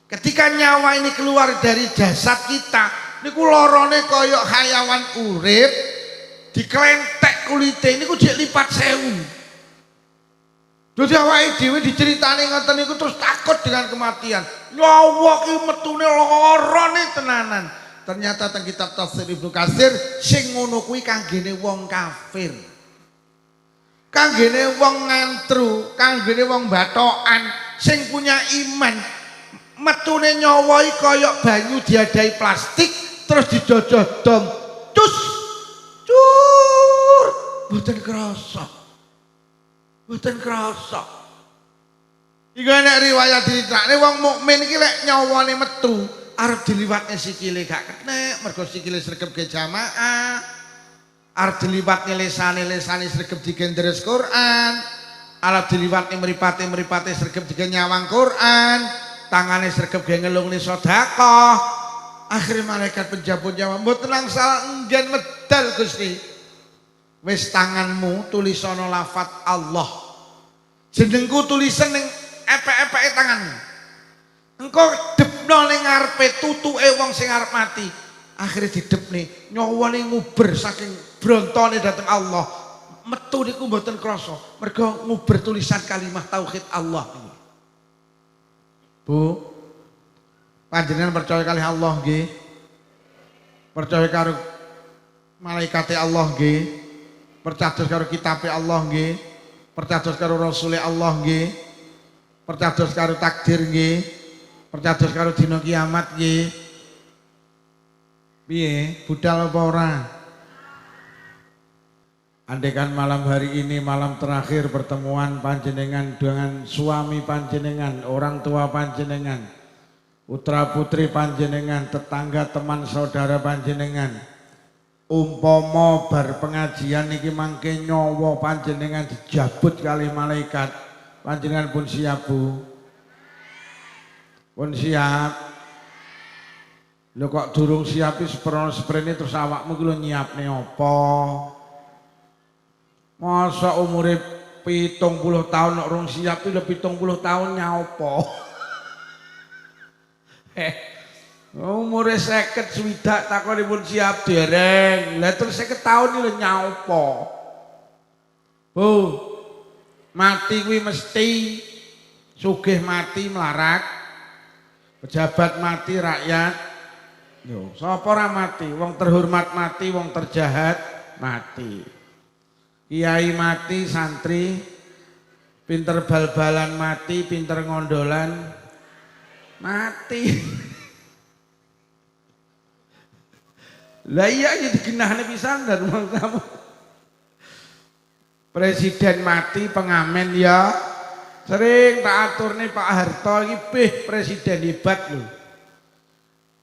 Ketika nyawa ini keluar dari jasad kita, niku lorone koyok hayawan urip, diklentek kulite niku jek lipat 1000. Dadi awake dhewe diceritani ngoten niku terus takut dengan kematian. Nyawa ki metune lorone tenanan. Ternyata teng kitab tafsir Ibnu Katsir sing ngono kuwi kanggene wong kafir. Kanggene wong ngantru, kanggene wong batokan sing punya iman. Metune nyawa iki kaya banyu diadai plastik terus dijojoh dom. Cus. Cur. Mboten krasa. Mboten krasa. Iki nek riwayat diceritakne wong mukmin iki lek nyawane metu arep diliwatne sikile gak kenek mergo sikile sregep ge jamaah. Arep diliwatne lesane sregep digendres Quran. Arep diliwatne mripate sregep digen nyawang Quran. Tangane sregep ge ngelungne sedekah. Akhire malaikat penjabut nyawa mboten langsal enggen medal Gusti. Wis tanganmu tulisana lafat Allah. Jenengku tulisan ning epek-epeke tanganmu. Engko depno ning ngarepe tutuke wong sing arep mati. Akhire didepne nyawane nguber saking brontone dhateng Allah. Metu niku mboten krasa mergo nguber tulisan kalimat tauhid Allah. Bu, panjenengan percaya kali Allah nggih? Percaya karo malaikate Allah nggih? Percaya karo kitabe Allah nggih? Percaya karo rasule Allah nggih? Percaya karo takdir nggih? Percaya karo dina kiamat nggih? Piye, budal apa ora? Andaikan malam hari ini malam terakhir pertemuan panjenengan dengan suami panjenengan, orang tua panjenengan, putra putri panjenengan, tetangga teman saudara panjenengan, umpama bar pengajian niki mangke nyawa panjenengan dijabut kali malaikat, panjenengan pun siap Bu? Pun siap? Lho kok durung siap seprene terus awakmu ki lho nyiapne apa? Masa umure 70 tahun nek rong siap iki 70 tahun nyapa? Umure 50 swidak takonipun siap dereng. Lah terus 50 tahun iki lho nyapa? Bu, mati kuwi mesti sugih mati melarat. Pejabat mati rakyat. Yo, sapa ora mati? Wong terhormat mati, wong terjahat mati. Kiai mati, santri pinter bal-balan mati, pinter ngondolan mati. Lah iya ya digenahne pisan dari rumah kamu. Presiden mati, pengamen ya. Sering tak atur nih Pak Harto iki beh presiden hebat lho.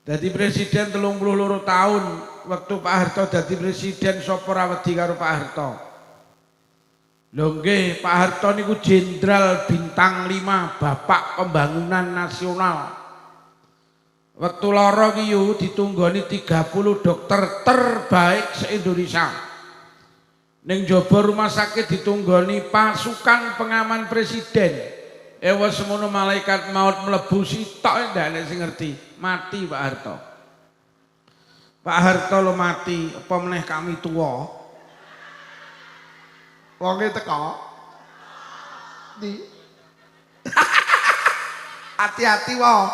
Jadi presiden 32 tahun waktu Pak Harto jadi presiden sapa ora wedi karo Pak Harto. Lho nggih, Pak Harto niku jenderal bintang 5, Bapak Pembangunan Nasional. Waktu lara ki yo ditunggoni 30 dokter terbaik se-Indonesia. Ning jaba rumah sakit ditunggoni pasukan pengaman presiden. Wes semono malaikat maut mlebu sitok ndak nek sing ngerti. Mati Pak Harto. Pak Harto lo mati, apa meneh kami tua. Wonge teko. Di. Hati-hati wong.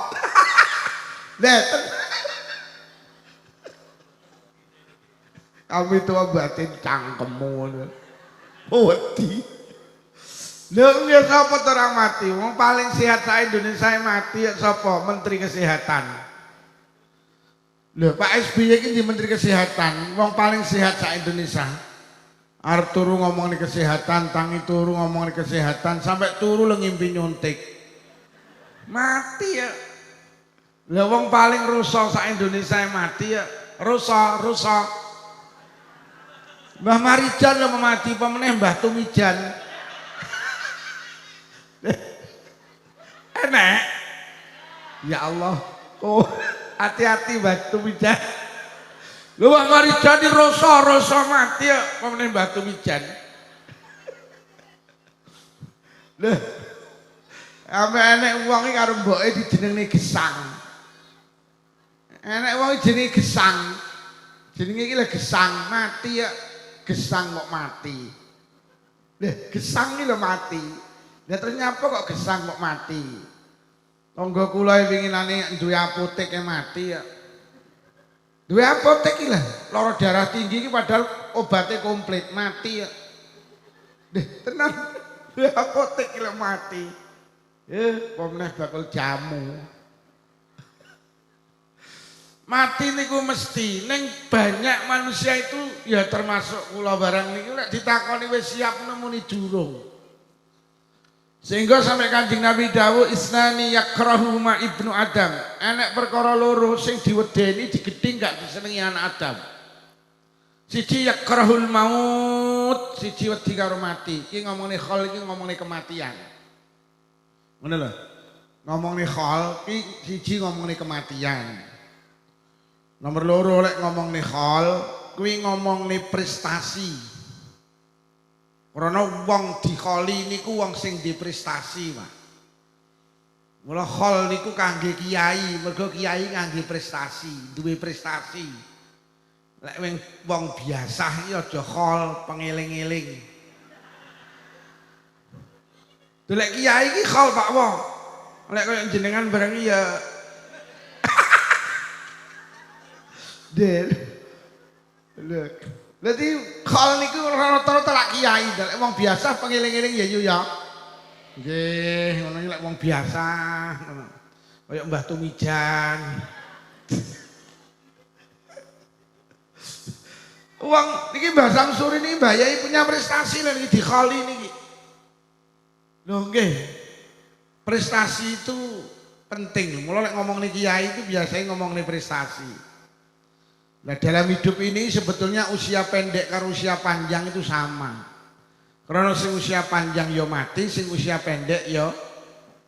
Leten. Kami tua batin cangkemmu ngono. Wedi. Lha nggih sapa ora mati? Wong paling sehat sak Indonesia mati ya sapa? Menteri Kesehatan. Lho Pak SBY iki di Menteri Kesehatan, wong paling sehat sak Indonesia. Arep turu ngomong nih kesehatan, tangi turu ngomong nih kesehatan, sampai turu lo ngimpi nyuntik. Mati ya. Lah wong paling rusak sak Indonesia mati ya. Rusak. Mbah Marijan lo mati pemeneh Mbah Tumijan. Enak. Ya Allah. Oh, hati-hati Mbah Tumijan. Lho Mbah Marijan di rasa mati ya pemeneh Mbah Tumijan. Lho. Sampe enek wong iki karo mboke dijenengne Gesang. Enek wong jenenge Gesang. Jenenge iki lho Gesang, mati ya. Gesang kok mati. Lah Gesang iki lho mati. Lah ternyata kok Gesang kok mati. Tangga kula winginane duwe apotek mati ya. Duwe apotek iki lho, lara darah tinggi iki padahal obatnya komplit mati ya. Deh tenang. Duwe apotek iki lho mati. Pomneh bakal jamu. Mati niku mesti, ning banyak manusia itu ya termasuk kula barang niku lek ditakoni wis siap nemuni durung. Sehingga sampai Kanjeng Nabi dawuh isnani yakrahu ma ibnu Adam. Enek perkara loro sing diwedeni digedhing gak disenengi anak Adam. Siji yakrahul maut, siji wedi karo mati. Iki ngomongne khol iki ngomongne kematian. Ngono lho. Ngomongne khol iki siji ngomongne kematian. Nomor loro lek ngomongne khol kuwi ngomongne prestasi. Karena wong dikholi niku wong sing di prestasi, Pak. Mula khol niku kangge kiai, mergo kiai kangge prestasi, duwe prestasi. Lek wong biasa iki aja khol pengeling-eling. Lek kiai iki khol Pak wong. Lek koyo jenengan bareng ya Den. Look. Berarti khol niku rata-rata lak kiai, lek wong biasa pengeling-eling ya yo ya. Nggih, ngono lek wong biasa ngono. Kaya Mbah Tumijan. Wong niki Mbah Samsuri niki Mbah Yai punya prestasi lho niki dikholi niki. Lho nggih. Prestasi itu penting. Mula lek ngomong niki kiai itu biasanya ngomong nih prestasi. Nah dalam hidup ini sebetulnya usia pendek karo usia panjang itu sama. Karena sing usia panjang yo mati, sing usia pendek yo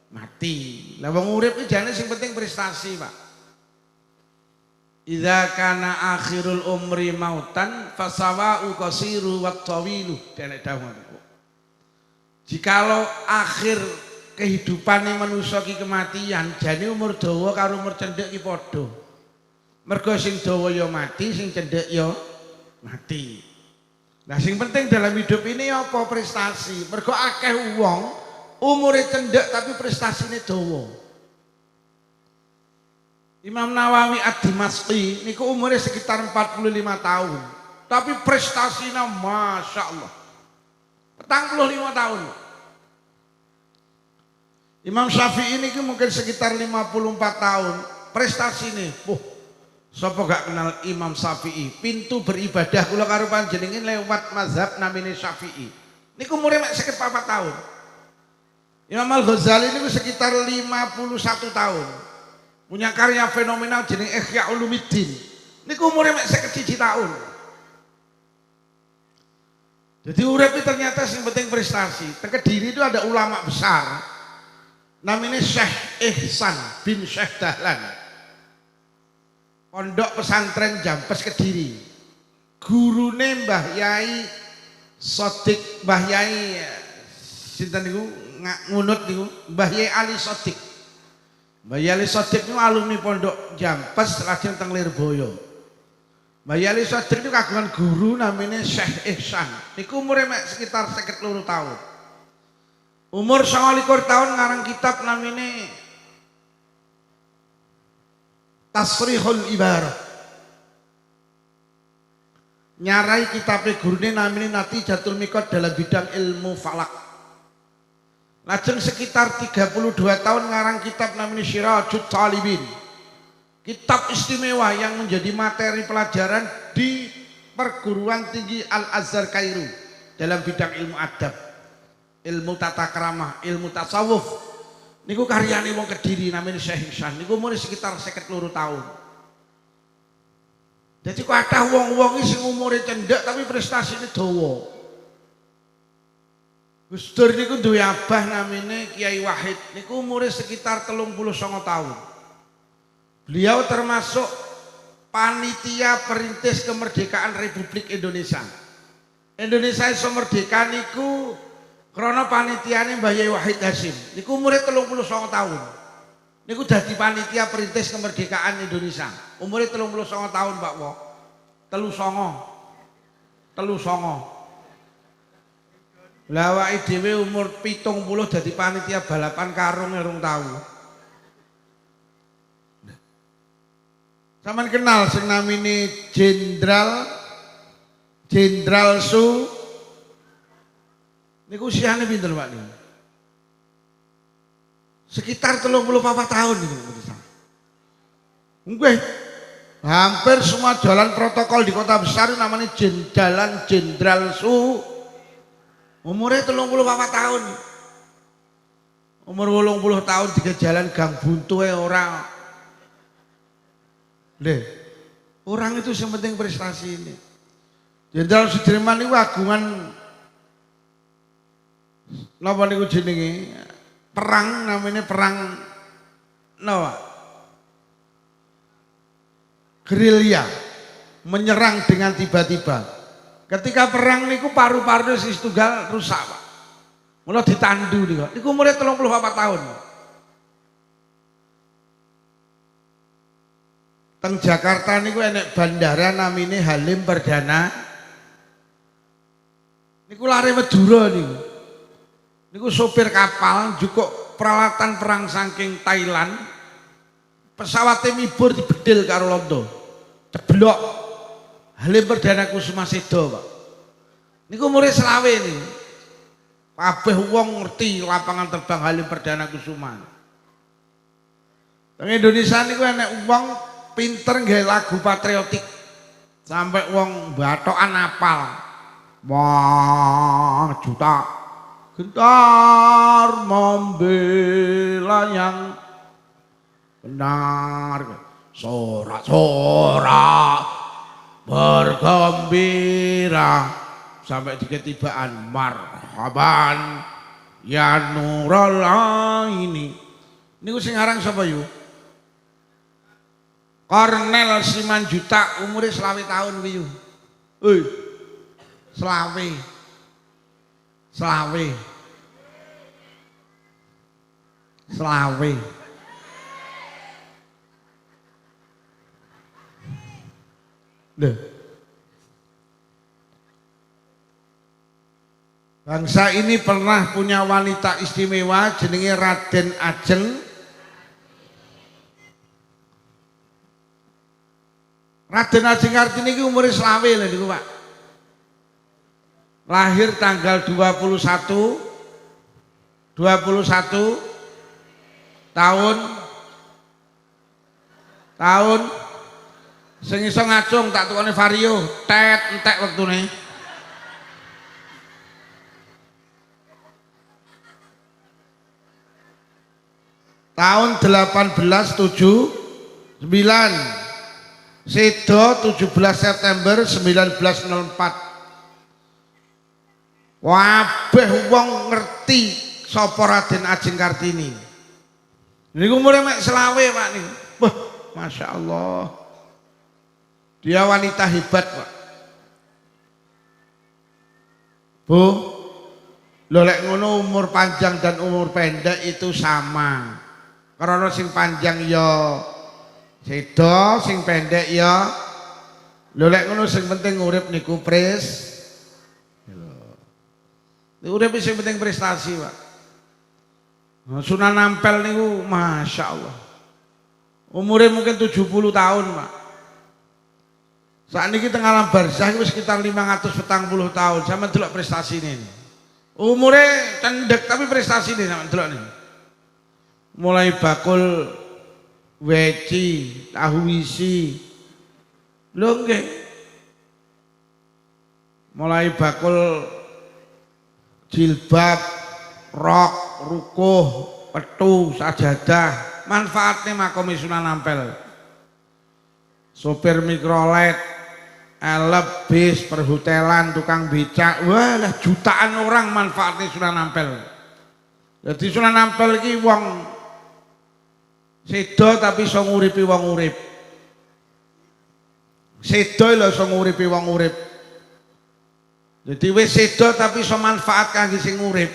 mati. Lah wong urip iki jane sing penting prestasi, Pak. Idza kana akhirul umri mautan fasawa'u qasiru wat tawilu. Dene dawuh. Jikalau akhir kehidupan manusia ki kematian, jane umur dawa karo umur cendhek ki padha. Mergo sing dawa ya mati, sing cendhek ya mati. Nah sing penting dalam hidup ini apa prestasi. Mergo akeh wong umure cendhek tapi prestasine dawa. Imam Nawawi Ad-Dimashqi niku umure sekitar 45 tahun. Tapi prestasinya Masya Allah 45 tahun. Imam Syafi'i ini mungkin sekitar 54 tahun. Prestasi ini, sapa gak kenal Imam Syafi'i? Pintu beribadah kula karo panjenengan lewat mazhab namine Syafi'i. Niku umure mek 54 tahun. Imam Al-Ghazali niku sekitar 51 tahun. Punya karya fenomenal jeneng Ihya Ulumuddin. Niku umure mek 51 tahun. Jadi urip ternyata yang penting prestasi. Teng Kediri itu ada ulama besar. Namanya Syekh Ihsan bin Syekh Dahlan. Pondok pesantren Jampes Kediri. Gurune Mbah Yai Sodik, Mbah Yai sinten niku ngunut niku, Mbah Yai Ali Sodik. Mbah Yai Ali Sodik niku alumni Pondok Jampes lajeng teng Lirboyo. Mbah Yai Ali Sodik niku kagungan guru namanya Syekh Ihsan. Niku umure mek sekitar 52 tahun. Umur 29 tahun ngarang kitab namanya Tasrihul Ibarah. Nyarai kitabnya gurune namanya Natijatul Miqat dalam bidang ilmu falak. Lajeng sekitar 32 tahun ngarang kitab namanya Syirajut Talibin. Kitab istimewa yang menjadi materi pelajaran di perguruan tinggi Al-Azhar Kairo dalam bidang ilmu adab, ilmu tata krama, ilmu tasawuf. Niku karyane wong Kediri namanya Syekh Ihsan. Niku umure sekitar 52 tahun. Jadi kok ada wong-wong sing umure cendhek tapi prestasine dawa. Gus Dur niku duwe abah namanya Kiai Wahid. Niku umure sekitar 39 tahun. Beliau termasuk panitia perintis kemerdekaan Republik Indonesia. Indonesia iso merdeka niku Krana panitiane Mbah Yai Wahid Hasyim niku umure 39 tahun. Niku dadi panitia perintis kemerdekaan Indonesia. Umure 39 tahun, Pak Wo. 39. Lah awake dhewe umur 70 dadi panitia balapan karung urung tau. Sampeyan kenal sing namine Jenderal Su niku usiane pinten Pak niku? Sekitar 34 tahun niku. Nggih. Hampir semua jalan protokol di kota besar namanya Jalan Jenderal Su. Umurnya 34 tahun. Umur 80 tahun tiga jalan gang buntu orang. Deh, orang itu yang penting prestasi ini. Jenderal Sudirman itu agungan napa niku jenenge? Perang namanya perang napa? Gerilya, menyerang dengan tiba-tiba. Ketika perang niku paru-paru sis tunggal rusak, Pak. Mula ditandu niku. Niku umure 34 tahun. Teng Jakarta niku enek bandara namine Halim Perdana. Niku lare Madura niku. Niku sopir kapal njukuk peralatan perang saking Thailand. Pesawatnya mibur dibedil karo londo. Ceblok. Halim Perdana Kusuma Sedo, Pak. Niku umure selawe niku. Kabeh wong ngerti lapangan terbang Halim Perdana Kusuma. Teng Indonesia niku enek wong pinter nggawe lagu patriotik. Sampai wong bathokan apal. Wah, juta gentar membela yang benar, sorak-sorak bergembira sampai di ketibaan marhaban ya nurul aini. Niku sing aran sapa yu? Kornel Simanjuta umure 20 tahun kuwi yu. Selawe. Loh. Bangsa ini pernah punya wanita istimewa jenenge Raden Ajeng. Raden Ajeng Kartini iki umure 20 lho niku, Pak. Lahir tanggal 21 tahun sing iso ngacung tak tukone vario tet entek wektune. Tahun 1879 Sedo 17 September 1904. Wabeh wong ngerti sapa Raden Ajeng Kartini. Niku umure mek 20, Pak niku. Wah, Masya Allah. Dia wanita hebat, Pak. Bu, lho lek ngono umur panjang dan umur pendek itu sama. Karena sing panjang ya sedo, sing pendek ya. Lho lek ngono sing penting urip niku urip sing penting prestasi, Pak. Sunan Ampel niku Masya Allah. Umurnya mungkin 70 tahun, Pak. Saat ini kita alam barzah itu sekitar 540 tahun. Sama delok prestasi ini. Umurnya cendek tapi prestasi ini sama delok ini. Mulai bakul weci, tahu isi. Lho nggih. Mulai bakul jilbab, rok, rukuh, petu, sajadah, manfaatnya makomi Sunan Ampel. Sopir mikrolet, elep, bis, perhotelan, tukang becak, walah jutaan orang manfaatnya Sunan Ampel. Jadi Sunan Ampel iki wong sedo tapi iso nguripi wong urip. Sedo lho iso nguripi wong urip. Jadi wis sedo tapi iso manfaat kangge sing urip.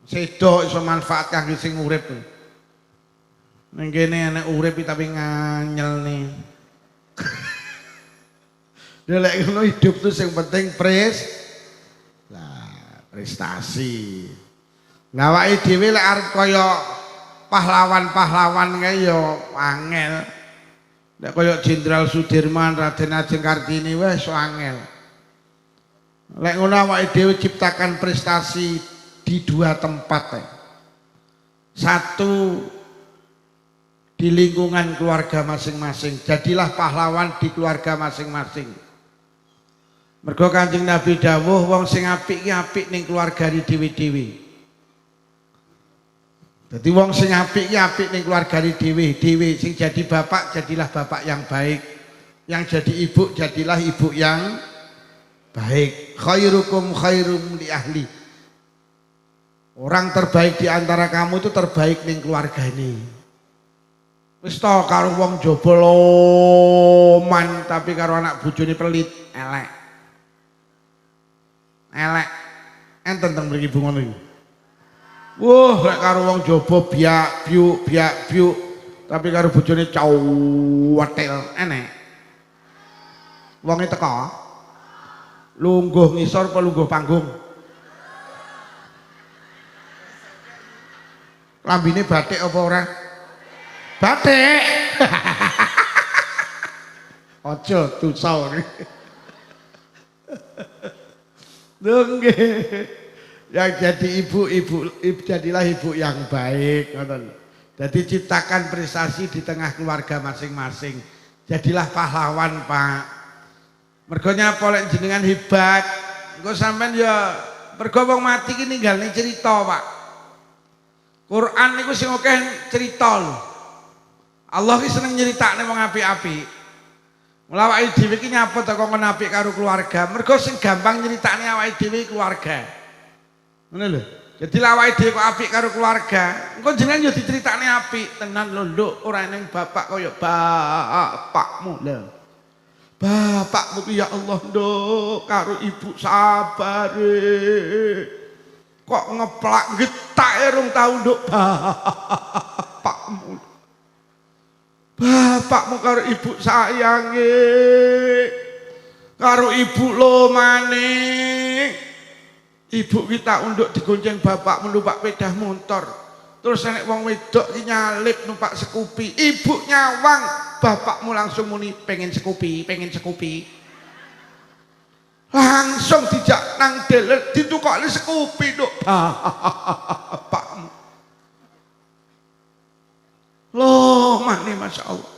Sedo iso manfaat kangge sing urip. Ning kene enek urip tapi nganyel nih. Lek ngono hidup tuh yang penting prestasi. Lah awake dhewe lek arep kaya pahlawan-pahlawan kae ya angel. Lek kaya Jenderal Sudirman, Raden Ajeng Kartini wis angel. Lek ngono awake dhewe ciptakan prestasi di dua tempat. Satu di lingkungan keluarga masing-masing. Jadilah pahlawan di keluarga masing-masing. Mergo Kanjeng Nabi dawuh wong sing apik ki apik ning keluargane dhewe-dhewe. Dadi wong sing apik ki apik ning keluargane dhewe-dhewe, sing jadi bapak jadilah bapak yang baik. Yang jadi ibu jadilah ibu yang baik. Khairukum khairum li ahli. Orang terbaik di antara kamu itu terbaik ning keluargane. Wis to karo wong jaba loman tapi karo anak bojone pelit, elek. Elek. Enten teng mriki bungono iki. Wah, lek karo wong jaba biak biuk tapi karo bojone cawetel, enek. Wonge teko. Lungguh ngisor apa lungguh panggung? Lambine batik apa ora? Batik. Aja tusau. Nggih. Yang jadi ibu jadilah ibu yang baik, ngoten. Jadi ciptakan prestasi di tengah keluarga masing-masing. Jadilah pahlawan, Pak. Mergo nyapa lek jenengan hebat. Engko sampean ya mergo wong mati ki ninggalne cerita, Pak. Quran niku sing akeh cerita lho. Allah ki seneng nyeritakne wong apik-apik. Mula awake dhewe ki nyapa teko kon apik karo keluarga. Mergo sing gampang nyeritakne awake dhewe keluarga. Ngono lho. Jadi awake dhewe kok apik karo keluarga, engko jenengan yo diceritakne apik tenan lho, Nduk, ora ning bapak kaya bapakmu lho. Bapakmu ki ya Allah, Nduk, karo ibu sabare. Kok ngeplak getake rong tau, Nduk, bapakmu. Bapakmu karo ibu sayange. Karo ibu lomane. Ibu kita unduk digonceng bapak numpak sepeda motor. Terus enek wong wedok ki nyalip numpak Scoopy. Ibu nyawang, bapakmu langsung muni pengen Scoopy, pengen Scoopy. Langsung dijak nang dealer ditukokne Scoopy, Nduk. Bapakmu. Loh, mane masyaallah.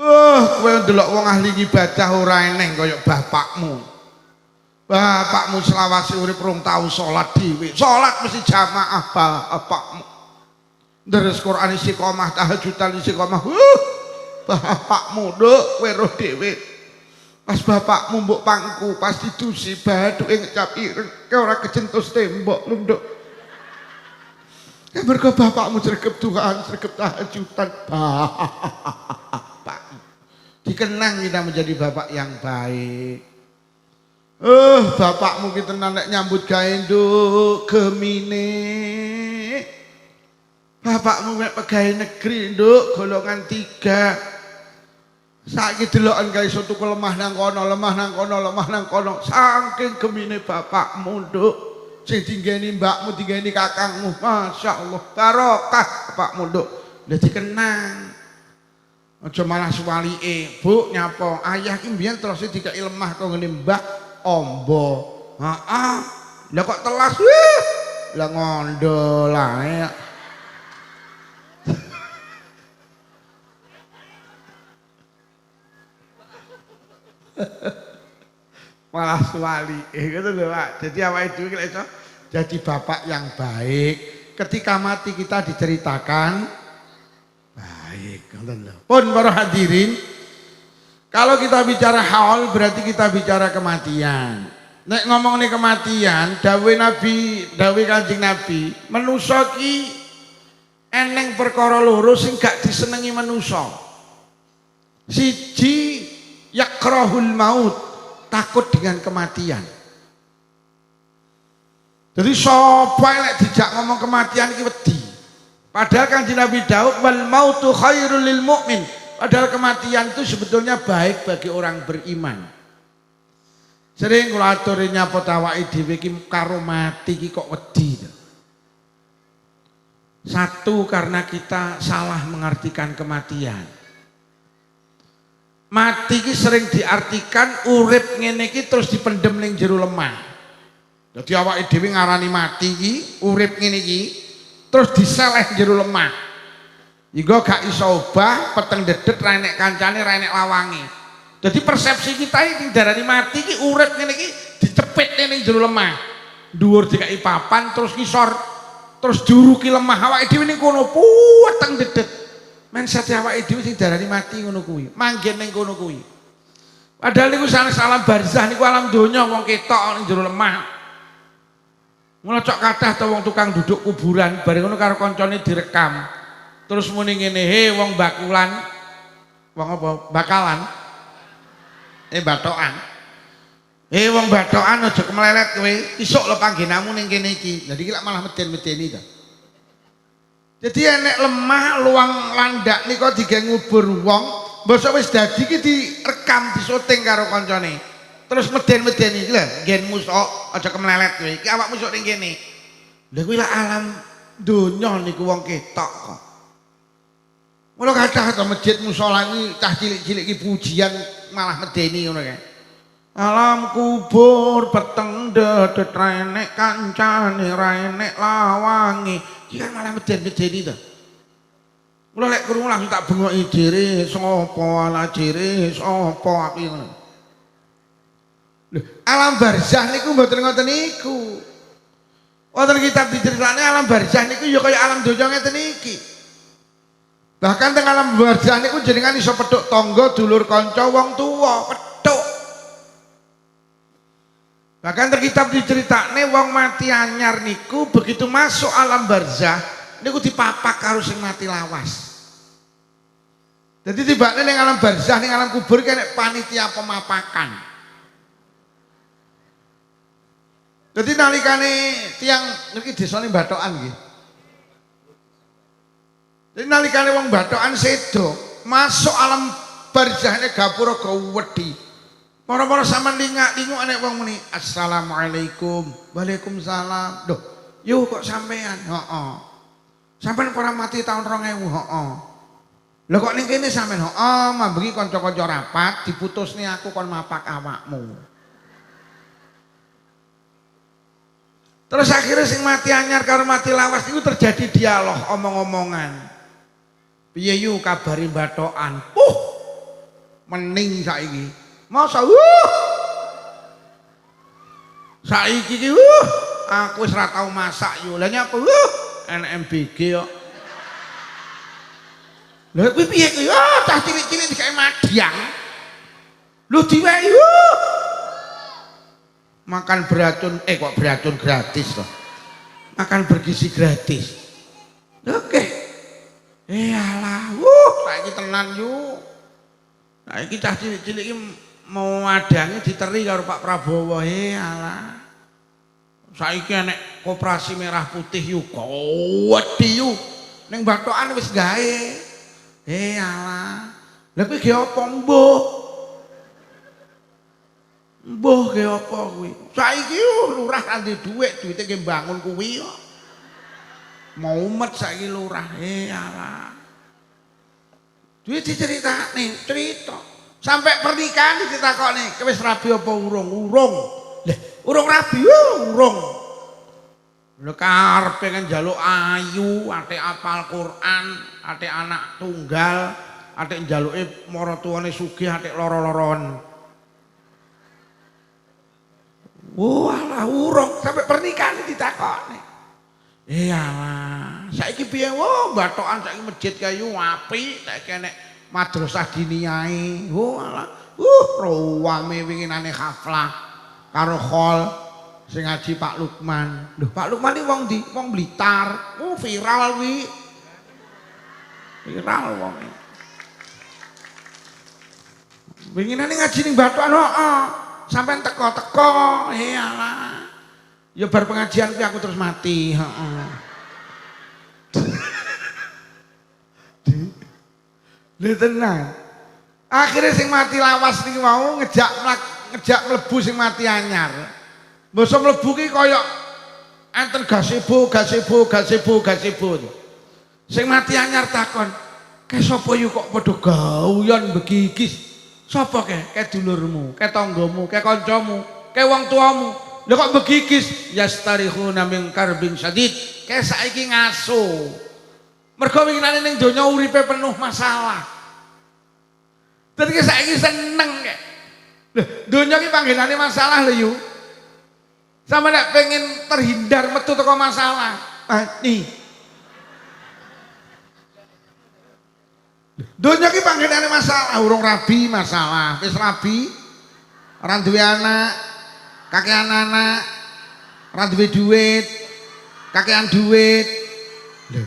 Kowe ndelok wong ahli ibadah ora eneng kaya bapakmu. Bapakmu selawase urip rong tau salat dhewe. Salat mesti jamaah bapakmu. Deres Quran istiqomah, tahajudan istiqomah. Bapakmu Nduk kowe roh dhewe. Pas bapakmu mbok pangku, pas didusi bathuke ngecap ireng, ora kecentus tembok lho, Nduk. Ya mergo bapakmu sregep Tuhan, sregep tahajudan. Bapakmu. Dikenang kita menjadi bapak yang baik. Bapakmu kita nek nyambut gawe, Nduk, gemine. Bapakmu mek pegawai negeri, Nduk, golongan 3. Saiki deloken gawe soto lemah nang kono, lemah nang kono, lemah nang kono. Saking gemine bapakmu, Nduk. Sing dinggeni mbakmu, dinggeni kakangmu. Masyaallah, barokah bapakmu, Nduk. Dadi kenang. Aja malah suwalike, Bu, nyapa ayah ki mbiyen terus dikai lemah kok ngene Mbah ombo. Heeh. Lah kok telas wih. Lah ngondo lae. Malah suwalike ngono lho, Pak. Jadi awake dhewe lek iso jadi bapak yang baik. Ketika mati kita diceritakan baik, ngoten lho. Pun para hadirin, kalau kita bicara haul berarti kita bicara kematian. Nek ngomong nih kematian, dawuh Nabi, dawuh Kanjeng Nabi, manusa ki eneng perkara loro sing gak disenengi manusa. Siji yakrahul maut, takut dengan kematian. Jadi sapa lek dijak ngomong kematian iki wedi. Padahal Kanjeng Nabi Daud wal mautu khairul lil mukmin. Padahal kematian itu sebetulnya baik bagi orang beriman. Sering kula aturi nyapa awake dhewe iki karo mati iki kok wedi. Satu karena kita salah mengartikan kematian. Mati iki sering diartikan urip ngene iki terus dipendem ning jero lemah. Jadi awake dhewe ngarani mati iki, urip ngene iki terus diseleh jero lemah. Iku gak iso obah, peteng dedet ra enek kancane, ra enek lawange. Jadi persepsi kita iki darani mati iki urip ngene iki dicepit ning jero lemah. Dhuwur dikai papan terus ngisor, terus juruki lemah. Awake dhewe ning kono peteng dedet. Mindset awake dhewe sing darani mati ngono kuwi. Manggen ning kono kuwi. Padahal niku sanes alam barzah niku alam donya wong ketok ning jero lemah. Mula cok kathah ta wong tukang duduk kuburan bareng ngono karo kancane direkam. Terus muni ngene, "He wong bakulan." Wong apa? Bakalan. Batokan. "He wong batokan aja kemlelet kowe. Isuk lho panggenamu ning kene iki." Jadi iki lak malah meden-medeni ta. Jadi enek lemah luang landak nika digawe ngubur wong, mbok wis dadi iki direkam disyuting karo kancane. Terus meden-medeni iki lho, nggenmu sok aja kemlelet kowe. Iki awakmu sok ning kene. Lha kuwi lak alam donya niku wong ketok kok. Mula kathah to masjid musala iki cah cilik-cilik iki pujian malah medeni ngono kae. Alam kubur peteng dedet ra enek kancane ra enek lawange. Iki kan malah meden-medeni to. Mula lek krungu langsung tak bengoki jere sapa ala jere sapa aku ngono. Alam barzah niku mboten ngoten niku. Wonten kitab diceritane alam barzah niku ya kaya alam donya ngeten iki. Bahkan teng alam barzah niku jenengan iso petuk tangga, dulur kanca, wong tuwa, petuk. Bahkan teng kitab diceritane wong mati anyar niku begitu masuk alam barzah niku dipapak karo sing mati lawas. Jadi tibane ning alam barzah ning alam kubur kene panitia pemapakan. Jadi nalikane tiang niki desane Batokan nggih. Jadi nalikane wong Batokan sedo masuk alam barzahne gapura go wedi. Para-para sampean lingak-linguk enek wong muni assalamualaikum. Waalaikumsalam. Duh, yo kok sampean? Heeh. Sampean para mati tahun 2000, heeh. Lha kok ning kene sampean? Heeh, mambengi kanca-kanca rapat diputusne aku kon mapak awakmu. Terus akhirnya sing mati anyar karo mati lawas itu terjadi dialog omong-omongan. Piye yu kabari Batokan? Mening saiki. Masa saiki iki aku wis ora tau masak yo. Lah nyapa NMBG kok. Lha kuwi piye kuwi? Cah cilik-cilik dikae madyang. Lho diwehi makan beracun, kok beracun gratis loh. Makan bergizi gratis. Oke. Alah, saiki tenan yo. Saiki cah cilik-cilik iki mau adange diteri karo Pak Prabowo. Alah. Saiki enek koperasi merah putih yo wedi yo. Ning Batokan wis gawe. Alah. Lha kuwi ge apa mbuh? Mbuh ge apa kuwi? Saiki lurah kan duwe dhuwit, duwite ge bangun kuwi kok. Mau umet saiki lurah. Alah. Duwe diceritane, cerita. Sampai pernikahan ditakokne, "Kowe wis rabi apa urung?" "Urung." Lah, urung rabi, urung. Lho karepe kan njaluk ayu, atik apal Quran, atik anak tunggal, atik njaluke maratuwane sugih, atik loro-loron. Walah urung sampai pernikahan ditakokne. Iyalah, saiki piye Batokan saiki masjid kayu apik, saiki enek madrasah diniyae. Walah, ruwame winginane haflah karo khol sing ngaji Pak Lukman. Lho, Pak Lukman iki wong ndi? Wong Blitar. Viral kuwi. Viral wong. Winginane ngaji ning Batuan heeh. Sampeyan teko-teko, iyalah. Ya bar pengajian kuwi aku terus mati, heeh. Lha tenan. Akhirnya sing mati lawas niki mau ngejak mlebu sing mati anyar. Mbasa mlebu ki kaya enten gazebo. Sing mati anyar takon, "Ke sapa yu kok padha gauyon begigis?" Sapa ke? Ke dulurmu, ke tanggamu, ke kancamu, ke wong tuamu. Lha kok begigis? Yastarihuna min karbin syadid. Ke saiki ngaso. Mergo winginane ning donya uripe penuh masalah. Dadi saiki seneng kek. Lho, donya ki panggenane masalah lho yu. Sama nek pengen terhindar metu teko masalah. Nih. Donya ki panggenane masalah, urung rabi masalah. Wis rabi, ora duwe anak, kakean anak, ora duwe duit, kakean duit. Lho.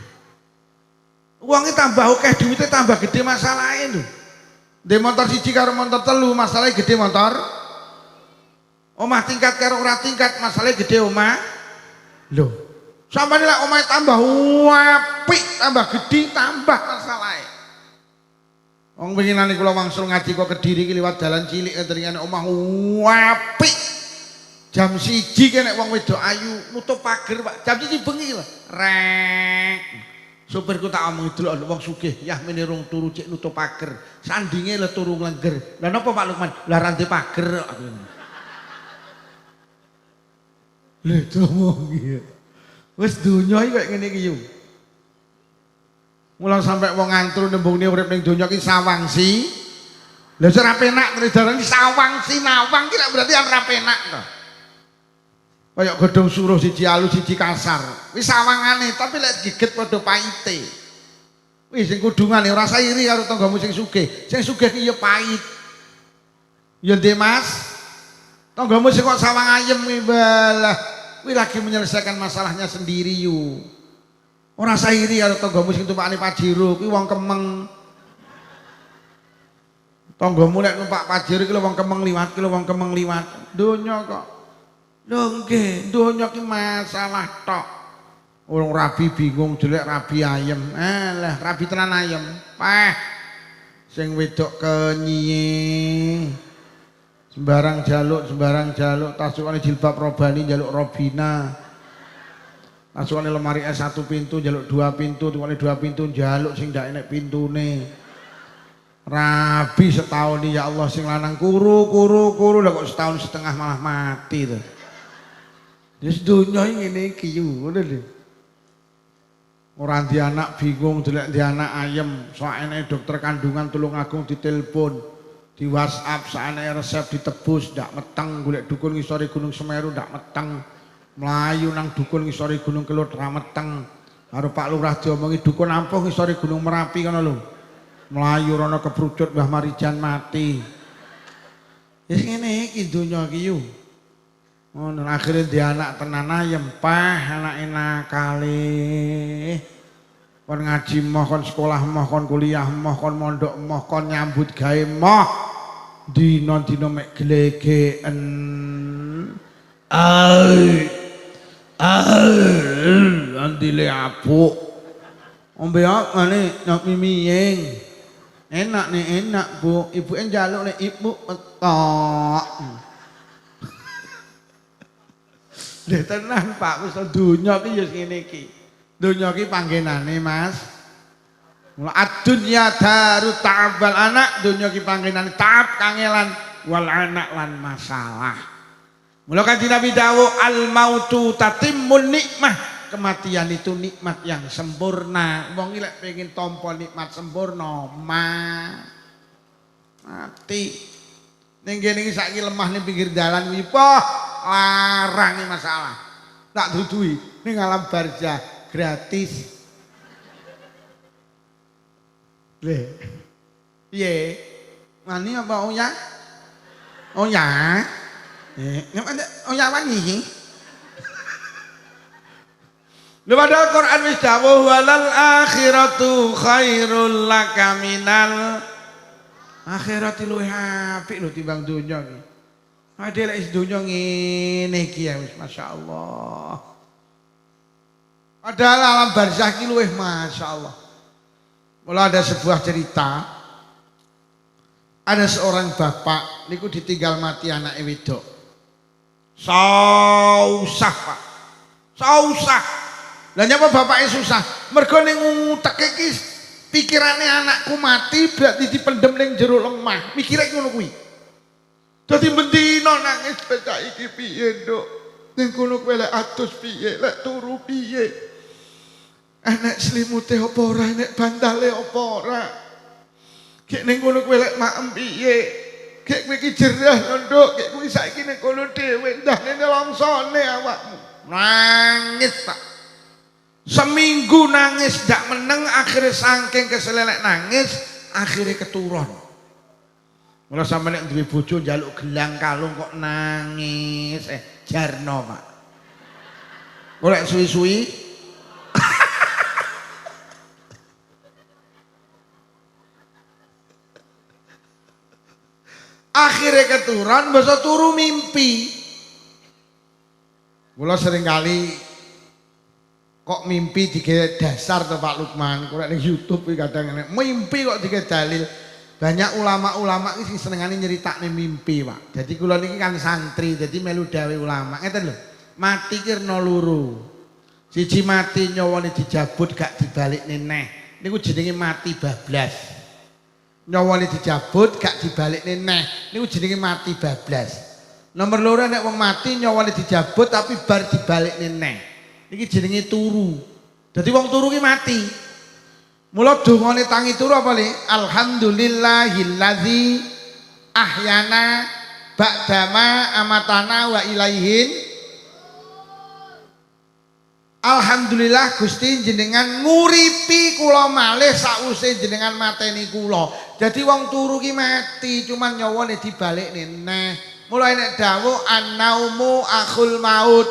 Wonge tambah akeh duwite tambah gede masalahe lho. Ndek motor siji karo motor telu masalahe gede motor. Omah tingkat karo ora tingkat masalahe gede omah. Lho. Sampane lek omahe tambah apik, tambah gede tambah masalahe. Wong winginane kula wangsul ngaji kok Kediri ki liwat dalan cilik enten omah apik. Jam 1 ki nek wong wedok ayu nutup pager, Pak. Jam 1 bengi lho. Rek. Supirku tak omongi delok wong sugih, yah mene rung turu cek nutup pager. Sandinge le turu nglenger. Lah napa Pak Lukman? Lah rantai pager. Lha tomong iki. Wis donya iki kaya ngene iki yo. Mula sampai wong ngantru nembungne urip ning donya ki sawangsi. Lha ora penak tredaran sawangsi nawang ki berarti ora penak to. Kaya godhong suruh siji alus siji kasar. Wis sawangane tapi lek giget padha paite. Wis sing kudungane ora sairi karo tanggamu sing sugih. Sing sugih ki ya pait. Ya ndek Mas. Tanggamu sing kok sawang ayem kuwi balah. Kuwi lagi menyelesaikan masalahnya sendiri yuk. Ora sairi karo tanggamu sing tumpakane Pajero kuwi wong Kemeng. Tanggamu nek numpak Pajero ki lho wong Kemeng liwat, ki lho wong Kemeng liwat. Donya kok. Lho nggih, donya ki masalah tok. Wong rabi bingung jelek rabi ayem. Lah rabi tenan ayem. Peh. Sing wedok kenyiye. Sembarang jaluk tasukane jilbab robani njaluk robina. Tasukane lemari es 1 pintu njaluk 2 pintu, tukane 2 pintu njaluk sing ndak enek pintune. Rabi setahun ini ya Allah sing lanang kuru lah kok setahun setengah malah mati to. Wis donya ngene iki yo ngono lho. Ora di anak bingung delek di anak ayem, sok enake dokter kandungan Tulungagung ditelepon, di WhatsApp sakene resep ditebus ndak meteng, golek dukun ngisore Gunung Semeru ndak meteng. Melayu nang dukun ngisore Gunung Kelut ra meteng. Karo Pak Lurah diomongi dukun ampuh ngisore Gunung Merapi kono lho. Melayu rono keprucut Mbah Marijan mati. Wis ngene iki donya iki yo. Ngono akhire di anak tenan ayem pah anake nakale. Kon ngaji moh kon sekolah moh kon kuliah moh kon mondok moh kon nyambut gawe moh. Dina-dina mek glegeken. Andile apuk. Ombe ngene nyok mimiyeng. Enak nih enak Bu, ibu njaluk nek ibu petok. Lha tenan Pak wis donya ki ya ngene iki. Donya ki panggenane Mas. Mula ad-dunya daru ta'abal anak, donya ki panggenane ta'ab kangelan wal anak lan masalah. Mula Kanjeng Nabi dawuh al mautu tatimmun nikmah. Kematian itu nikmat yang sempurna. Wong iki lek pengen tampa nikmat sempurna, mati. Ning kene iki saiki lemah ning pinggir dalan kuwi poh larang masalah. Tak dudui ning alam barzah gratis. Le. Piye? Wani apa oya? Oya. Oya wani. Lha padahal Quran wis dawuh walal akhiratu khairul laka minal Akhirat luwih apik lho timbang donya iki. Ade lek donya ngene iki ya wis masyaallah. Padahal alam barzakh iki luwih masyaallah. Mula ada sebuah cerita. Ada seorang bapak niku ditinggal mati anake wedok. Susah, Pak. Susah. Lah nyapa bapaknya susah? Mergo ning nguteke iki pikirane anakku mati berarti dipendem ning jero lemah. Mikire ngono kuwi. Dadi bendina nangis bocah iki piye, Nduk? Ning kono kowe lek atus piye, lek turu piye? Enek selimute apa ora, enek bandale apa ora? Gek ning kono kowe lek maem piye? Gek kowe iki jerah lho, Nduk. Gek kowe saiki ning kono dhewe, ndah nene longsone awakmu. Nangis, Pak. Seminggu nangis ndak meneng, akhirnya saking keselelek nangis, akhirnya keturun. Mula sampe nek duwe bojo njaluk gelang kalung kok nangis, jarno, Pak. Golek suwi-suwi. Akhirnya keturun, basa turu mimpi. Mula seringkali kok mimpi digawe dasar to Pak Lukman, kok ning YouTube iki kadang mimpi kok digawe dalil. Banyak ulama-ulama iki sing senengane nyeritakne mimpi, Pak. Jadi kula niki kan santri, jadi melu dawuh ulama. Ngeten lho. Mati ki ana loro. Siji mati nyawane dijabut gak dibalikne neh. Niku jenenge mati bablas. Nyawane dijabut gak dibalikne neh. Niku jenenge mati bablas. Nomor loro nek wong mati nyawane dijabut tapi bar dibalikne neh. Iki jenenge turu. Dadi wong turu ki mati. Mula dongane tangi turu apa le? Alhamdulillahilladzi ahyana ba'dama amatana wa ilaihin. Alhamdulillah Gusti jenengan nguripi kula malih sawise jenengan mateni kula. Jadi wong turu ki mati, cuman nyawane dibalikne neh. Mula nek dawuh annaumu akhul maut.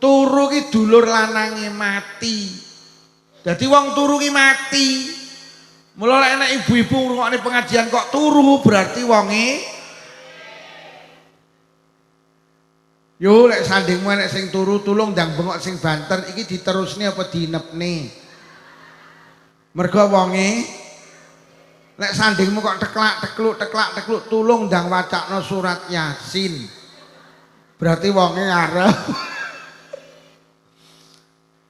Turu ki dulur lanange mati. Jadi wong turu ki mati. Mula lek enek ibu-ibu ngrungokne pengajian kok turu berarti wonge. Yo lek sandingmu enek sing turu tulung ndang bengok sing banter iki diterusne apa dinepne. Mergo wonge lek sandingmu kok teklak-tekluk tulung ndang wacakno surat Yasin. Berarti wonge arep.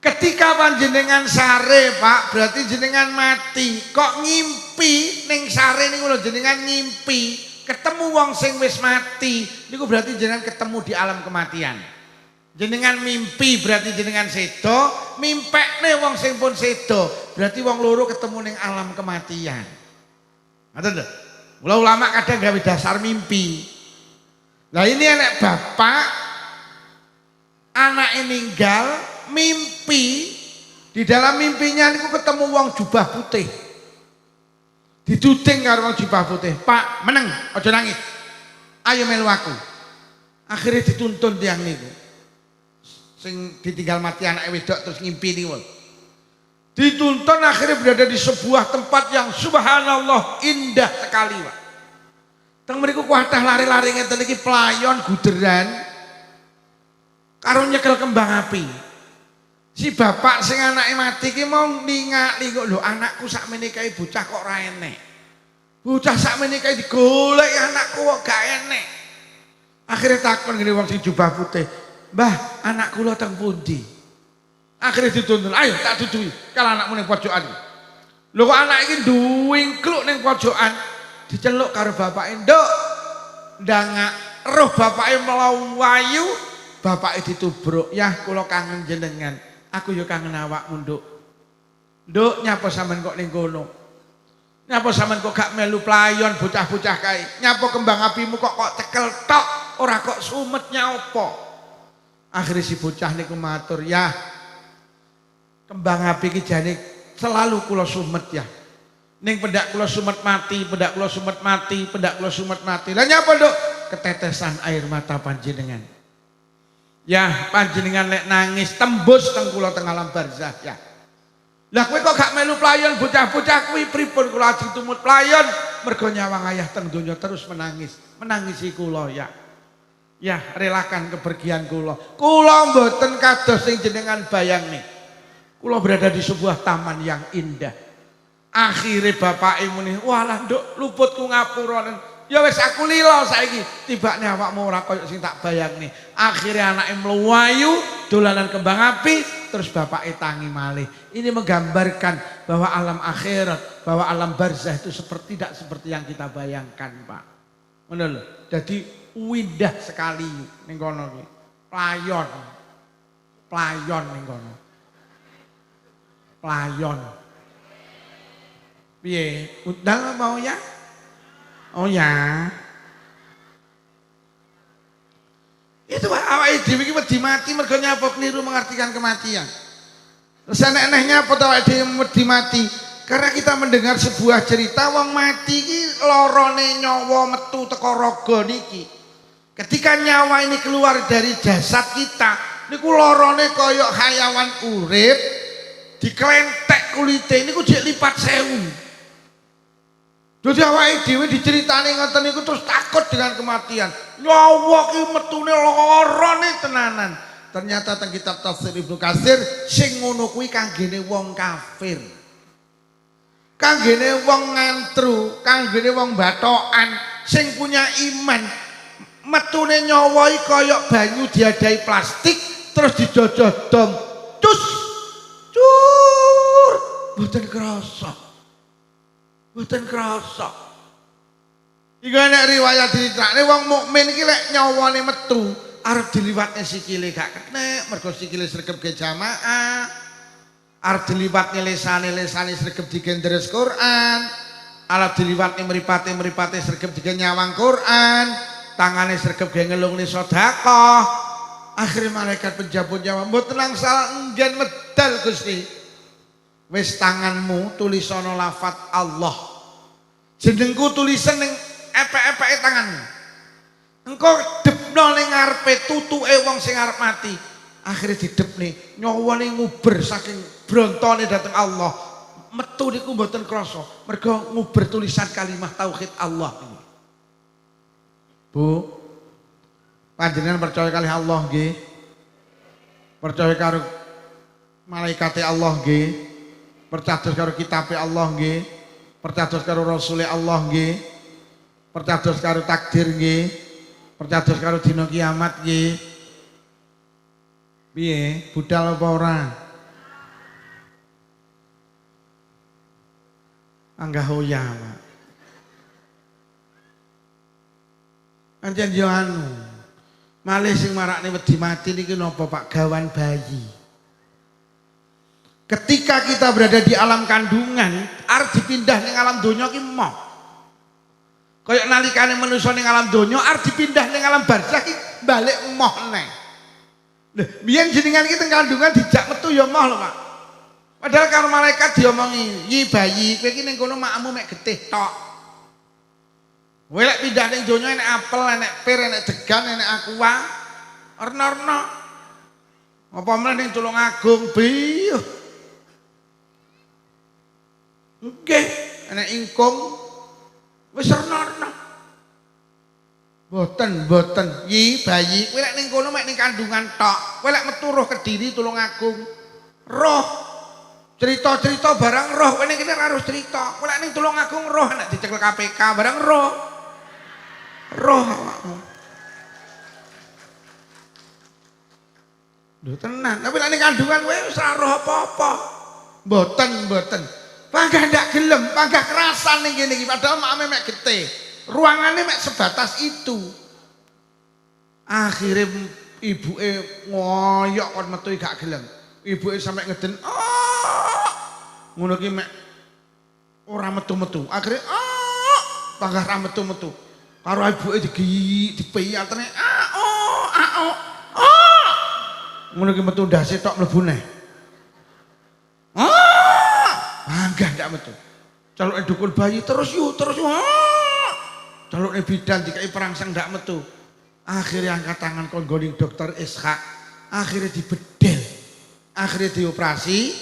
Ketika panjenengan sare, Pak, berarti jenengan mati. Kok ngimpi ning sare niku lho jenengan ngimpi ketemu wong sing wis mati. Niku berarti jenengan ketemu di alam kematian. Jenengan mimpi berarti jenengan sedo, mimpekne wong sing pun sedo, berarti wong loro ketemu ning alam kematian. Ngoten lho. Mula ulama kadang gawe dasar mimpi. Lah ini anak bapak anake ninggal mimpi, di dalam mimpinya niku ketemu wong jubah putih. Diduding karo wong jubah putih. Pak, meneng, aja nangis. Ayo melu aku. Akhirnya dituntun tiang niku. Sing ditinggal mati anak wedok terus ngimpi niku. Dituntun akhirnya berada di sebuah tempat yang subhanallah indah sekali, Pak. Teng mriku kuatah lari-lari ngeten iki pelayon guderan karo nyekel kembang api. Si bapak sing anake mati ki mau ningali kok lho anakku sakmene kae bocah kok ora enek. Bocah sakmene kae digoleki anakku kok gak enek. Akhire takon ngene wong sing jubah putih, "Mbah, anak kula teng pundi?" Akhire dituntun, "Ayo tak dudui kalau anakmu ning pojokan." Lho kok anak iki duwingkluk ning pojokan, diceluk karo bapake, "Nduk." Ndangak roh bapake mlayu, bapake ditubruk, "Yah kula kangen jenengan." Aku yo kangen awakmu, Nduk. Nduk, nyapa sampean kok ning kono? Nyapa sampean kok gak melu playon bocah-bocah kae? Nyapa kembang apimu kok cekel tok, ora kok sumetnya apa? Akhirnya si bocah niku matur, "Ya, kembang api iki jane selalu kula sumet ya. Ning pendak kula sumet mati, pendak kula sumet mati, pendak kula sumet mati. Lah nyapa, Nduk? Ketetesan air mata panjenengan. Ya panjenengan lek nangis tembus teng kula teng alam barzakh ya. Lah kowe kok gak melu playon bocah-bocah kuwi pripun kula ditumut playon mergo nyawang ayah teng donya terus menangisi kula ya. Ya, relakan kepergian kula. Kula mboten kados sing jenengan bayangne. Kula berada di sebuah taman yang indah. Akhire bapake muni, "Walah, Nduk, luputku ngapura." Ya wis aku lila saiki. Tibane awakmu ora kaya sing tak bayangne. Akhire anake mluwayu dolanan kembang api, terus bapake tangi malih. Ini menggambarkan bahwa alam akhirat, bahwa alam barzah itu tidak seperti yang kita bayangkan, Pak. Ngono lho. Dadi indah sekali ning kono iki. Playon. Playon ning kono. Playon. Piye? Undang mau ya? Oh ya. Itu awake dhewe iki wedi mati mergo nyapa keliru mengartikan kematian. Terus enek-enek nyapa to awake dhewe wedi mati? Karena kita mendengar sebuah cerita wong mati iki lorone nyawa metu teko raga niki. Ketika nyawa ini keluar dari jasad kita, niku lorone kaya hayawan urip, diklentek kulite niku jek lipat 1000. Dadi awake dhewe diceritani ngoten niku terus takut dengan kematian. Nyawa ki metune lorone tenanan. Ternyata teng kitab tafsir Ibnu Katsir sing ngono kuwi kanggene wong kafir. Kanggene wong ngantru, kanggene wong bathokan sing punya iman. Metune nyawa iki kaya banyu diadai plastik terus dijojoh dom. Cus. Cur. Mboten krasa. Mboten krasa. Iki nek riwayat diceritakne wong mukmin iki lek nyawane metu arep diliwatne sikile gak kenek mergo sikile sregep ge jamaah. Arep diliwatne lesane sregep digendres Quran. Arep diliwatne mripate sregep digen nyawang Quran. Tangane sregep ge ngelungne sedekah. Akhire malaikat penjabut nyawa mboten angsal enggen medal Gusti. Wis tanganmu tulisana lafat Allah. Jenengku tulisan ning epek-epeke tanganmu. Engko depno ning ngarepe tutuke wong sing arep mati. Akhire didepne nyawane nguber saking brontone dhateng Allah. Metu niku mboten krasa mergo nguber tulisan kalimat tauhid Allah. Bu, panjenengan percaya kali Allah nggih? Percaya karo malaikate Allah nggih? Percaya karo kitabe Allah nggih? Percaya karo rasule Allah nggih? Percaya karo takdir nggih? Percaya karo dina kiamat nggih? Piye? Budal apa ora? Anggah hoya, Pak. Anjen yo anu. Malih sing marakne wedi mati niki napa Pak? Gawan bayi. Ketika kita berada di alam kandungan, arep dipindah ning alam donya ki emoh. Kaya nalikane manusa ning alam donya arep dipindah ning alam barzah ki balik emoh neh. Lho, biyen jenengan ki teng kandungan dijak metu ya emoh lho, Pak. Padahal karo malaikat diomongi, "Yi bayi, kowe iki ning kono makmu mek getih tok." Kowe lek pindah ning donya enek apel, enek pir, enek degan, enek aqua. Erna-erna. Apa meneh ning Tulungagung, Bi? Nggih, enek ingkung. Wis erna-erna. Boten. Yi bayi, kowe lek ning kono mek ning kandungan tok. Kowe lek metu roh Kediri, Tulungagung. Roh cerita-cerita barang roh, kowe ning kene ora harus cerita. Kowe lek ning Tulungagung roh nek dicekel KPK barang roh. Roh awakmu. Lho tenan, tapi nek ning kandungan kowe wis ora roh apa-apa. Mboten. Panggah ndak gelem, panggah kerasan ning kene iki padahal makame mek getih. Ruangane mek sebatas itu. Akhire ibuke ngoyok kon metu gak gelem. Ibuke sampe ngeden, ngono ki mek ora metu-metu. Akhire panggah ra metu-metu. Karo ibuke dipiyatne ngono ki metu ndase tok mlebu neh. Panggah ndak metu. Celuke dukun bayi terus yuk. Celuke bidan dikai perangsang ndak metu. Akhirnya angkat tangan kon goning dokter Ishak. Akhirnya dibedel. Akhirnya dioperasi.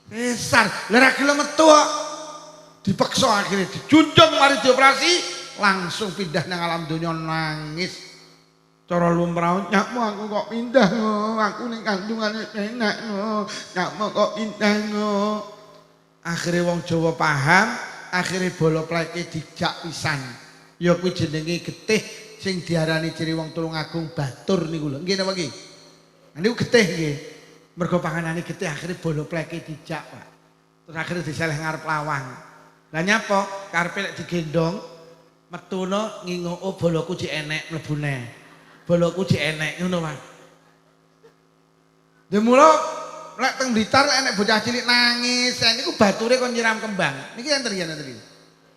Besar. Lah ra gelem metu kok. Dipaksa akhirnya dijunjung mari dioperasi langsung pindah nang alam donya nangis. Cara lumrah nyakmu aku kok pindah aku ning kandungane enak nyakmu kok pindah akhirnya wong Jawa paham akhirnya bola pleke dijak pisan ya kuwi jenenge getih sing diarani ciri wong Tulungagung batur niku lho nggih napa nggih niku getih nggih mergo panganane getih akhirnya bola pleke dijak Pak terus akhirnya diseleh ngarep lawang lah nyapa karepe lek digendong metuna ngingo oh bolaku cek enek mlebune boloku cek enek ngono Pak. Demula lek teng Blitar enek bocah cilik nangis, niku bature kon nyiram kembang. Niki enten ya enten.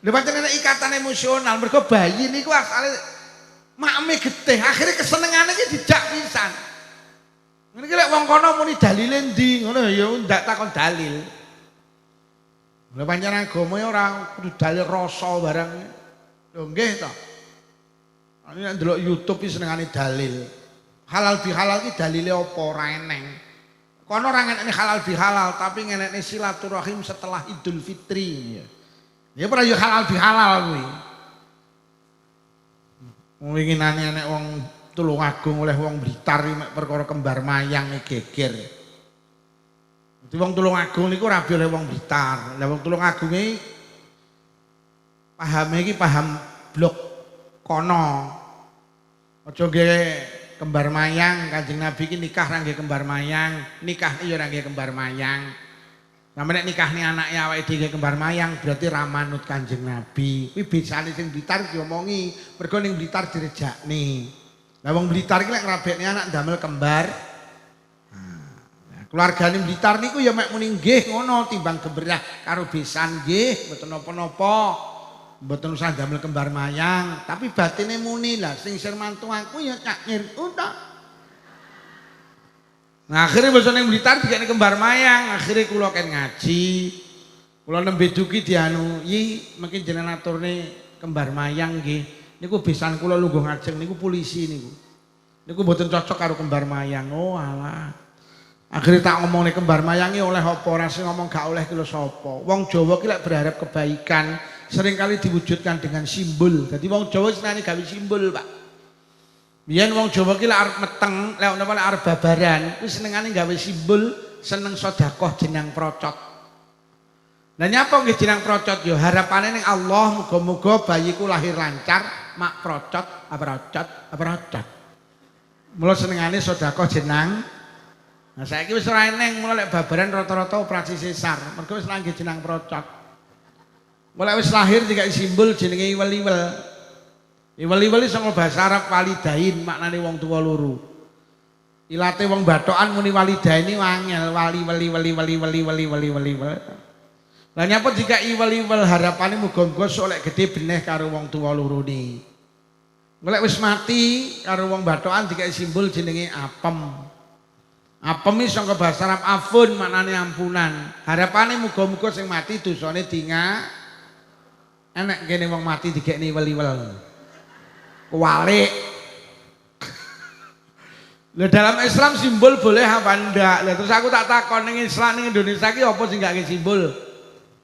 Lha pancen enek ikatan emosional mergo bayi niku asale makme getih, akhire kesenengane iki dijak pisan. Ngene iki lek wong kono muni dalile ndi, ngono ya ndak takon dalil. Lha pancen agama ora kudu dalil rasa barang. Lho nggih to. Ini nek ndelok YouTube iki senengane dalil. Halal bihalal iki dalile apa ora eneng. Kono ora ngenekne halal bihalal tapi ngenekne silaturahim setelah Idul Fitri. Ya ora yo halal bihalal kuwi. Winginane enek wong Tulungagung oleh wong Blitar mek perkara kembar mayang geger. Dadi wong Tulungagung niku ora oleh wong Blitar. Lah wong Tulungagung iki pahame iki paham blok kono. Aja nggih kembar mayang, Kanjeng Nabi iki nikah ra nggih kembar mayang, nikah iya ra nggih kembar mayang. Sampe nek nikahne anake awake dhewe kembar mayang berarti ra manut Kanjeng Nabi. Kuwi besane sing Blitar diomongi, mergo ning Blitar direjakne. Lah wong Blitar iki lek ngrabekne anak ndamel kembar. Nah, keluargane Blitar niku ya mek muni nggih ngono timbang geberah karo besan nggih, mboten napa-napa. Mboten usah damel kembar mayang, tapi batine muni lah sing sir mantu aku ya Cak Nirku ta. Nah, akhirnya basa ning Blitar dikene kembar mayang, akhirnya kula ken ngaji. Kula nembe dugi dianu, "Yi, mungkin jenengan aturne kembar mayang nggih. Niku besan kula lungguh ngajeng niku polisi niku. Niku mboten cocok karo kembar mayang." Oh, alah. Akhirnya tak ngomongne kembar mayangi oleh apa ora sing ngomong gak oleh ki lho sapa. Wong Jawa ki lek berharap kebaikan seringkali diwujudkan dengan simbol. Jadi wong Jawa senane gawe simbol, Pak. Biyen wong Jawa ki lek arep meteng, lek napa lek arep babaran, kuwi senengane gawe simbol seneng sedekah jenang procot. Lah nyapa nggih jenang procot ya harapane ning Allah muga-muga bayiku lahir lancar, mak procot, aprocot. Mula senengane sedekah jenang. Nah saiki wis ora eneng, mula lek babaran rata-rata operasi sesar, mergo wis nangge jenang procot. Mulai wis lahir dikai simbol jenenge iwel-iwel. Iwel-iwel saka basa Arab walidain maknane wong tuwa loro. Ilate wong bathokan muni walidaini wangel wali. Lah nyapa jika iwel-iwel harapane muga-muga sok lek gedhe beneh karo wong tuwa loro ni. Mulai wis mati karo wong bathokan dikai simbol jenenge apem. Apem iki saka basa Arab afun maknane ampunan. Harapane muga-muga sing mati dosane dinga enek kene wong mati digekne weli-wel. Kuwalik. Lah dalam Islam simbol boleh apa ndak? Lah terus aku tak takon ning Islam ning Indonesia ki apa sing gak simbol?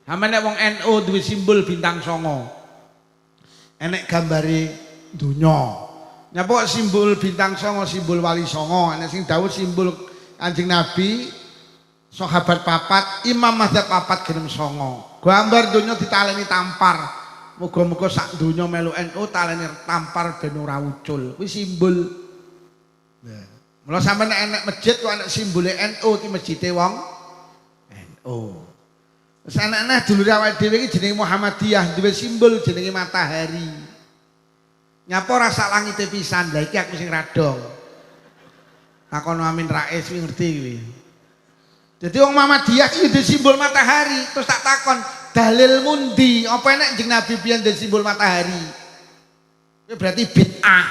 Sampe nek wong NU duwe simbol bintang 9. Enek gambare donya. Nyapa simbol bintang 9, simbol wali 9, enek sing dawuh simbol Kanjeng Nabi, sahabat papat, imam mazhab papat gelem 9. Gambar donya ditaleni tampar. Muga-muga sak donya melu NU taleni tampar ben ora ucul. Kuwi simbol. Nah, mula sampeyan enek masjid kok enek simbole NU ki masjide wong NU. Wis enek-enek dulure awake dhewe iki jenenge Muhammadiyah, duwe simbol jenenge matahari. Nyapa ora sak langite pisan, lha iki aku sing radong. Takon Amin Rais kuwi ngerti kuwi. Jadi wong Muhammadiyah iki duwe simbol matahari, terus tak takon, dalil mundi? Apa enek jeneng Nabi pian duwe simbol matahari? Kuwi berarti bid'ah.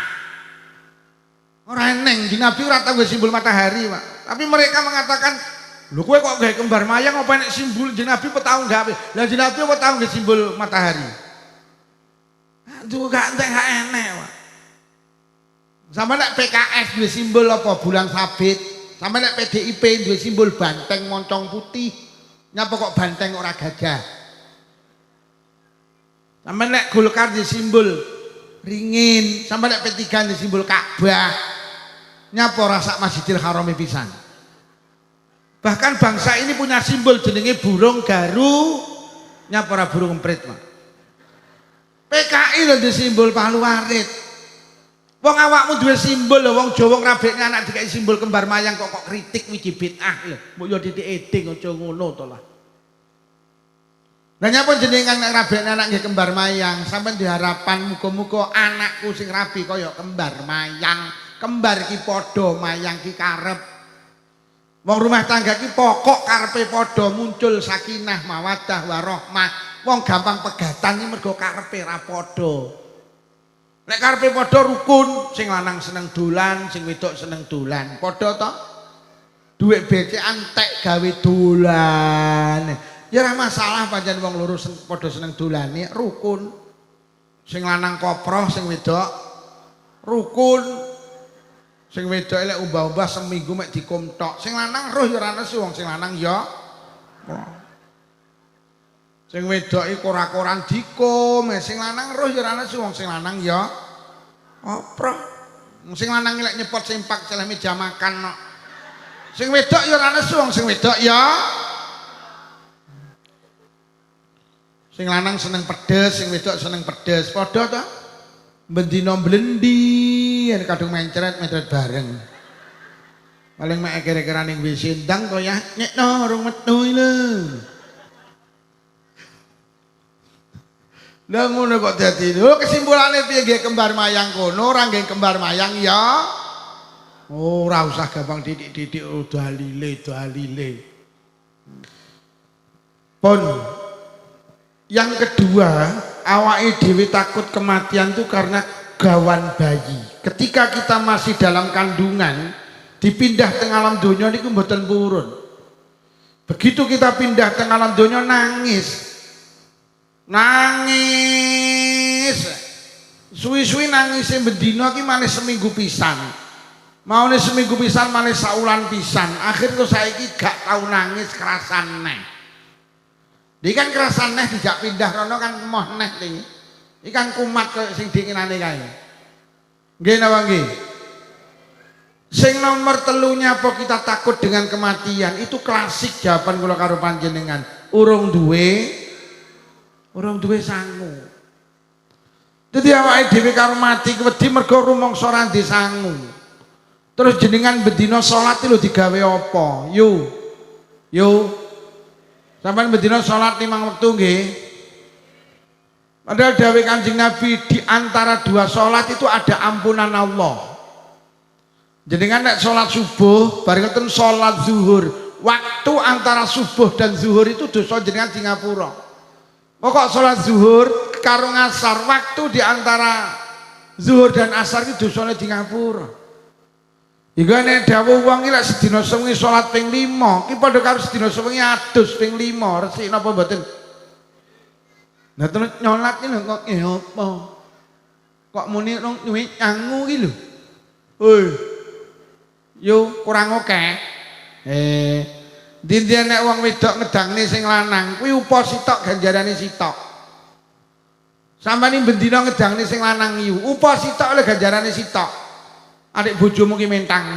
Ora eneng, jeneng Nabi ora tau duwe simbol matahari, Pak. Tapi mereka mengatakan, "Lho kowe kok gawe kembar mayang apa enek simbol jeneng Nabi apa tau gawe?" Lah jeneng Nabi apa tau gawe simbol matahari? Aduh gak entek gak enek, Pak. Sama nek PKS duwe simbol apa? Bulan sabit. Sama nek PDIP duwe simbol banteng moncong putih. Nyapa kok banteng ora gajah? Sampai nek Golkar di simbol ringin, sampai nek P3 di simbol Ka'bah. Nyapa rasa Masjidil Haram pisan. Bahkan bangsa ini punya simbol jenenge burung garu, nyapa ora burung emprit mah. PKI lho di simbol Palu Arit. Wong awakmu duwe simbol lho, wong Jawa ngrabekne anak dikai simbol kembar mayang kok kritik wiji bid'ah lho. Mbok yo titik eding aja ngono to lah. Lah nyapa jenengan nek ngrabekne anak nggih kembar mayang, sampean diharapan muga-muga anakku sing rabi kaya kembar mayang. Kembar ki padha mayang ki karep. Wong rumah tangga ki pokok karepe padha muncul sakinah mawaddah warahmah. Wong gampang pegatan iki mergo karepe ra padha. Nek karepe padha rukun, sing lanang seneng dolan, sing wedok seneng dolan. Padha to? Duit becekan tek gawe dolan. Ya ora masalah pancen wong loro padha seneng dolane, rukun. Sing lanang koproh, sing wedok rukun. Sing wedok lek umbah-umbah seminggu mek dikum tok. Sing lanang roh ya ora nesu wong sing lanang ya. Sing wedok iki ora-koran dikum, sing lanang roh ya ora nesu wong sing lanang ya. Oprah. Sing lanang lek nyepot sempak celah meja makan kok. Sing wedok ya ora nesu wong sing wedok ya. Sing lanang seneng pedes, sing wedok seneng pedes. Padha to? Bendina blendi, kadung mencret bareng. Paling mek kira-kira ning WC ndang to ya, nyekno rung metu lho. Lah ngono kok dadi. Lho kesimpulane piye nggih kembar mayang kono, ora nggih kembar mayang ya. Ora usah gampang didik-didik dalile. Pun yang kedua, awake dhewe takut kematian itu karena gawan bayi. Ketika kita masih dalam kandungan, dipindah teng alam donya niku mboten purun. Begitu kita pindah teng alam donya nangis. Suwi-suwi nangise bendina ki malih seminggu pisan. Maune seminggu pisan malih saulan pisan. Akhir kok saiki gak tau nangis kerasan neh. Iki kan kerasan neh dijak pindah rono kan moh neh iki. Iki kan kumat koyo sing diinginane kae. Nggih napa nggih? Sing nomor telunya apa kita takut dengan kematian? Itu klasik jawaban kula karo panjenengan. Urung duwe sangu. Dadi awake dhewe karo mati wedi mergo rumangsa ora ndek sangu. Terus jenengan bendina salat lho digawe apa? Yo. Sampeyan bendina salat 5 wektu nggih. Padahal dawuh Kanjeng Nabi di antara dua salat itu ada ampunan Allah. Jenengan nek salat subuh bareng ngoten salat zuhur, waktu antara subuh dan zuhur itu dosa jenengan di ngapura. Pokok salat zuhur karo ngasar, waktu di antara zuhur dan asar itu dosane di ngapura. Iku nek dawuh wong iki lek sedina sewengi salat ping 5, ki padha karo sedina sewengi adus ping 5, resik napa mboten? Nah terus nyolat iki lho kok apa? Kok muni duwe nyangu iki lho. Hoi. Yo kurang akeh. Dinten nek wong wedok ngedangne sing lanang, kuwi upa sitok ganjarane sitok. Sampane bendina ngedangne sing lanang iki, upa sitok oleh ganjarane sitok. Adik bojomu ki mentang.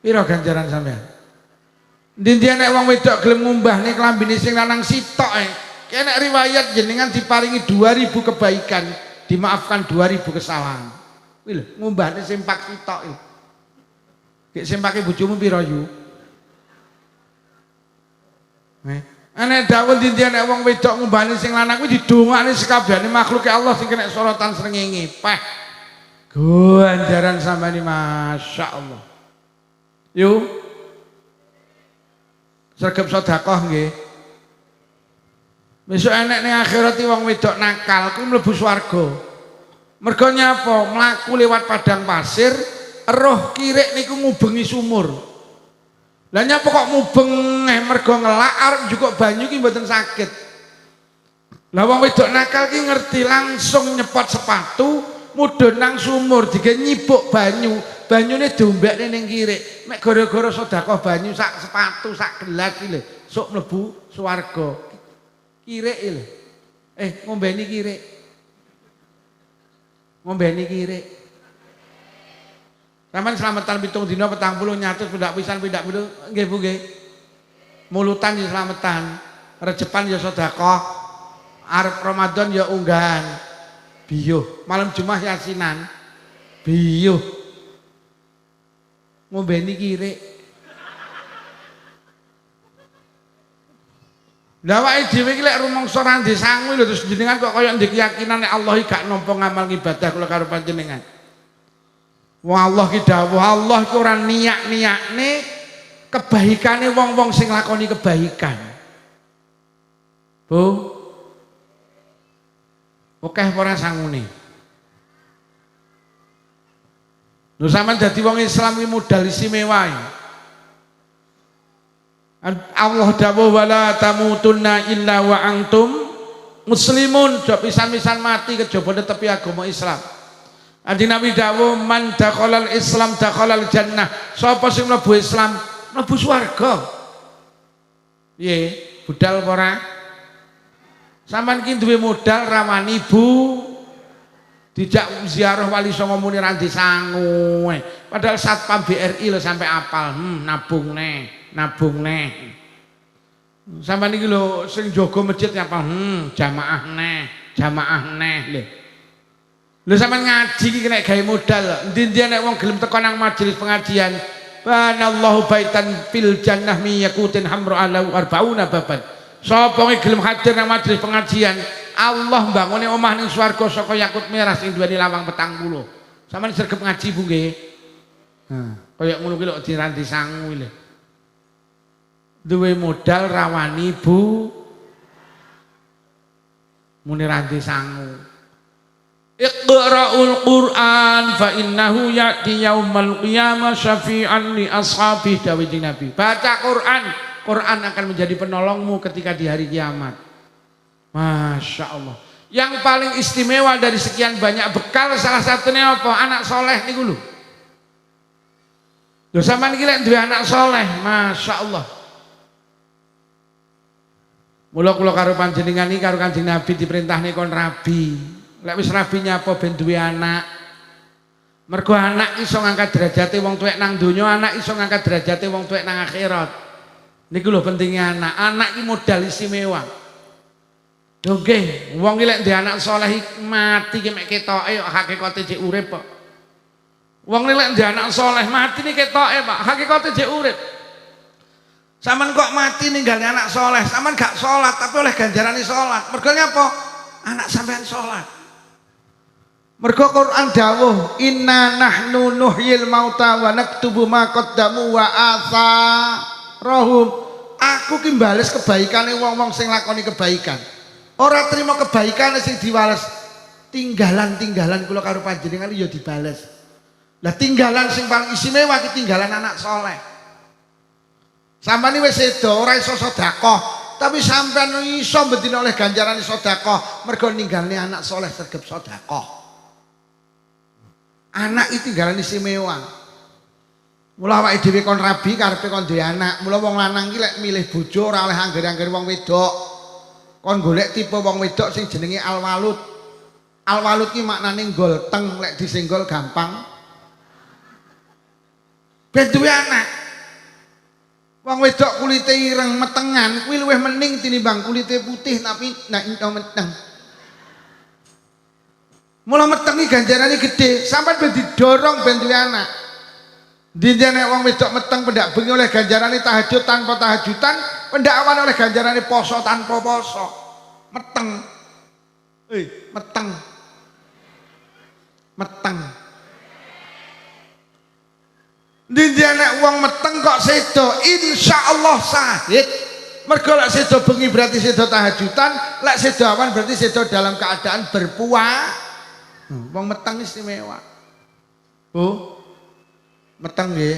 Pira ganjaran sampean? Dinten nek wong wedok gelem ngumbahne klambine sing lanang sitok kene riwayat jenengan diparingi 2000 kebaikan, dimaafkan 2000 kesalahan. Kuwi lho, ngumbahne sempak sitok iki. Gek sempake bojomu pira yu? Nek dawuh dinten nek wong wedok ngumbahne sing lanang kuwi didongakne sekabehane makhluk Allah sing kena sorotan srengenge. Peh. Ganjaran sampeyan Masya Allah. Yo. Sregep sedekah nggih. Besok enek ning akhirat wong wedok nakal kuwi mlebu swarga. Mergo nyapa? Mlaku lewat padang pasir, roh kirik niku ngubengi sumur. Lah nyapa kok mubeng mergo ngelak arep njukuk banyu ki mboten saged. Lah wong wedok nakal ki ngerti langsung nyepot sepatu, mudhun nang sumur dige nyibuk banyu. Banyune diombekne ning kirik. Mek gara-gara sedekah banyu sak sepatu sak gelas iki lho, sok mlebu swarga. Kirek lho. Ngombeni kirek. Ngombeni kirek. Sampeyan selamatan 7 dina 40 nyatus pindak pisan pindak pindho nggih Bu nggih. Mulutan ya selamatan, rejepan ya sedekah, arep Ramadan ya unggahan. Biyuh, malam Jumat yasinan. Biyuh. Ngombeni kirek. Lah awake dhewe iki lek rumangsa randi sangu lho terus jenengan kok kaya ndek keyakinan nek Allah iki gak nampa ngamal ibadah kula karo panjenengan. Wah Allah ki dawuh Allah ki ora niyak-niyakne kebaikane wong-wong sing lakoni kebaikan. Bu. Oke ora sangune. Lho sampean dadi wong Islam iki modal istimewa. Allah dawuh wala tamutunna illa wa antum muslimun. Jo pisan-pisan mati kejaba netepi agama Islam. Kanjeng Nabi dawuh man dakhalal Islam dakhalal jannah. Sapa sing mlebu Islam mlebu swarga. Piye? Budal apa ora? Sampeyan ki duwe modal rawani Bu. Dijak ziarah Wali Songo muni randi sangu. Padahal Satpam BRI lho sampai apal. Nabung neh. Sampeyan iki lho sing jaga masjid apa? Jamaah neh lho. Lho sampeyan ngaji iki nek gawe modal. Endi-endi nek wong gelem teko nang majelis pengajian, banallahu baitan fil jannah mi yakutin hamru ala arbauna baban. Sapa ki gelem hadir nang majelis pengajian, Allah mbangune omah ning swarga saka yakut merah sing duweni lawang 40. Sampeyan sregep ngaji Bu nggih. Kaya ngono ki lho diranti sangu lho. Duwe modal rawani Bu muni ranti sangu. Iqra'ul Qur'an fa innahu ya'ti yaumal qiyamah syafi'an li ashabihi dawuh Nabi. Baca Quran, Quran akan menjadi penolongmu ketika di hari kiamat. Masya Allah. Yang paling istimewa dari sekian banyak bekal salah satunya apa? Anak soleh niku lho. Lho sampean iki lek duwe anak soleh, Masya Allah. Mula kula karo panjenengan iki karo Kanjeng Nabi diperintahne kon rabi. Lek wis rabi nyapa ben duwe anak. Mergo anak iso ngangkat derajate wong tuwek nang donya, anak iso ngangkat derajate wong tuwek nang akhirat. Niku lho pentingnya anak. Anak iki modal istimewa. Lho nggih, wong iki lek duwe anak saleh mati ki mek ketoke kok hakikate cek urip kok. Wong lek duwe anak saleh mati ni ketoke Pak, hakikate cek urip. Saman kok mati ninggalin anak soleh, saman gak sholat tapi oleh ganjaran sholat. Mergo apa? Anak sampean sholat. Mergo Quran dawuh, inna nahnu nuhyil mauta wa naktubu ma qaddamu wa atharahum. Aku ki mbales kebaikane wong-wong sing lakoni kebaikan. Ora terima kebaikan sing diwales. Tinggalan-tinggalan kula karo panjenengan ya dibales. Lah tinggalan sing paling istimewa ki tinggalan anak soleh. Sampeyan wis sedo ora iso sedekah, tapi sampeyan iso bendina oleh ganjaran sedekah mergo ninggalne anak soleh sregep sedekah. Anak iki tinggalan istimewa. Mula awake dhewe kon rabi karepe kon duwe anak. Mula wong lanang iki lek milih bojo ora oleh angger-angger wong wedok. Kon golek tipe wong wedok sing jenenge al-walud. Al-walud ki maknane golteng, lek disenggol gampang. Ben duwe anak. Wong wedok kulite ireng metengan kuwi luwih mending tinimbang kulite putih tapi nek ento meteng. Mula meteng iki ganjarane gedhe, sampean ben didorong ben duwe anak. Dinten nek wong wedok meteng pendak bengi oleh ganjarane tahajud tanpa tahajudan, pendak awan oleh ganjarane poso tanpa poso. Meteng. Meteng. Meteng. Dinten nek wong meteng kok sedo, insyaallah sahid. Mergo lek sedo bengi berarti sedo tahajudan, lek sedo awan berarti sedo dalam keadaan berpuasa. Wong meteng istimewa. Bu, meteng nggih.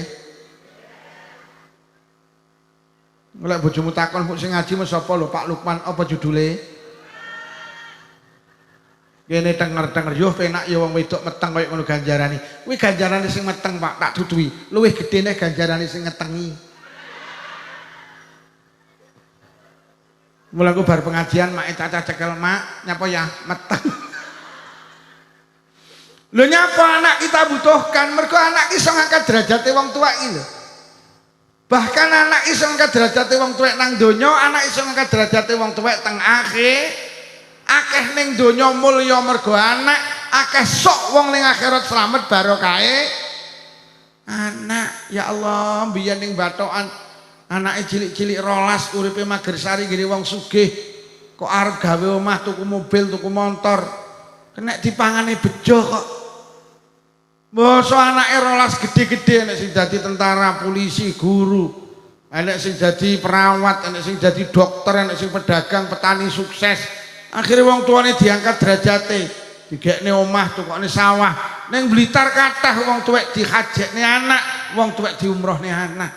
Lek bojomu takon kok sing ngaji mes sapa lho Pak Lukman apa judule? Kene tenger-tenger yo penak ya wong wedok meteng kaya ngono ganjarane. Kuwi ganjarane sing meteng Pak, tak duduhi. Luwih gedene ganjarane sing ngetengi. Mula aku bar pengajian mak caca cekel mak nyapa ya meteng. Lho nyapa anak kita butuhkan mergo anak iso ngangkat derajate wong tuwa iki lho. Bahkan anak iso ngangkat derajate wong tuwek nang donya, anak iso ngangkat derajate wong tuwek teng akhir. Akeh ning donya mulya mergo anak, akeh sok wong ning akhirat slamet barokahe anak. Ya Allah, biyen ning Batokan anake cilik-cilik 12 uripe Magersari ngene wong sugih. Kok arep gawe omah tuku mobil, tuku motor. Kena dipangane bejo kok. Bosok anake 12 gede-gede nek sing dadi tentara, polisi, guru. Enek sing dadi perawat, enek sing dadi dokter, enek sing pedagang, petani sukses. Akhirnya wong tuane diangkat derajate, digekne omah, tukokne sawah. Ning Blitar kathah wong tuwek dihajekne anak, wong tuwek diumrohne anak.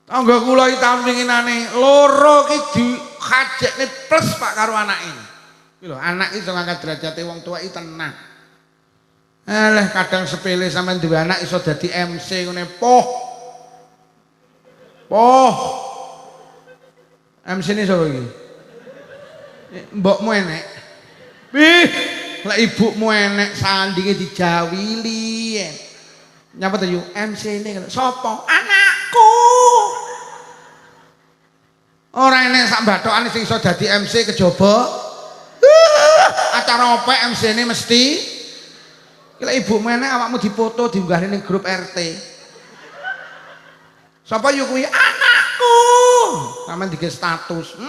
Tangga kula iki taun winginane loro iki dihajekne plus Pak karo anak ini. Iki lho, anak iso ngangkat derajate wong tuwek iki tenang. Alah kadang sepele sampean duwe anak iso dadi MC ngene poh. Poh. MC ini sapa iki? Mbokmu enek. Wih, lek ibumu enek sandinge dijawili. Nyapa to yu? MC ini sapa? Anakku. Ora enek sak bathokane sing iso dadi MC kejaba. Acara opo MC ini mesti lek ibumu enek awakmu dipoto diunggahne ning grup RT. Sapa yu kuwi? Anakku. Sampeyan dige status.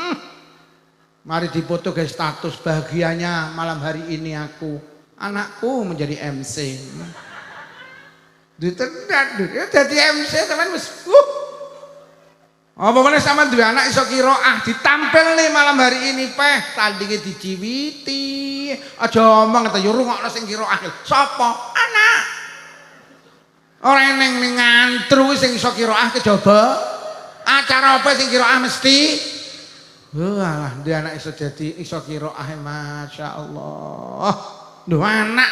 Mari dipoto guys status bahagianya malam hari ini anakku menjadi MC. Ditenan ya jadi MC teman wis. Apa meneh sampean duwe anak iso qiraah ditampil nih malam hari ini tandinge diciwiti. Aja omong ta yo rungokno sing qiraah. Sapa? Anak. Ora eneng ning ngantru sing iso qiraah kejaba. Acara apa sing qiraah mesti wah, dia anak iso jadi iso qiraah Masya Allah. Duh anak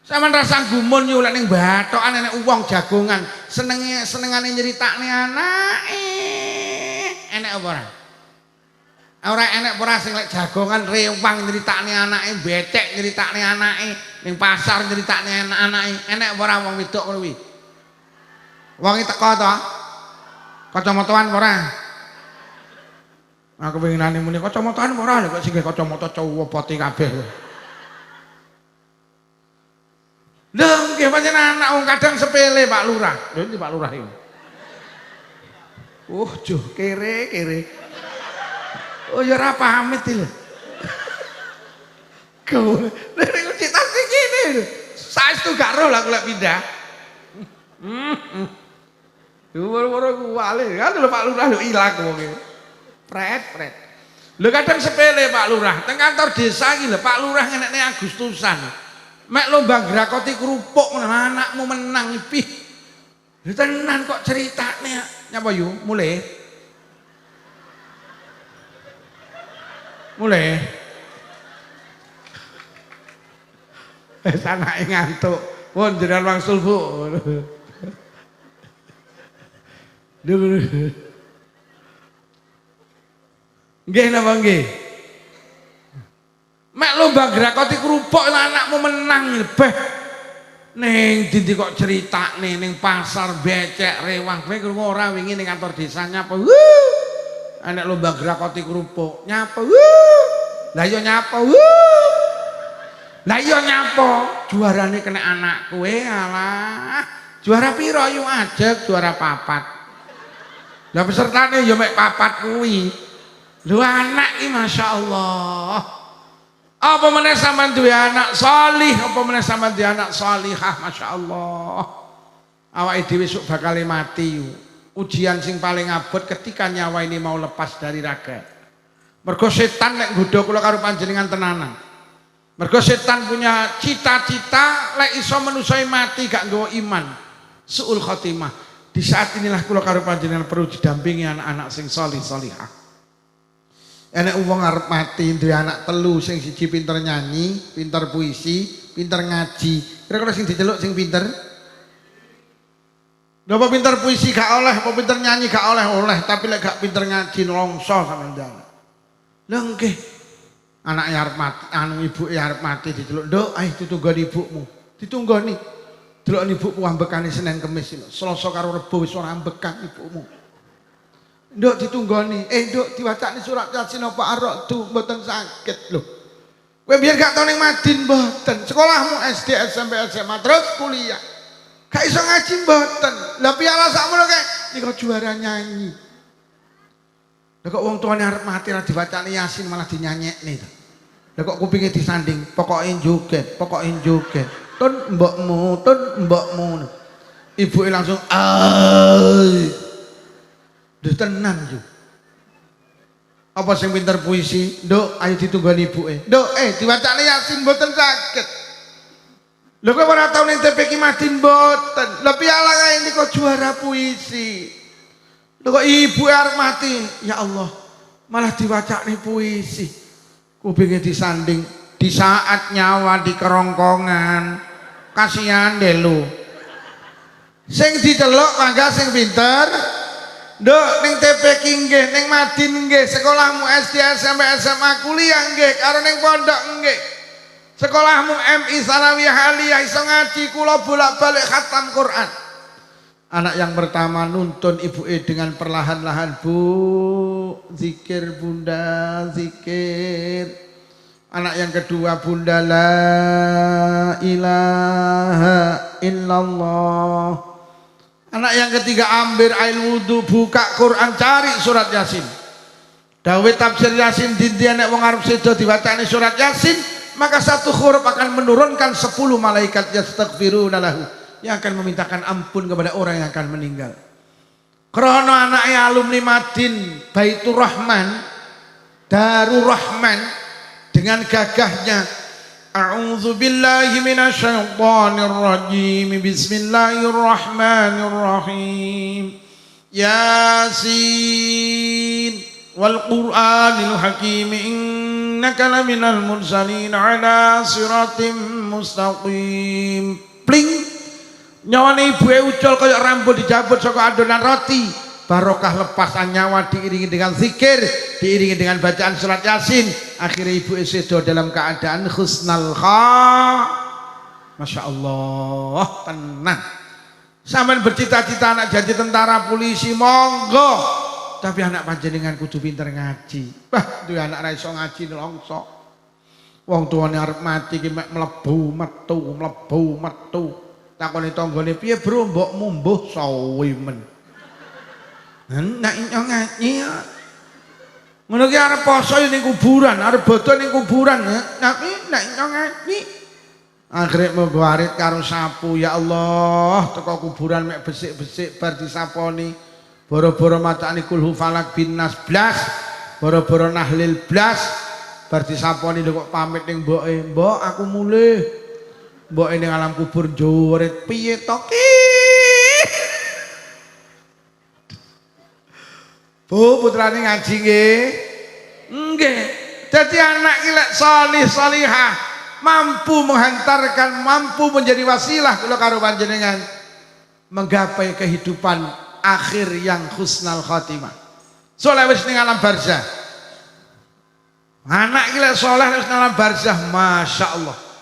sampean rasa gumun yo lek ning Batokan enek wong jagongan senengane nyeritakne anake. Enek apa ora? Ora enek ora sing lek jagongan rewang nyeritakne anake, becek nyeritakne anake, ning pasar nyeritakne anake. Enek apa ora wong wedok ngono kuwi? Wong iki teko to? Kacamataan ora? Aku pengenane muni kacamataan ora lho kok sing kacamata cowok poti kabeh. Lho nggih pancen anak wong kadang sepele Pak Lurah. Lho iki Pak Lurah iki. Juh kere. Oh ya ora pamit iki lho. Kau nek cerita sing ngene lho. Saestu gak roh lah kula pindah. Woro-woro kuwale kan lho Pak Lurah lho ilang wong iki. Pret. Lho kadang sepele Pak Lurah, teng kantor desa iki lho Pak Lurah ngenekne Agustusan. Mek lomba grakoti kerupuk anakmu menang ipih. Lho tenan kok ceritane nyapa yu? Mulai. Anake ngantuk. Pun jenengan wangsul Bu. Nggih napa nggih? Mek lomba grakoti kerupuk anakmu menang lebih. Ning ndi kok critakne ning pasar becek rewang kowe krungu ora wingi ning kantor desa nyapa. Anak lomba grakoti kerupuk nyapa. Lah iya nyapa. Lah iya nyapa. Juarane kena anak kowe alah. Juara piro yu ajeg juara 4. Lah pesertane ya mek 4 kuwi. Lho anak iki masyaallah. Apa meneh sampean duwe anak salih, apa meneh sampean duwe anak salihah masyaallah. Awake dhewe sok bakal mati. Ujian sing paling abot ketika nyawa ini mau lepas dari raga. Mergo setan nek nggodha kula karo panjenengan tenanan. Mergo setan punya cita-cita lek iso manusane mati gak nggawa iman. Suul khotimah. Di saat inilah kula karo panjenengan perlu didampingi anak-anak sing salih salihah. Enek wong arep mati duwe anak telu sing siji pinter nyanyi, pinter puisi, pinter ngaji. Kira-kira sing diceluk sing pinter? Lha apa pinter puisi gak oleh, apa pinter nyanyi gak oleh, tapi lek gak pinter ngaji nongso sampeyan. Lah nggih. Anake arep mati, anu ibuke arep mati diceluk, "Nduk, ayo ditunggon ibumu." Ditunggoni. Delok ibuku ambekane Senin Kamis lho. Selasa karo Rebo wis ora ambekan ibumu. Nduk ditunggoni. Nduk diwacani surat Yasin apa arok mboten sakit lho. Kowe biyen gak tau ning Madin mboten. Sekolahmu SD, SMP, SMA terus kuliah. Gak iso ngaji mboten. Lah piala sakmono kae nika juara nyanyi. Lah kok wong tuane arep mati ra diwacani Yasin malah dinyanyekne to. Lah kok kupinge disanding, pokoke joget, pokoke joget. Tun mbokmu. Ibuke langsung ai. Duh tenan yo. Apa sing pinter puisi? Nduk, ayo ditunggoni ibuke. Nduk, diwacani Yasin mboten sakit. Lho kowe ora tau ning TPK Madin mboten. Lah piala kae niku juara puisi. Lho kok ibuke arep mati? Ya Allah, malah diwacani puisi. Kupinge disanding di saat nyawa di kerongkongan. Kasihan deh lu. Sing didelok mangga sing pinter. Nduk ning TPK nggih, ning Madin nggih, sekolahmu SD, SMP, SMA, kuliah nggih, karo ning pondok nggih. Sekolahmu MI Sanawiyah Aliyah iso ngaji, kula bolak-balik khatam Quran. Anak yang pertama nuntun ibuke dengan perlahan-lahan, "Bu, zikir Bunda, zikir." Anak yang kedua, "Bunda, la ilaha illallah." Anak yang ketiga, ambil air wudhu, buka Quran, cari surat Yasin. Dawe tafsir Yasin dinten nek wong arep sedo diwacani surat Yasin, maka satu huruf akan menurunkan 10 malaikat yastaghfiruna lahu, yang akan memintakan ampun kepada orang yang akan meninggal. Krono anaknya alumni Madin Baitur Rahman, Darur Rahman, dengan gagahnya, "A'udzu billahi minasyaitonir rajim. Bismillahirrahmanirrahim. Yasin wal Qur'anil Hakim. Innaka laminal mursalin ala siratim mustaqim." Pling. Nyawane ibuke ucul kaya rambut dijabut saka adonan roti. Barokah lepasan nyawa diiringi dengan zikir, diiringi dengan bacaan surat Yasin. Akhirnya ibu sedo dalam keadaan husnal Masya Allah, tenang. Sampeyan bercita-cita anak jadi tentara, polisi, monggo. Tapi anak panjenengan kudu pinter ngaji. Bah, duwe anak ra iso ngaji nelongso. Wong tuane arep mati ki mek mlebu metu. Takoni tanggane, "Piye, Bro, mbokmu mbuh sawi men." Nek ngaji ngono ki arep poso ning kuburan, arep bodo ning kuburan. Tapi nek ngaji akhire mlebu arit karo sapu. Ya Allah, teko kuburan mek besik-besik bar disaponi. Boro-boro macane kulhu falak binnas blas, boro-boro nahlil blas, bar disaponi lho kok pamit ning mboke. "Mbok, aku mulih." Mboke ning alam kubur joret, "Piye to ki?" "Bu, putrane ngaji nggih." "Nggih." Jadi anak ki lek salih salihah mampu menghantarkan, mampu menjadi wasilah kula karo panjenengan menggapai kehidupan akhir yang husnal khatimah. Saleh wis ning alam barzah. Anak ki lek saleh wis ning alam barzah, masyaallah.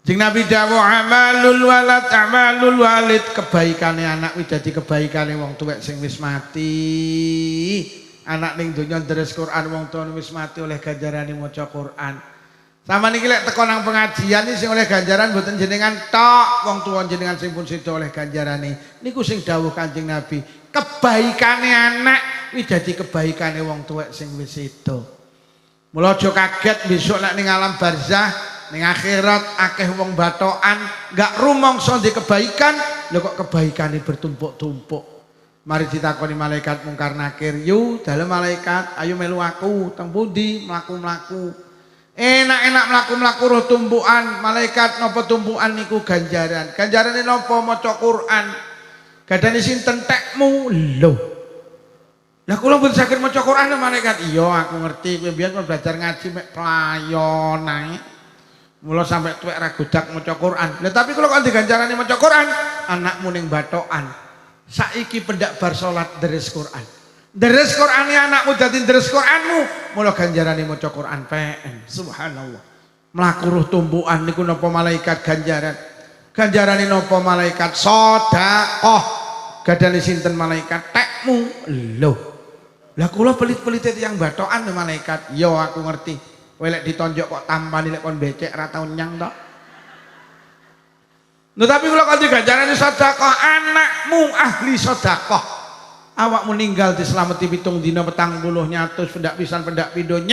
Jeng Nabi dawuh, "Amalul walad amalul walid." Kebaikane anak kuwi dadi kebaikane wong tuwek sing wis mati. Anak ning donya deres Quran, wong tuwa wis mati oleh ganjarane maca Quran. Sampeyan iki lek teko nang pengajian iki sing oleh ganjaran mboten jenengan tok, wong tuwa jenengan sing pun sedo oleh ganjarane. Niku sing dawuh Kanjeng Nabi, kebaikane anak kuwi dadi kebaikane wong tuwek sing wis sedo. Mula aja kaget besok nek ning alam barzah, ning akhirat akeh wong batokan gak rumangsa di kebaikan, lho kok kebaikane bertumpuk-tumpuk. Mari ditakoni malaikat mungkar nakir, "Yu, dalem malaikat, ayo melu aku, teng pundi mlaku-mlaku?" Enak-enak mlaku-mlaku roh tumpukan. Malaikat napa tumpukan niku ganjaran. Ganjarane napa? Maca Quran. Gadane sinten tekmu? Lho. Lah kula mboten saged maca Quran lho malaikat. "Iya, aku ngerti, kowe mbiyen belajar ngaji mek playon ae. Mula sampai tuwek ra godak maca Quran." Lah tapi kalau kok diganjarane maca Quran, anakmu ning batokan. Saiki pendak bar salat deres Quran. Deres Qur'ane anakmu dadi deres Qur'anmu, mula ganjarane maca Qur'an PN. Subhanallah. Mlaku ruh tumpukan niku napa malaikat ganjaran. Ganjarane napa malaikat sedekah. Gadane sinten malaikat tekmu. Lho. Lah kula pelit-pelite tiyang bathokan malaikat. Ya aku ngerti. Kowe lek ditonjok kok tampani lek kon becek ra tau nyang to. Nah, tapi kula kanthi ganjarane sedekah anakmu ahli sedekah. Awakmu ninggal dislameti 7 dina 40 nyatus pendak pisan pendak pindho 1000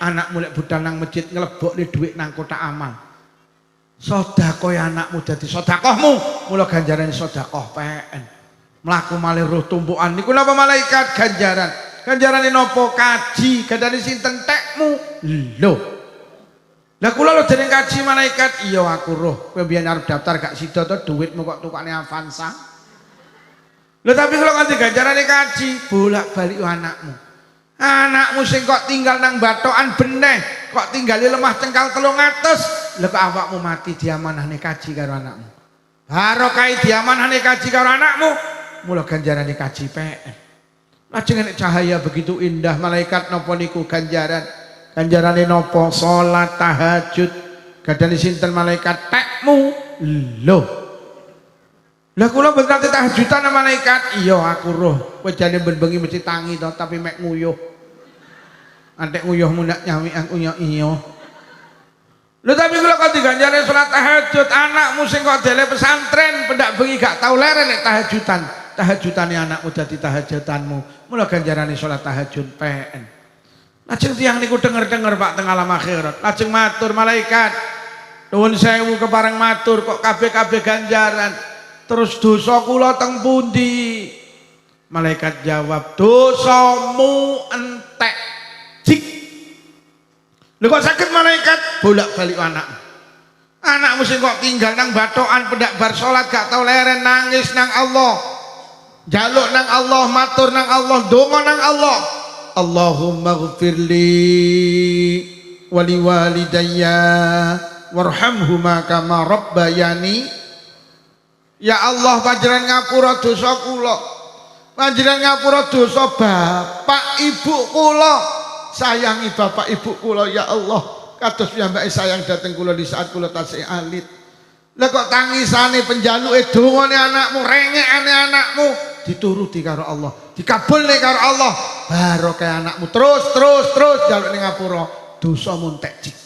anakmu lek budal nang masjid nglebokne dhuwit nang kotak amal sedekah anakmu dadi sedekahmu mula ganjaran sedekah PN mlaku malih roh tumpukan niku napa malaikat ganjarane napa kaji gadane sinten tekmu lho lah kula lho jeneng kaji malaikat iya aku roh kowe biyen arep daftar gak sida to dhuwitmu kok tukane Avanza. Lho tapi kalau nganti ganjarane kaji bolak-balik anakmu. Anakmu sing kok tinggal nang bathokan beneh, kok tinggali lemah cengkal 300, lho kok awakmu mati diamanahne kaji karo anakmu. Barokah diamanahne kaji karo anakmu, mula ganjarane kaji PN. Lajeng nek cahaya begitu indah malaikat napa niku ganjaran. Ganjarane napa? Salat tahajud. Gadane sinten malaikat tekmu. Lho. Lah kula mboten nate tahajudan malaikat. Iya aku roh. Kowe jane ben-bengi mesti tangi to tapi mek nguyuh. Antek nguyuhmu nak nyami aku iya. Lho tapi kula kok diganjare salat tahajud anakmu sing kok dele pesantren pendak bengi gak tau leren nek tahajudan. Tahajudane anakmu dadi tahajudanmu. Mula ganjarane salat tahajud PN. Lajeng tiyang niku denger-denger Pak teng alam akhirat. Lajeng matur malaikat. Nuwun sewu kepareng matur kok kabeh-kabeh ganjaran. Terus dosa kula teng pundi? Malaikat jawab, dosamu entek jik. Lho kok sakit malaikat? Bolak-balik anak. Anakmu sing kok tinggal nang bathokan pendak bar salat gak tau leren nangis nang Allah. Jaluk nang Allah, matur nang Allah, donga nang Allah. Allahumma ghfirli wali walidayya warhamhuma kama rabbayani. Ya Allah panjenengan ngapura dosa kula. Panjenengan ngapura dosa bapak ibu kula. Sayangi bapak ibu kula ya Allah. Kados piyambake sayang dateng kula di saat kula tasih alit. Lah kok tangisane penjaluke dongane anakmu, rengekane anakmu dituruti karo Allah, dikabulne karo Allah. Barokah anakmu terus jaluk ning ngapura dosamu entek jik.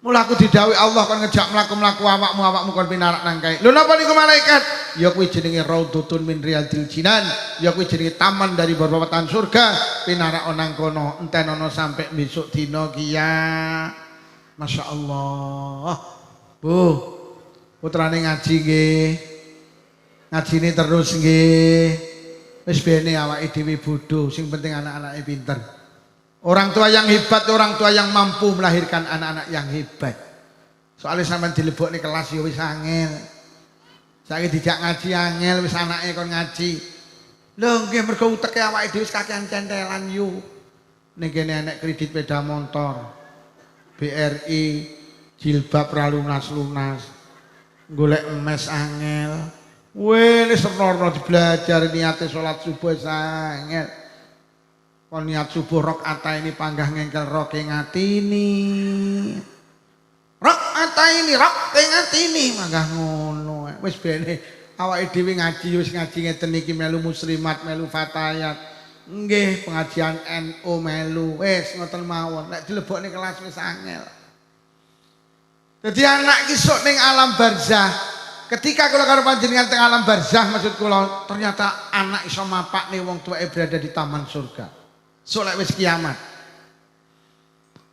Mula aku didhawuhi Allah kon ngejak mlaku-mlaku awakmu kon pinarak nang kae. Lho napa niku malaikat? Ya kuwi jenenge Raudhatun min Riyadil Jinan. Ya kuwi jenenge taman dari berbabatan surga. Pinarak nang kono enten ana sampai besok dina ki ya. Masyaallah. Bu, putrane ngaji nggih. Ngajine terus nggih. Wis bene awake dhewe bodho, sing penting anak-anake pinter. Orang tua yang hebat, orang tua yang mampu melahirkan anak-anak yang hebat. Soalnya sampean dilebokne kelas ya wis angel. Saiki dijak ngaji angel wis anake kon ngaji. Lho nggih mergo uteke awake dhewe wis kakean centelan yo. Ning kene enek kredit sepeda motor. BRI jilbab ra lunas-lunas. Golek emes angel. Wene senorno belajar niate salat subuh angel. Kon niat subuh rakaat ini panggah ngengkel roke ngatini. Rakaat ini roke ngatini manggah ngono. Wis bene awake dhewe ngaji wis ngaji ngeten iki melu muslimat, melu fatayat. Nggih, pengajian NU melu. Wis ngoten mawon. Nek dilebokne kelas wis angel. Dadi anak ki sok ning alam barzah. Ketika kula karo panjenengan teng alam barzah maksud kula ternyata anak iso mapakne wong tuweke berada di taman surga. Solek wis kiamat.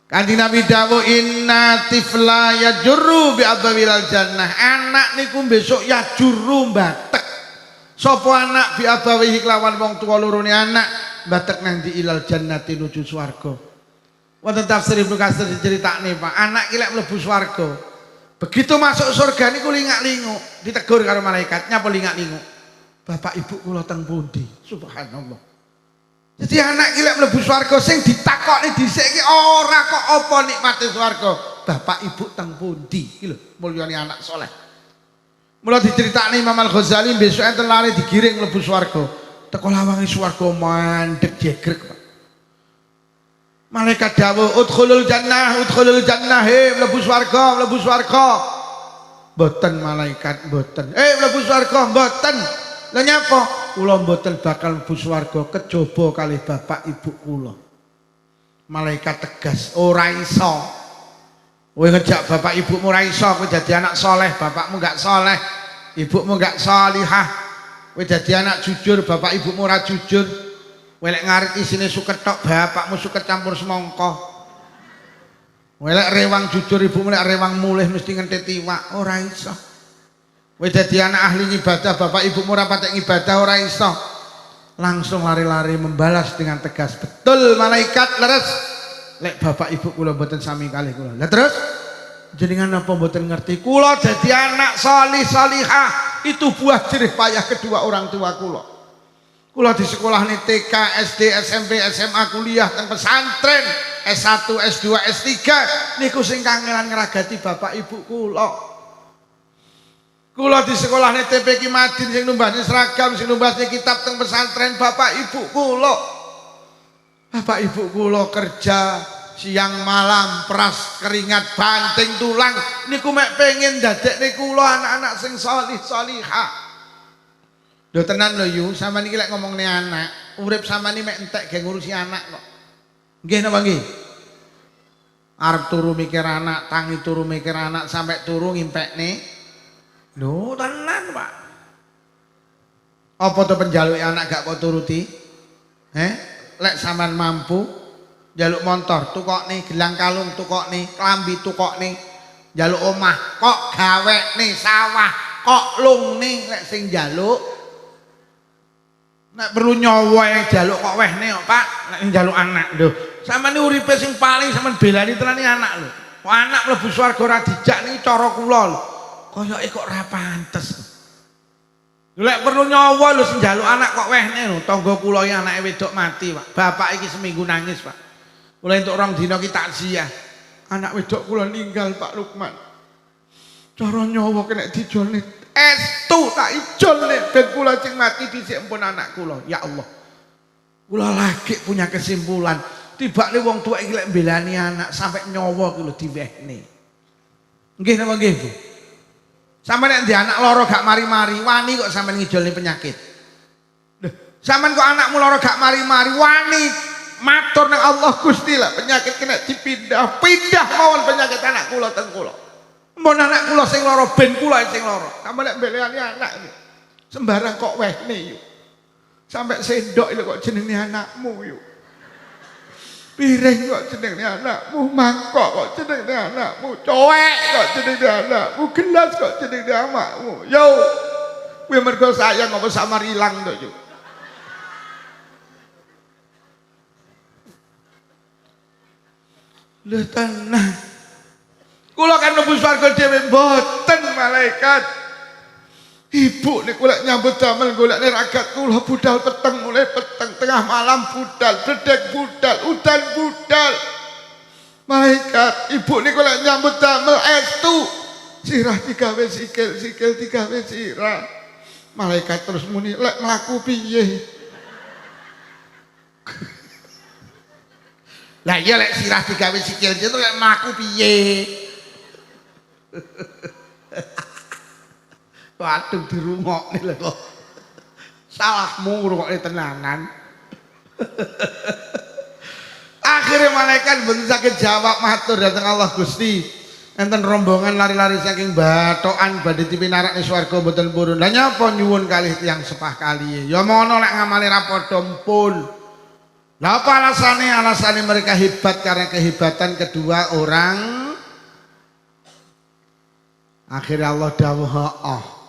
Kanjeng Nabi dawuh inna tifla yajurru bi abawil jannah. Anak niku besok yajurru batek. Sapa anak bi abawihi kelawan wong tuwa lorone anak batek nang di ilal jannati nuju swarga. Wonten tafsir Ibnu Katsir diceritakne Pak, anak ki lek mlebu swarga. Begitu masuk surga niku lingak-linguk, ditegur karo malaikat, nyapa lingak-linguk? Bapak ibu kula teng pundi? Subhanallah. Jadi anak ki lek mlebu swarga sing ditakokne dhisik ki ora kok apa nikmate swarga. Bapak ibu teng pundi? Iki lho mulyane anak saleh. Mula diceritakne Imam Al-Ghazali besok enten lare digiring mlebu swarga. teko lawange swarga mandek jegrek Pak. Malaikat dawuh udkhulul jannah he mlebu swarga mboten malaikat mboten mlebu swarga mboten lha nyapa kula mboten bakal mlebu swarga kejaba kalih bapak ibu kula. Malaikat tegas ora iso kowe ngejak bapak ibumu ora iso kowe dadi anak soleh bapakmu enggak soleh ibumu enggak salihah kowe dadi anak jujur bapak ibumu ora jujur. Welek ngarit isine suket tok bapakmu suket campur semangka. Welek rewang jujur ibumu lek rewang mulih mesti ngenteti iwak ora iso. Kowe dadi anak ahli ibadah bapak ibumu ora patek ibadah ora iso. Langsung lari-lari membalas dengan tegas. Betul malaikat leres. Lek bapak ibu kula mboten sami kalih kula. Lah terus jenengan apa mboten ngerti kula dadi anak salih salihah itu buah jerih payah kedua orang tua kula. Kula di sekolah nih TK, SD, SMP, SMA, kuliah teng pesantren, S1, S2, S3 niku sing kangelan ngragati bapak ibu kula. Kula di sekolah nih TP Ki Madin sing numbasne seragam, sing numbasne kitab teng pesantren bapak ibu kula. Bapak ibu kula kerja siang malam peras keringat banting tulang niku mek pengen dadekne kula anak-anak sing salih salihah. Lho tenan lho yu, sampean iki lek ngomongne anak, urip sampean iki mek entek ge ngurusi anak kok. Nggih napa nggih? Arep turu mikir anak, tangi turu mikir anak sampai turu ngimpekne. Lho tenan, Pak. Apa to penjaluke anak gak kok turuti? Lek sampean mampu njaluk motor, tukokne gelang kalung, tukokne klambi, tukokne njaluk omah, kok gawekne sawah, kok lungne lek sing njaluk nek perlu nyawa yang jaluk kok wehne kok Pak nek njaluk anak lho sampean iki uripe sing paling sampean belani tenan anak lho kok anak mlebu swarga ora dijak niki cara kula lho koyoke kok ora pantes lho lek perlu nyawa lho sing njaluk anak kok wehne lho tangga kula iki anake wedok mati Pak bapak iki seminggu nangis Pak kula entuk rong dina ki takziah anak wedok kula ninggal Pak Lukman cara nyawa kena dijolne estu tak ijol nek ben kula sing mati dhisik empun anak kula. Ya Allah. Kula lagi punya kesimpulan, tibane wong tuwa iki lek mbelani anak sampai nyawa ki lho diwehne. Nggih napa nggih, Bu? Sampeyan nek ndek anak lara gak mari-mari, wani kok sampeyan ngijolne penyakit. Lho, sampeyan kok anakmu lara gak mari-mari, wani matur nang Allah Gusti lah penyakit kena dipindah, pindah mawon penyakit anak kula teng kula. Mun anak kula sing lara ben kula sing lara. Sampe nek mbelani anak iki sembarang kok wehne yuk. Sampai sendok lho kok jenenge anakmu yuk. Piring kok jenenge anakmu, mangkok kok jenenge anakmu, cowek kok jenenge anakmu, gelas kok jenenge anakmu. Yo. Kuwi mergo sayang apa samar ilang to yuk. Lho tenan. Kula kan mlebu swarga dhewe mboten malaikat. Ibu niku lek nyambut damel golekne ragat kula budal peteng mulai peteng tengah malam budal, bledek budal, udan budal. Malaikat, ibu niku lek nyambut damel estu. Sirah digawe sikil, sikil digawe sirah. Malaikat terus muni lek mlaku piye? Lah iya lek sirah digawe sikil itu lek mlaku piye? Waduh dirungokne lho kok. Salahmu ngrungokne tenanan. Akhirnya malaikat mboten saged jawab matur dhateng Allah Gusti. Enten rombongan lari-lari saking batokan badhe dipinarakne swarga mboten purun. Lah nyapa nyuwun kalih tiyang sepah kaliye. Ya mono lek ngamale ra padha mpun. Lah apa alasannya? Alasannya mereka hebat karena kehebatan kedua orang. Akhirnya Allah dawuh,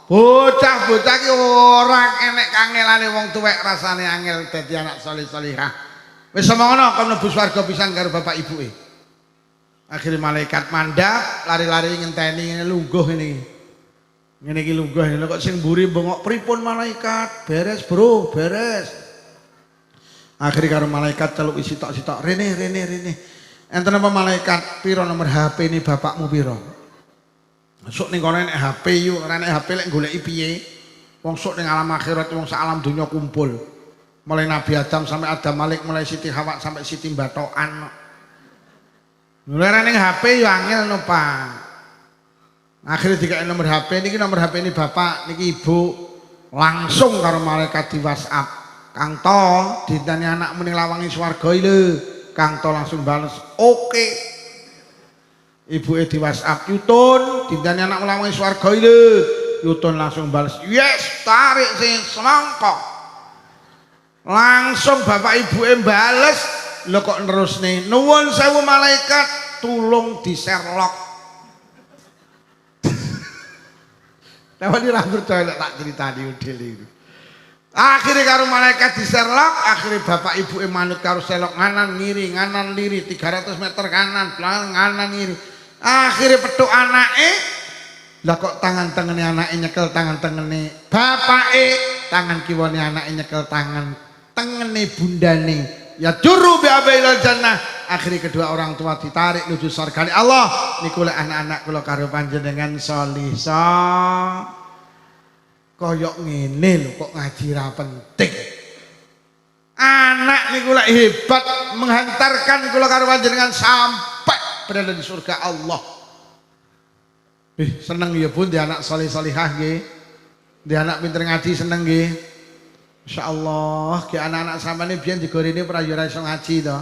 bocah-bocah ki ora enek kangelane wong tuwek rasane angel dadi anak saleh salihah. Wis semono kon mlebu swarga pisan karo bapak ibuke. Akhirnya malaikat mandap lari-lari ngenteni lungguh ini. Ngene iki lungguh ini kok sing mburi bengok pripun malaikat? Beres, Bro, beres. Akhirnya karo malaikat celuk sitok-sitok, rene. Enten apa malaikat? Piro nomor HP ini bapakmu piro? Sok ning kono nek HP yo, ora nek HP lek goleki piye? Wong sok ning alam akhirat wong sak alam donya kumpul. Mulai Nabi Adam sampai Adam Malik, mulai Siti Hawa sampai Siti Batoan. Mulai ning HP yo angel no Pak. Akhirnya dikasih nomor HP ini bapak, niki ibu langsung karo malaikat di WhatsApp. Kang To, ditanya anak mending lawangi swarga lho. Kang To langsung balas, oke. Ibu di WhatsApp, Yutun, ditanya anak lawangi swarga lho. Yutun langsung balas, yes, tarik sing semangka. Langsung bapak ibu bales, lo kok terus nih, nuwun sewu malaikat, tulung di Sherlock. Lewat ini rambut coy tak cerita di udel itu. Akhirnya karo malaikat di Sherlock, akhirnya bapak ibu manut karo Sherlock nganan ngiri 300 meter kanan, belakang nganan ngiri. Akhirnya petuk anake, lah kok tangan tengene anake nyekel tangan tengene bapake, tangan kiwane anake nyekel tangan tengene bundane. Ya juru bi abailal jannah. Akhirnya kedua orang tua ditarik menuju surga Allah. Niku lek anak-anak kula karo panjenengan solih koyok ngene lho kok ngaji ra penting. Anak niku lek hebat menghantarkan kula karo panjenengan sampai berada di surga Allah. Seneng ya pun di anak solih-solihah nggih. Di anak pinter ngaji seneng nggih. Insyaallah ki anak-anak sampeyan biyen digorene ora yo iso ngaji to.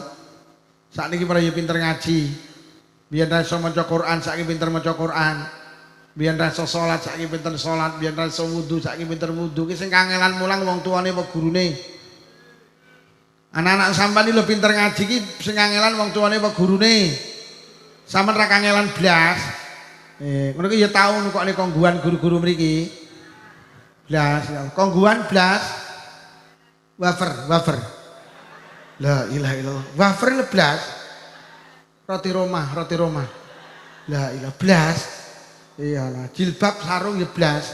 Sakniki para yo pinter ngaji. Biyen ra iso maca Quran, saiki pinter maca Quran. Biyen ra iso salat, saiki pinter salat. Biyen ra iso wudu, saiki pinter wudu. Ki sing kangelan mulang wong tuane apa gurune. Anak-anak sampeyan iki lho pinter ngaji ki sing kangelan wong tuane apa gurune. Sampeyan ra kangelan blas. Ngono ki ya tau kok nek kongguan guru-guru mriki. Blas, kongguan blas. Wafer. La ilaha illallah. Wafer leblas. Roti Roma. La ilaha blas. Iyalah, jilbab sarung ya blas.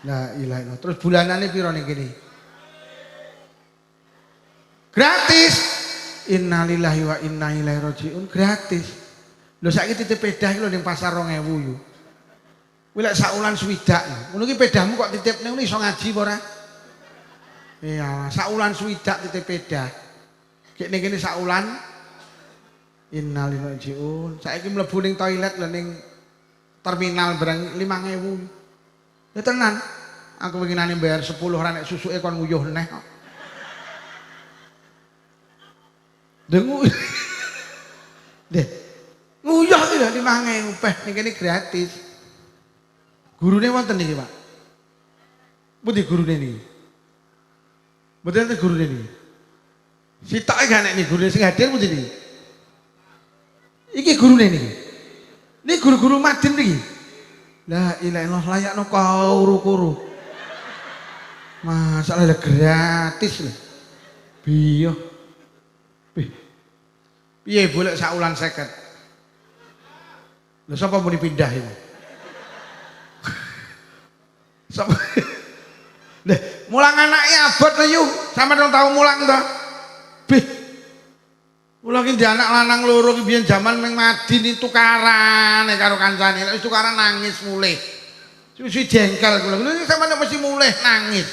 La ilaha illallah. Terus bulanane piro ning kene? Gratis. Innalillahi wa inna ilaihi rajiun. Gratis. Lho saiki titip pedah iki lho ning pasar 2000 yo. Kuwi lek saulan swidak. Ngono ki pedahmu kok titipne ngono iso ngaji apa ora? Iya, saulan swidak titip pedah. Kek ning kene saulan innalillahi rajiun. Saiki mlebu ning toilet lho ning terminal barang 5.000. Ya tenan. Aku winginane bayar 10 ora nek susuke kon nguyuh neh kok. Dengu. Deh. Nguyuh iki lho 5.000 peh ning kene gratis. Gurune wonten niki, Pak. Pundi gurune niki? Mboten enten gurune niki. Sitoke gak nek niki gurune sing hadir pundi niki? Iki gurune niki. Niki guru-guru madin niki. La ilaha illallah layakno kuru-kuru. Masalah gratis lho. Biyo. Piye boleh saulan 50. Lho sapa muni pindah iki? Sapa? Lha, mulang anake abot lho yu. Sampeyan tau mulang to? Bih. Kula ki ndek anak lanang loro ki biyen jaman ming Madin tukaran karo kancane. Nek wis tukaran nangis mulih. Suwi jengkel kula. Lha sampeyan mesti mulih nangis.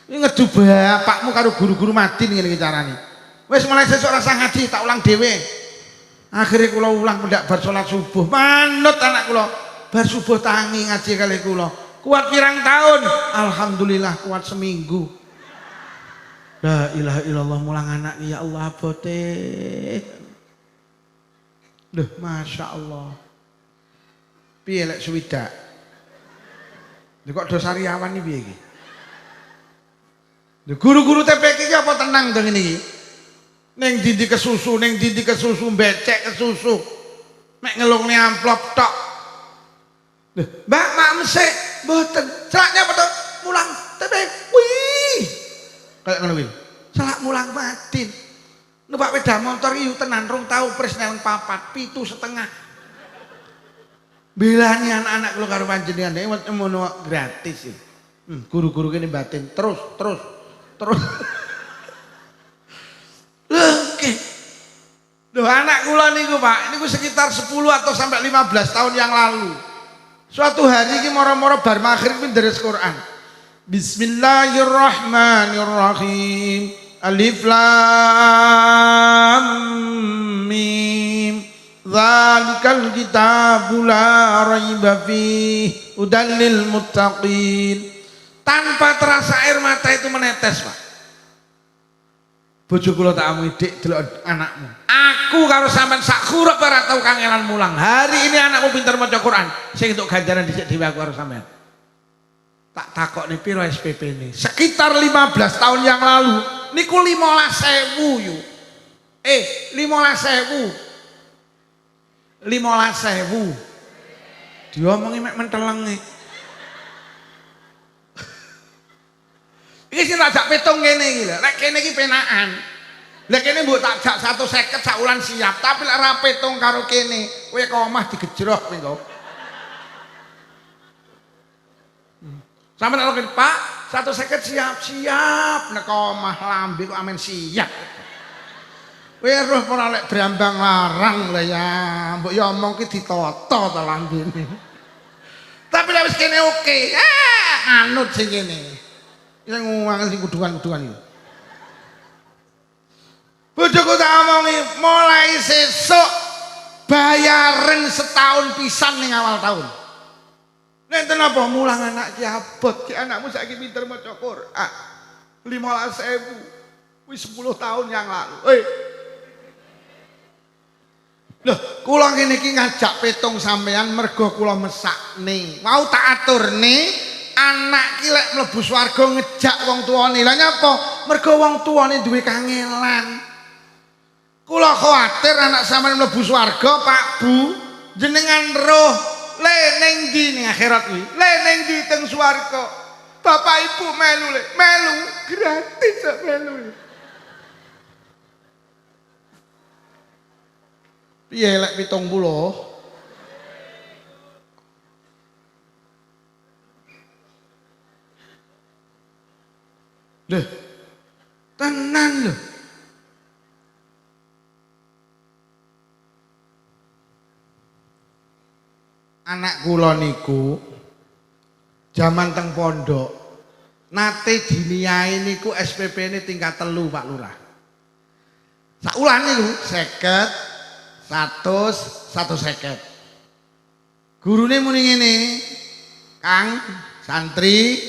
Iki ngedu bapakmu karo guru-guru Madin ngene iki carane. Wis mulai sesuk rasa ngaji tak ulang dhewe. Akhire kula ulang pendak bar salat subuh. Manut anak kula bar subuh tangi ngaji kali kula. Kuat pirang tahun? Alhamdulillah kuat seminggu. La ilaha illallah mulang anak ya Allah abote. Duh, Masya Allah. Piye lek swidak? Lha kok do sariawan iki piye iki? Lho guru-guru TPK iki apa tenang to ngene iki? Ning dindi kesusu, becek kesusu. Mek ngelungne amplop tok. Lho, Mbak mak mesik, mboten. Celaknya apa to? Mulang TPK. Wih. Kayak ngono kuwi. Celak mulang Madin. Numpak sepeda motor iki tenan rong tau presnel 4, 7,5. Bilani anak-anak kula karo panjenengan nek ngono gratis iki. Guru-guru kene batin terus. Oke. Loh anak kula niku Pak, niku sekitar 10 atau sampai 15 tahun yang lalu. Suatu hari iki moro-moro bar maghrib deres Quran. Bismillahirrahmanirrahim. Alif Lam Mim. Dzalikal kitabu la raiba fihi hudan lil muttaqin. Tanpa terasa air mata itu menetes, Pak. Bojo kula tak amungi, Dik, delok anakmu. Aku karo sampean sak kurep ora tau kangelan mulang. Hari ini anakmu pinter maca Quran. Sing entuk ganjaran dhisik dhewe aku karo sampean. Tak takokne piro SPP ini? Sekitar 15 tahun yang lalu. Niku 15.000 yo. 15.000. 15.000. Diomongi mek mentelenge. Iki sing tak petung kene iki lho. Nek kene iki penakan. Lah kene mbok tak jak 150 sak wulan siap, tapi lek ora petung karo kene, kowe ke omah digejrok kowe kok. Sampe nek kene Pak, 150 siap-siap nek omah lambe kok amen siap. Kowe roh ora lek brambang larang lah ya, mbok ya omong ki ditata ta lambene. Tapi lek wis kene oke, anut sing kene. Yang ngomong sing kuduan-kuduan iki. Bojoku tak omongi mulai sesuk bayaran setahun pisan ning awal tahun. Nenten apa mulang anak ki abot ki anakmu saiki pinter maca Quran. 15.000 wis 10 tahun yang lalu. Loh, kula ngene iki ngajak petung sampean mergo kula mesakne. Mau tak aturne anak ki lek mlebu swarga ngejak wong tuane. Lah nyapa? Mergo wong tuane duwe kangelan. Kula khawatir anak sampean mlebu swarga, Pak Bu, jenengan roh le ning ndi ning akhirat kuwi? Le ning ndi teng swarga? Bapak Ibu melu le, melu gratis kok melu. Piye lek 70? Loh, tenan loh. Anak kula niku jaman teng pondok nate diniahi niku SPP ini tingkat 3 Pak Lurah. Sak wulan niku 50, 100, 150. Gurune muni ngene, Kang, santri,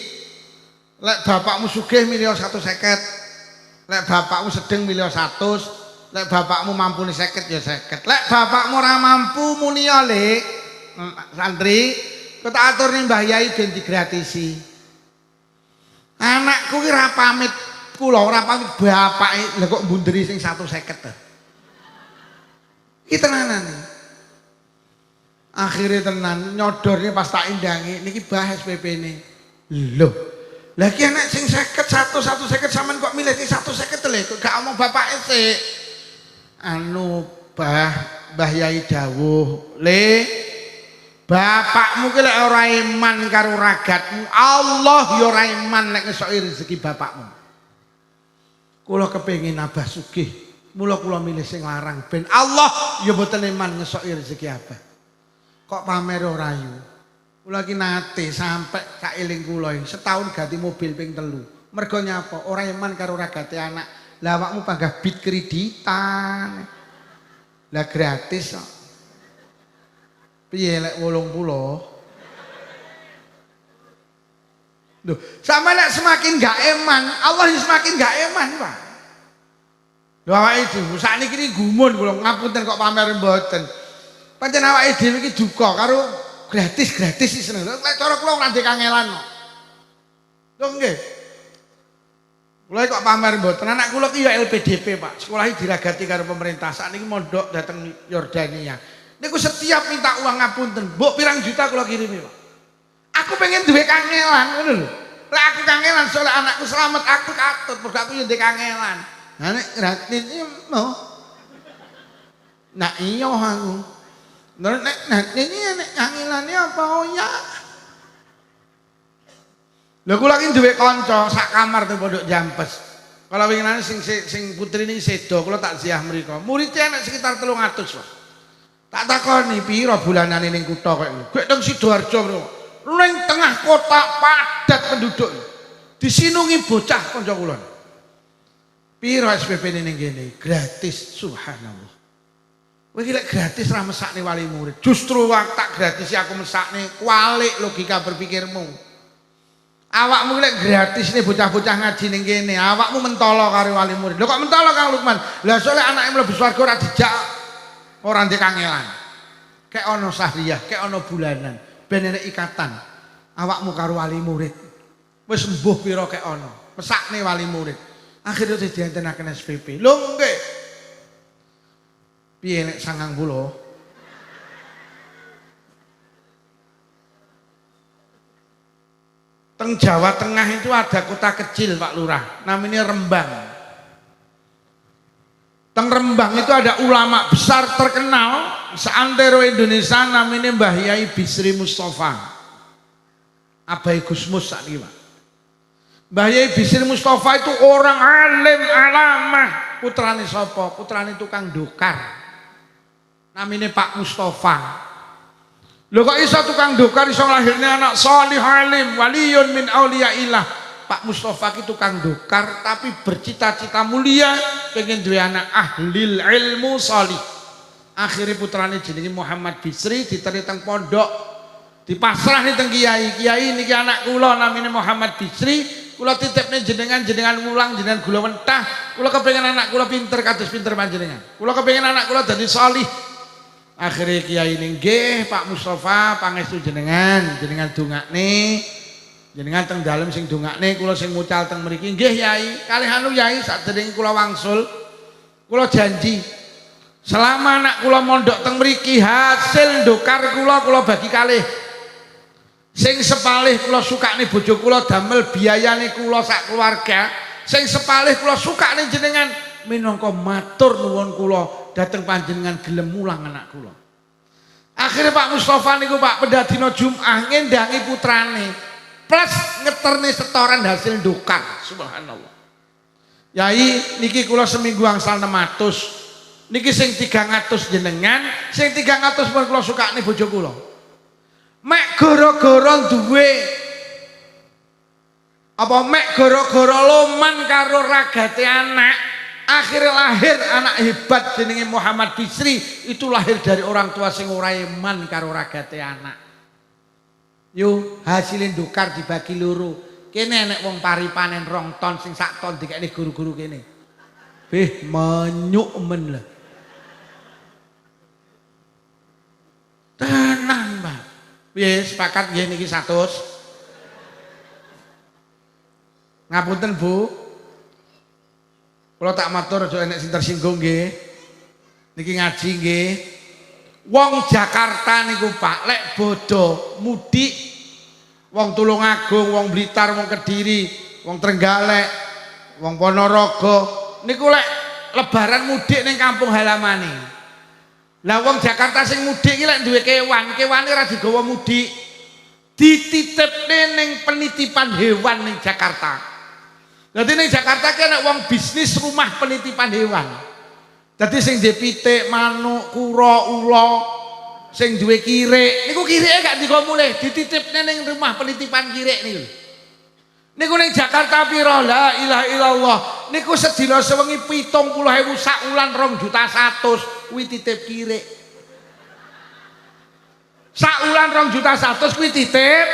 lek bapakmu sugih milih 150, lek bapakmu sedeng milih 100, lek bapakmu mampu 50 ya 50. Lek bapakmu ora mampu muni ya Le, santri, kok tak aturne Mbah Yai ben digratisi. Anakku ki ora pamit kula, ora pamit bapake, lha kok mbunderi sing 150 to. Iki tenanan. Akhire tenan nyodornya pas tak indangi niki Mbah SPP ini. Loh, lagi anak sing 50 150 sampean kok milih sing 150 lho, kok gak omong bapake sik. Anu Mbah Yai dawuh, Le, bapakmu ki lek ora iman karo ragatmu, Allah ya ora iman lek ngesoki rezeki bapakmu. Kula kepengin abah sugih, mula kula milih sing larang ben Allah ya mboten iman ngesoki rezeki abah. Kok pamer ora ayu. Kula ki nate sampe kaeling kula setahun ganti mobil ping 3. Mergo nyapa? Ora iman karo ragate anak. Lah awakmu panggah bit kreditan. Lah gratis kok. Piye lek 80? Loh, sama lek semakin gak eman, Allah semakin gak eman, Pak. Lho awake dhewe sakniki iki gumun kula ngapunten kok pamer mboten. Pancen awake dhewe iki duka karo gratis-gratis iki seneng. Lek cara kula ora ndek kangelan kok. Lho nggih. Kula kok pamer mboten. Anak kula ki ya LPDP, Pak. Sekolah iki diragati karo pemerintah. Sakniki mondok dateng Yordania. Niku setiap minta uang ngapunten, mbok pirang juta kula kirimi, Pak. Aku pengen duwe kangelan ngono lho. Lek aku kangelan soal anakku selamat, aku katut, mergo aku yo ndek kangelan. Nah nek gratis iki no. Nah iya aku. Nek ini nek kangelane apa oh ya. Lha kula ki duwe kanca sak kamar teng Pondok Jampes. Kalau winginane sing putri niki sedo, kula tak ziah mriku. Muridé enek sekitar 300, Pak. Tak takoni piro bulanane ning kutha kok iki. Gek teng Sidoarjo, Bro. Ning tengah kota padat penduduk. Disinungi bocah kanca kula. Piro SPP ning kene? Gratis, subhanallah. Kowe iki lek gratis ra mesakne wali murid. Justru tak gratis aku mesakne kualik logika berpikirmu. Awakmu lek gratis nih bocah-bocah ngaji ning kene, awakmu mentolo karo wali murid. Lho kok mentolo Kang Lukman? Lah soalnya anake mlebu swarga ora dijak ora ndek kangelan. Kayak ono sahriyah, kayak ono bulanan, ben enek ikatan awakmu karo wali murid. Wis sembuh pira kayak ono, mesakne wali murid. Akhirnya diantenaken SPP. Lho nggih. Piye nek 90? Teng Jawa Tengah itu ada kota kecil Pak Lurah, namanya Rembang. Teng Rembang itu ada ulama besar terkenal seantero Indonesia namanya Mbah Yai Bisri Mustafa. Abai Gusmus sakniki Pak. Mbah Yai Bisri Mustafa itu orang alim alamah. Putrane sapa? Putrane tukang dokar. Namanya Pak Mustafa. Lho kok iso tukang dokar iso lahirnya anak salih alim waliyun min auliyaillah. Pak Mustafa ki tukang dokar tapi bercita-cita mulia pengen duwe anak ahlil ilmu salih. Akhirnya putrane jenenge Muhammad Bisri ditarik teng pondok, dipasrah nih teng kiai. Kiai niki anak kula namine Muhammad Bisri, kula titipne jenengan mulang jenengan gula mentah. Kula kepengin anak kula pinter kados pinter panjenengan. Kula kepengin anak kula dadi salih. Akhirnya kiai ini nggih Pak Mustafa pangestu jenengan dongakne jenengan teng dalem sing dongakne kula sing mucal teng mriki nggih Yai kalih anu Yai saderenge kula wangsul kula janji selama anak kula mondok teng mriki hasil dokar kula bagi kalih sing sepalih kula sukane bojo kula damel biayane kula sak keluarga sing sepalih kula sukane jenengan minangka matur nuwun kula dateng panjenengan gelem mulang anak kula. Akhirnya Pak Mustafa niku Pak pada dina Jumat ngendangi putrane plus ngeterne setoran hasil dokar. Subhanallah. Yai niki kula seminggu angsal 600. Niki sing 300 jenengan, sing 300 pun kula sukane bojo kula. Mek gara-gara duwe apa mek gara-gara loman karo ragate anak akhirnya lahir anak hebat jenenge Muhammad Bisri itu lahir dari orang tua sing ora iman karo ragate anak. Yo hasilin dokar dibagi loro. Kene enek wong pari panen 2 ton sing 1 ton dikekne guru-guru kene. Beh menyuk men lah. Tenan, Pak. Piye sepakat nggih niki 100. Ngapunten, Bu. Kalau tak matur aja enek sing tersinggung nggih. Niki ngaji nggih. Wong Jakarta niku Pak lek bodo mudik wong Tulungagung, wong Blitar, wong Kediri, wong Trenggalek, wong Ponorogo niku lek lebaran mudik ning kampung halamane. Lah wong Jakarta sing mudik iki lek duwe kewane ora digawa mudik. Dititipne ning penitipan hewan ning Jakarta. Jadi ning Jakarta ki ana wong bisnis rumah penitipan hewan. Jadi sing duwe pitik, manuk, kura, ula, sing duwe kirek, niku kireke gak digawa mulih, dititipne ning rumah penitipan kirek niku. Niku ning Jakarta pira? La ilaha illallah. Niku sedina sewengi 70.000 sak wulan 2.100.000 kuwi titip kirek. Sak wulan 2.100.000 kuwi titip.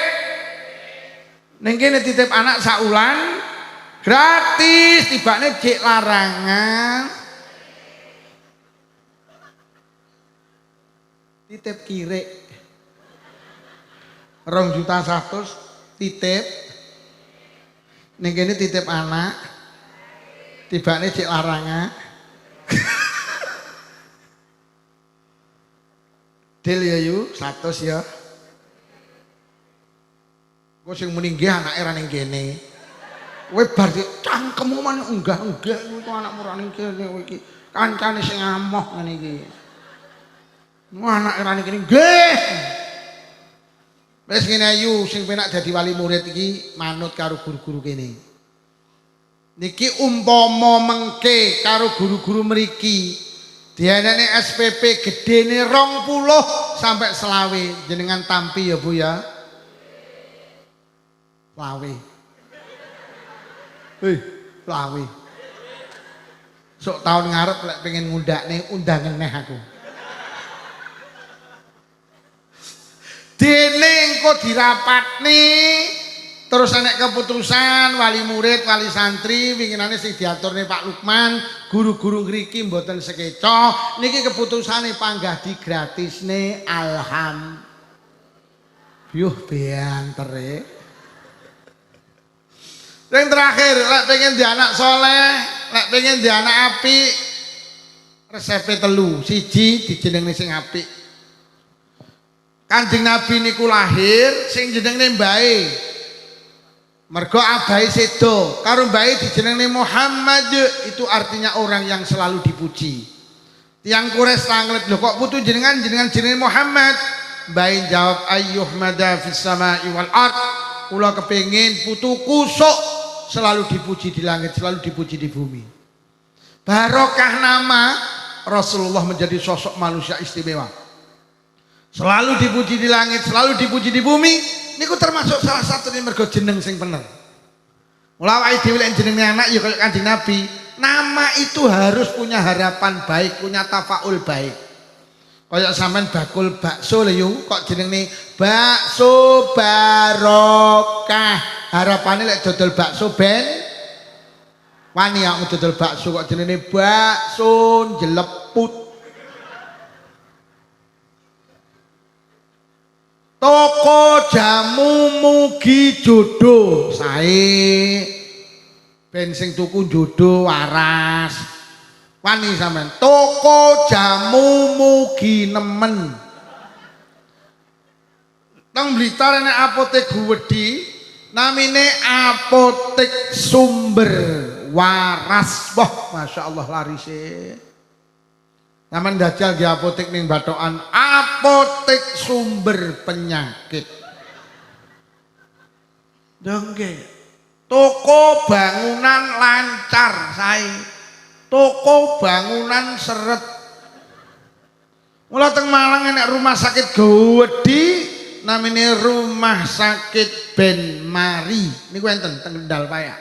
Ning kene titip anak sak wulan gratis, tibane jek larangan. Titip kirek 2.100.000 titip. Ning kene titip anak. Tibane jek larangan. Del ya yu 100 ya. Kok sing muni nggih anake ra ning kene. Kowe bar cangkemmu man enggak itu anakmu ra ning kene kowe iki. Kancane sing amoh ngene iki. Anake ra ning kene nggih. Wis ngene ayu sing penak dadi wali murid iki manut karo guru-guru kene. Niki umpama mengke karo guru-guru mriki dianane SPP gedene 20 sampai 20 jenengan tampi ya Bu ya. Lawe. Lawe. Sok tahun ngarep lek pengen ngundakne undangan neh aku. Dene engko dirapatne terus enek keputusan wali murid, wali santri winginane sing diaturne Pak Lukman, guru-guru ngriki mboten sekeca. Niki keputusane panggah digratisne yuh beantere. Yang terakhir, lek pengen di anak soleh, lek pengen di anak apik, resepe telu, siji dijenengne sing apik. Kanjeng Nabi niku lahir sing jenenge mbae. Mergo abahe sedo, karo mbae dijenengne Muhammad, itu artinya orang yang selalu dipuji. Tiang Quraisy tanglet, lho kok putu jenengan jenenge Muhammad? Mbae jawab ayyuh mada fis samai wal ard. Kula kepengin putuku sok selalu dipuji di langit, selalu dipuji di bumi. Barokah nama Rasulullah menjadi sosok manusia istimewa. Selalu dipuji di langit, selalu dipuji di bumi. Niku termasuk salah satu nih mergo jeneng sing bener. Mula awake dhewe lek jenenge anak ya kaya Kanjeng Nabi, nama itu harus punya harapan baik, punya tafaul baik. Kaya sampean bakul bakso lho yo, kok jenenge bakso barokah. Harapane lek dodol bakso ben wani aku dodol bakso kok jenenge bakso jeleput. Toko jamu mugi jodoh sae ben sing tuku jodoh waras wani sampean. Toko jamu mugi nemen. Teng Blitar ana apotek Guwedi namine Apotek Sumber Waras. Wah, Masya Allah larise. Naman dajal di apotek ning Batokan, Apotek Sumber Penyakit. Dongge. Toko bangunan lancar sae. Toko bangunan seret. Mula teng Malang enek rumah sakit Guwedi namine Rumah Sakit Ben Mari. Niku enten teng Kendal Paya.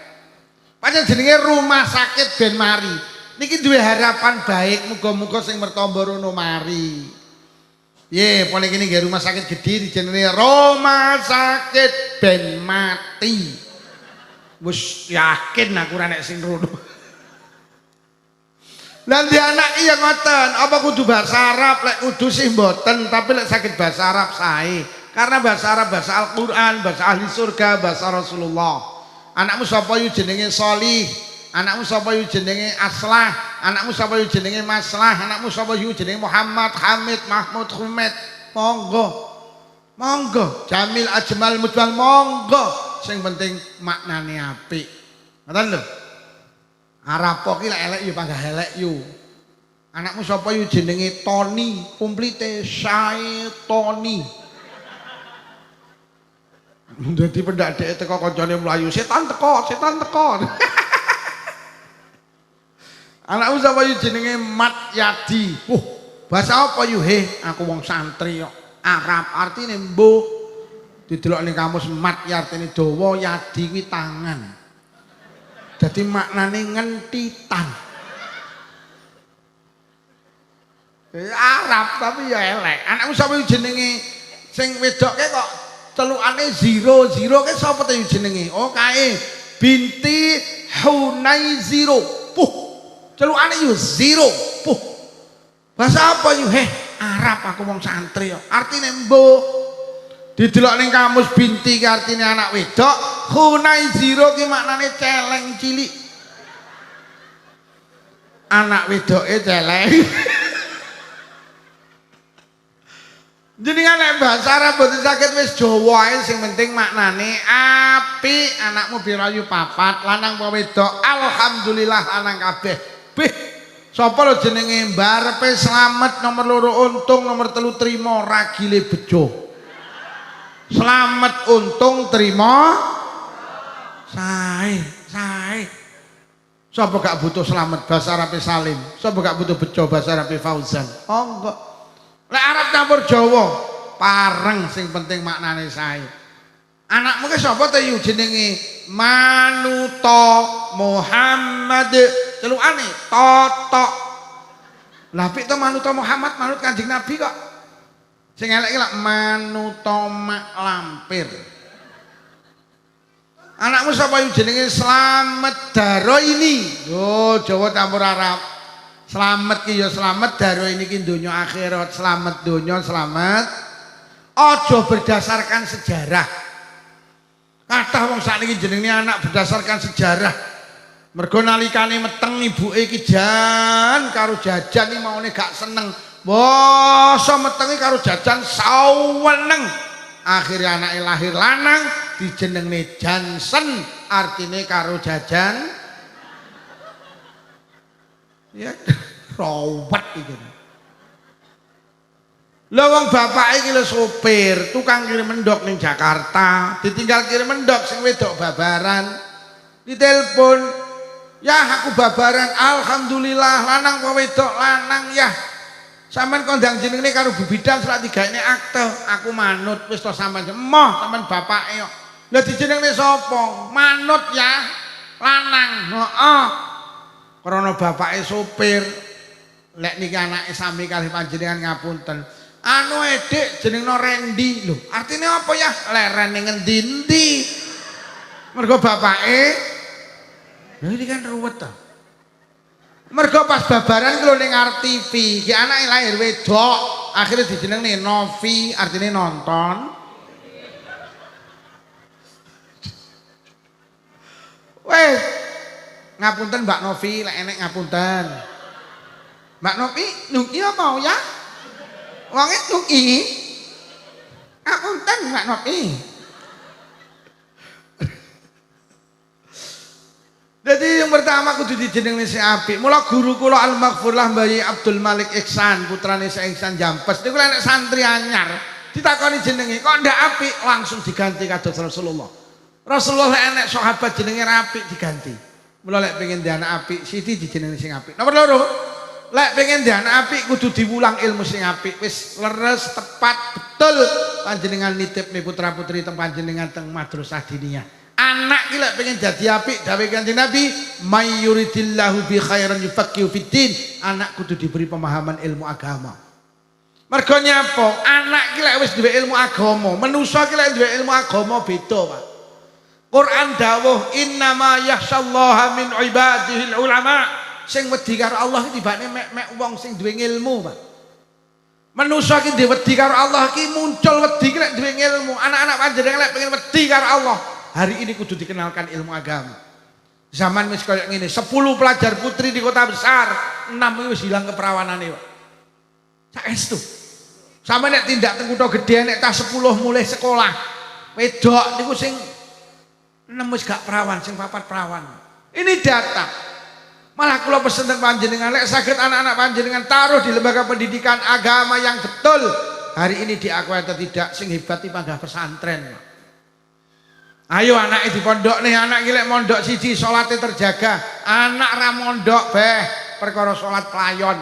Pancen jenenge Rumah Sakit Ben Mari. Niki duwe harapan baik, muga-muga sing mertamba rono mari. Ye, pone kene nggih rumah sakit gedhe dijenenge Rumah Sakit Ben Mati. Wis yakin aku ora nek sing rono. Lah di anak iya ngoten, apa kudu bahasa Arab lek kudu sih mboten, tapi lek sakit bahasa Arab sae. Karena bahasa Arab bahasa Al-Qur'an, bahasa ahli surga, bahasa Rasulullah. Anakmu sapa yu jenenge Sholih? Anakmu sapa yu jenenge Aslah, anakmu sapa yu jenenge Maslah, anakmu sapa yu jenenge Muhammad, Hamid, Mahmud, Humed. Monggo. Monggo, Jamil, Ajmal, Mujmal, monggo. Sing penting maknane apik. Ngoten lho. Arab kok ki lek elek yu panggah elek yu. Anakmu sapa yu jenenge Tony, kumplite sae Tony. Dadi pendak dhek teko kancane mlayu, setan teko, setan teko. Anakmu sapa yu jenenge Mat Yadi. Bahasa apa yu? Aku wong santri kok. Arab artine mbuh. Didelok ning kamus Mat artine dawa, Yadi kuwi tangan. Dadi maknane ngentitan. Arab tapi ya elek. Anakmu sapa yu jenenge sing wedoke kok celukane Zero. Zero ke sapa ta yu jenenge? Oh kae binti Hunay Zero. Celukane yu Zero. Bahasa apa yu? Arab aku wong santri kok. Artine mbuh. Didelok ning kamus binti ki artine anak wedok, Hunay Zero ki maknane celeng cilik. Anak wedoke celeng. Jenengan nek bahasa Arab boten saged wis Jawa ae sing penting maknane apik. Anakmu birayu papat, lanang apa wedok? Alhamdulillah lanang kabeh. Bih, sapa lho jenenge mbarepe slamet nomor 2 untung nomor 3 trima ragile bejo. Slamet untung trima sae, sae. Sapa gak butuh slamet bahasa Arabe Salim? Sapa gak butuh bejo bahasa Arabe Fauzan? Monggo. Lek Arab campur Jawa, pareng sing penting maknane sae. Anakmu ki sapa ta yu jenenge Manuto Muhammad celukane totok. Lah apik to manut Muhammad, manut Kanjeng Nabi kok. Sing elek iki lak manut mak lampir. Anakmu sapa jenenge Slamet Daroini. Oh, Jawa campur Arab. Slamet ki ya slamet, Daroini ki donya akhirat, slamet donya, slamet. Aja berdasarkan sejarah. Kathah wong sakniki jenenge anak berdasarkan sejarah. Mergo nalikane meteng ibuke ki jan karo jajan iki maune gak seneng. Basa metengi karo jajan saweneng. Akhirnya anake lahir lanang dijenengne Jansen, artine karo jajan. Ya rawat iki. Lah wong bapake iki lho sopir, tukang kirim mendok ning Jakarta, ditinggal kirim mendok sing wedok babaran. Ditelepon, "Ya aku babaran, alhamdulillah lanang apa wedok lanang ya." Sampeyan kondang jenenge karo Bu Bidan surat 3 ini akte, aku manut wis to sampean. Emoh sampean bapake kok. Lah dijenengne sapa? Manut ya lanang. Heeh. Krana bapake sopir. Lek niki anake sami kalih panjenengan ngapunten. Anu Dik jenengno Randy lho. Artine apa ya? Lerene ngendi-endi. Mergo bapake lha iki kan ruwet ta. Mergo pas babaran kilo ning RTV, ki anake lahir wedok, akhirnya dijenengne Novi, artine nonton. Wes, ngapunten Mbak Novi, lek enek ngapunten. Mbak Novi, nungi apa ya? Wonge nungi. Ngapunten Mbak Novi. Jadi yang pertama kudu dijenengne sing apik. Mula guru kula Al-Maghfurlah Mbah Abdul Malik Ihsan, putrane Syekh Ihsan Jampes. Niku nek santri anyar ditakoni jenenge kok ndak apik, langsung diganti kados Rasulullah. Rasulullah lek enek sahabat jenenge apik diganti. Mula lek pengen ndek anak apik, siji dijenengne sing apik. Nomor loro, lek pengen ndek anak apik kudu diwulang ilmu sing apik. Wis leres, tepat, betul panjenengan nitip nih putra-putri teng panjenengan teng madrasah diniyah. Anak ki lek pengen dadi apik dawuh Kanjeng Nabi, "May yuridillahu bi khairan yufaqihu fiddin." Anak kudu diberi pemahaman ilmu agama. Mergo nyapa? Anak ki lek wis duwe ilmu agama, manusa ki lek duwe ilmu agama beda, Pak. Quran dawuh, "Innama yakhsyallaha min ibadihil ulama." Sing wedi karo Allah ki tibane mek wong sing duwe ilmu, Pak. Manusa ki duwe wedi karo Allah ki muncul wedi ki lek duwe ilmu. Anak-anak panjenengan lek pengen wedi karo Allah, hari ini kudu dikenalkan ilmu agama. Zaman wis koyo ngene, 10 pelajar putri di kota besar, 6 wis hilang keperawanane, Pak. Saestu. Sampe nek tindak teng kutha gedhe nek tas 10 mulai sekolah, wedok niku sing 6 wis gak perawan, sing 4 perawan. Ini data. Malah kula pesen teng panjenengan lek saged anak-anak panjenengan taruh di lembaga pendidikan agama yang betul, hari ini diakui atau tidak, sing hebat iki panggah pesantren, Pak. Ayo anak di pondok nih, anak gilek mondok siji sholatnya terjaga, anak ra mondok beh perkara sholat pelayon.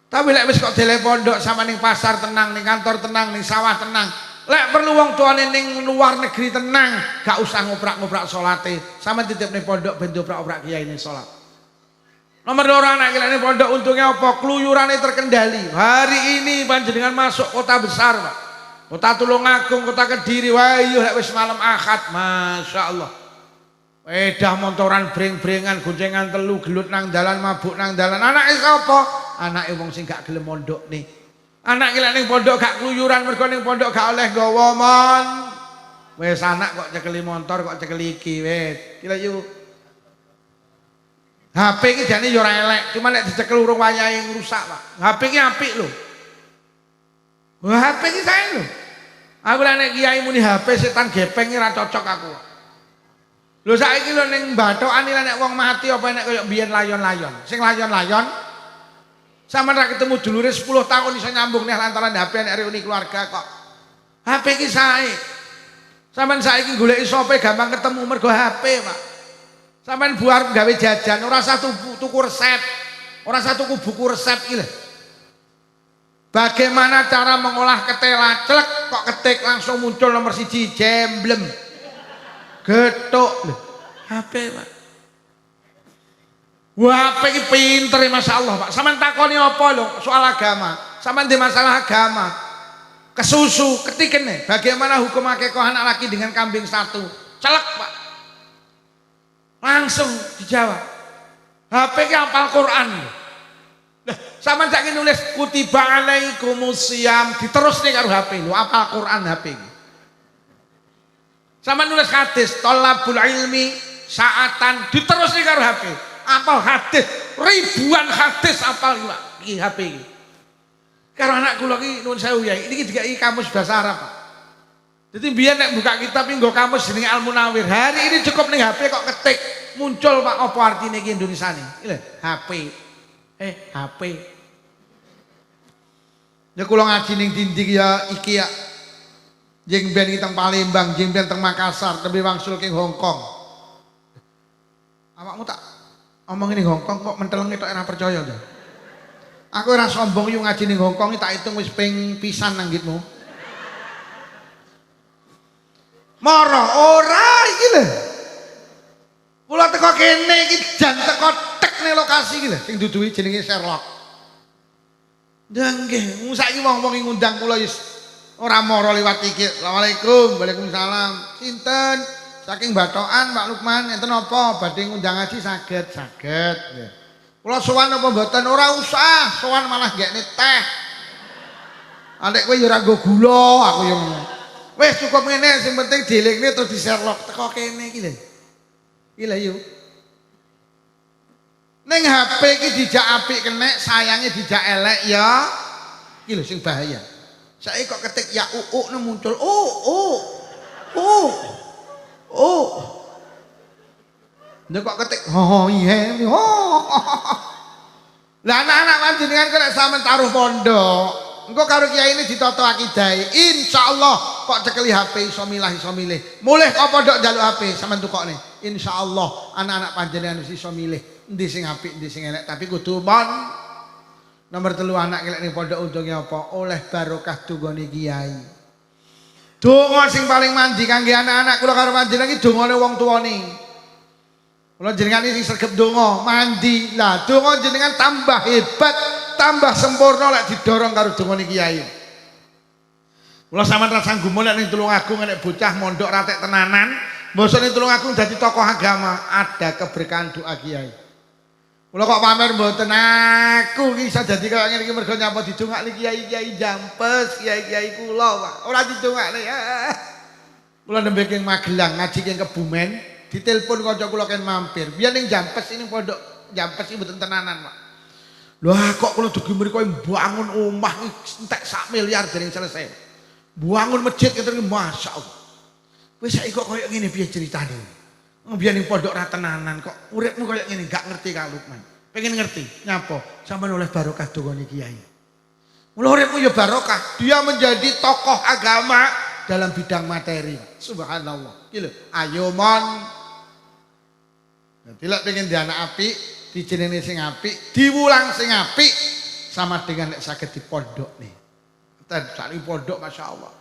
Tapi lek wis kok dele pondok sama ning pasar tenang, ning kantor tenang, ning sawah tenang. Lek perlu wong tuane ning luar negeri tenang, gak usah ngoprak-ngoprak sholate. Sama titip ning pondok ben oprak-oprak kiai ning sholat. Nomor 2 anak gilek ning pondok untungnya apa? Keluyurane terkendali. Hari ini panjenengan masuk kota besar, Pak. Kota Tulungagung, kota Kediri, wah iya lek wis malam Ahad, Masya Allah. Wedah montoran breng-brengan, goncengan telu, gelut nang dalan, mabuk nang dalan. Anake sapa? Anake wong sing gak gelem mondok nih. Anak iki lek ning pondok gak keluyuran, mergo ning pondok gak oleh nggawa mon. Wis anak kok cekeli motor, kok cekeli iki wis. Kira yuk. HP iki jane yo ora elek, cuma nek dicekel urung wayahe ngrusak, Pak. HP iki apik lho. Wah, HP iki sae lho. Aku lek nek kiai muni HP setan gepeng ora cocok aku. Lho saiki lho ning bathokan nek wong mati apa nek koyo biyen layon-layon. Sing layon-layon sampeyan ra ketemu dulure 10 tahun iso nyambung nih lantaran HP nek reuni keluarga kok. HP iki sae. Sampeyan saiki goleki sope gampang ketemu mergo HP, Pak. Sampeyan buar gawe jajan ora usah tuku resep. Ora usah tuku buku resep iki lho. Bagaimana cara mengolah ketela? Celek kok ketik langsung muncul nomor 1 jemblem. Getuk. HP, Pak. Wah, HP iki pinter ya masyaallah, Pak. Sampeyan takoni apa lho soal agama? Sampeyan di masalah agama. Kesusu, ketikene. Bagaimana hukum akikah anak laki dengan kambing satu? Celek, Pak. Langsung dijawab. HP ki hafal Quran. Lah, sampeyan saiki nulis kutiba alaikumusiyam diterus nih karo HP lho, hafal Quran HP iki. Sampeyan nulis hadis thalabul ilmi saatan diterus nih karo HP. Apal hadis, ribuan hadis apal iki HP iki. Karo anak kula iki nuwun sewu ya, iki dikai kamus bahasa Arab, Pak. Jadi biar nek buka kitab iki nggo kamus jenenge Al Munawir. Hari ini cukup ning HP kok ketik muncul Pak apa artine iki Indonesiane. Iki lho, HP. HP. Ya kula ngaji ning dinding ya iki ya. Jeng ben iki teng Palembang, jeng ben teng Makassar, tembe wangsul king Hongkong. Awakmu tak omong ini Hongkong kok mentelenge tok ora percaya to. Aku ora sombong yo ngaji ning Hongkong tak hitung wis ping pisan nang ngitmu. Moro ora iki lho. Kula teko kene iki jan teko tek ning lokasi iki lho sing duduhi jenenge Sherlock. Nggih, saiki wong-wong ngundang kula wis ora moro liwat iki. Asalamualaikum, waalaikumsalam. Sinten? Saking Batokan Pak Lukman, enten apa badhe ngundang ngaji saged nggih. Kula sowan apa mboten? Ora usah, sowan malah gekne teh. Andek kowe ya ora nggo gula, aku yo ngono. Wis cukup ngene, sing penting dilekne terus di Sherlock teko kene iki lho. Iki lho yo. Ning HP iki dijak apik kenek, sayange dijak elek ya. Iki lho sing bahaya. Saiki kok ketik ya muncul. Nek kok ketik iya. Lah anak-anak panjenengan kok nek sampean taruh pondok, engko karo kiai ini ditata akidahe. Insyaallah kok cekeli HP iso milih. Mulih kok pondok njaluk HP sampean tukokne. Insyaallah anak-anak panjenengan iso milih endi sing apik, endi sing elek, tapi kudu nomor 3 anak kelek ning pondok untunge apa? Oleh barokah tunggone kiai. Donga sing paling mandi kangge anak-anak kula karo panjenengan iki dongane wong tuane. Kula jenengan iki sregep donga, mandi. Lah donga jenengan tambah hebat, tambah sempurna lek didorong karo dongane kiai. Kula sampean ra sanggup nek ning Tulungagung nek bocah mondok ratek tenanan, mbosok ning Tulungagung dadi tokoh agama, ada keberkahan doa kiai. Kula kok pamer mboten aku iki iso dadi kaya ngene iki mergo nyapa didongakne kiai-kiai Jampes, kiai-kiai kula, Pak. Ora didongakne. Kula nembe king Magelang ngaji king Kebumen, ditelepon kanca kula ken mampir. Biyen ning Jampes ini pondok Jampes iki mboten tenanan, Pak. Lah kok kula dugi mriko mbangun omah entek 1 miliar dereng selesai. Bangun masjid ngeten masyaallah. Wis saiki kok koyo ngene piye ceritane? Biar ning pondok ra tenanan kok uripmu koyo ngene gak ngerti Kak Lukman. Pengen ngerti nyapa? Sampeyan oleh barokah dongane kiai. Mula uripmu ya barokah, dia menjadi tokoh agama dalam bidang materi. Subhanallah. Iki lho, ayo mon. Dadi lek pengen di anak apik, dijenenge sing apik, diwulang sing apik sama dengan nek saged di pondok nih. Cari pondok masyaallah.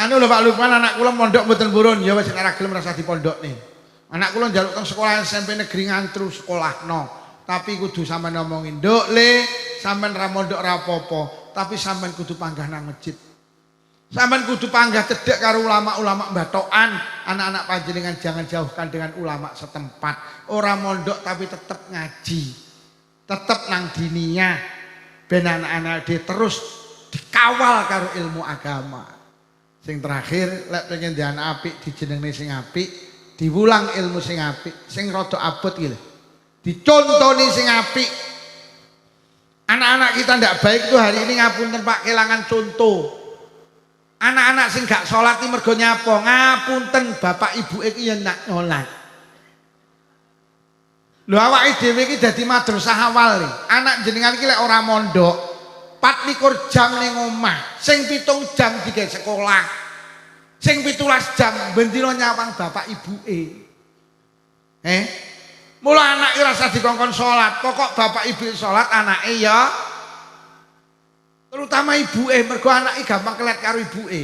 Anu lho Pak Lukman anak kula mondok mboten purun ya wis nek ra gelem rasa di pondok nih. Anak kula njaluk teng sekolah SMP negeri Ngantru sekolahno. Tapi kudu sampean ngomongin, "Nduk Le, sampean ra mondok ra apa-apa, tapi sampean kudu panggah nang masjid. Sampean kudu panggah cedhek karo ulama-ulama Batokan. Anak-anak panjenengan jangan jauhkan dengan ulama setempat. Ora mondok tapi tetep ngaji. Tetep nang diniyah. Ben anak-anak dia terus dikawal karo ilmu agama. Sing terakhir, lek pengen di anak apik dijenengne sing apik, diwulang ilmu sing apik, sing rada abot iki lho. Dicontoni sing apik. Anak-anak kita ndak baik tuh hari ini ngapunten Pak kelangan contoh. Anak-anak sing gak salat iki mergo nyapa? Ngapunten bapak ibuke iki ya nak nyolat. Lho awake dhewe iki dadi madrasah awal nih. Anak jenengan iki lek ora mondok 24 jam ning omah, sing 7 jam digawe sekolah. Sing 17 jam bendina nyawang bapak ibuke. Mula anak iki rasa dikongkon salat, pokok bapak ibu salat anake ya terutama ibuke mergo anake gampang kelet karo ibuke.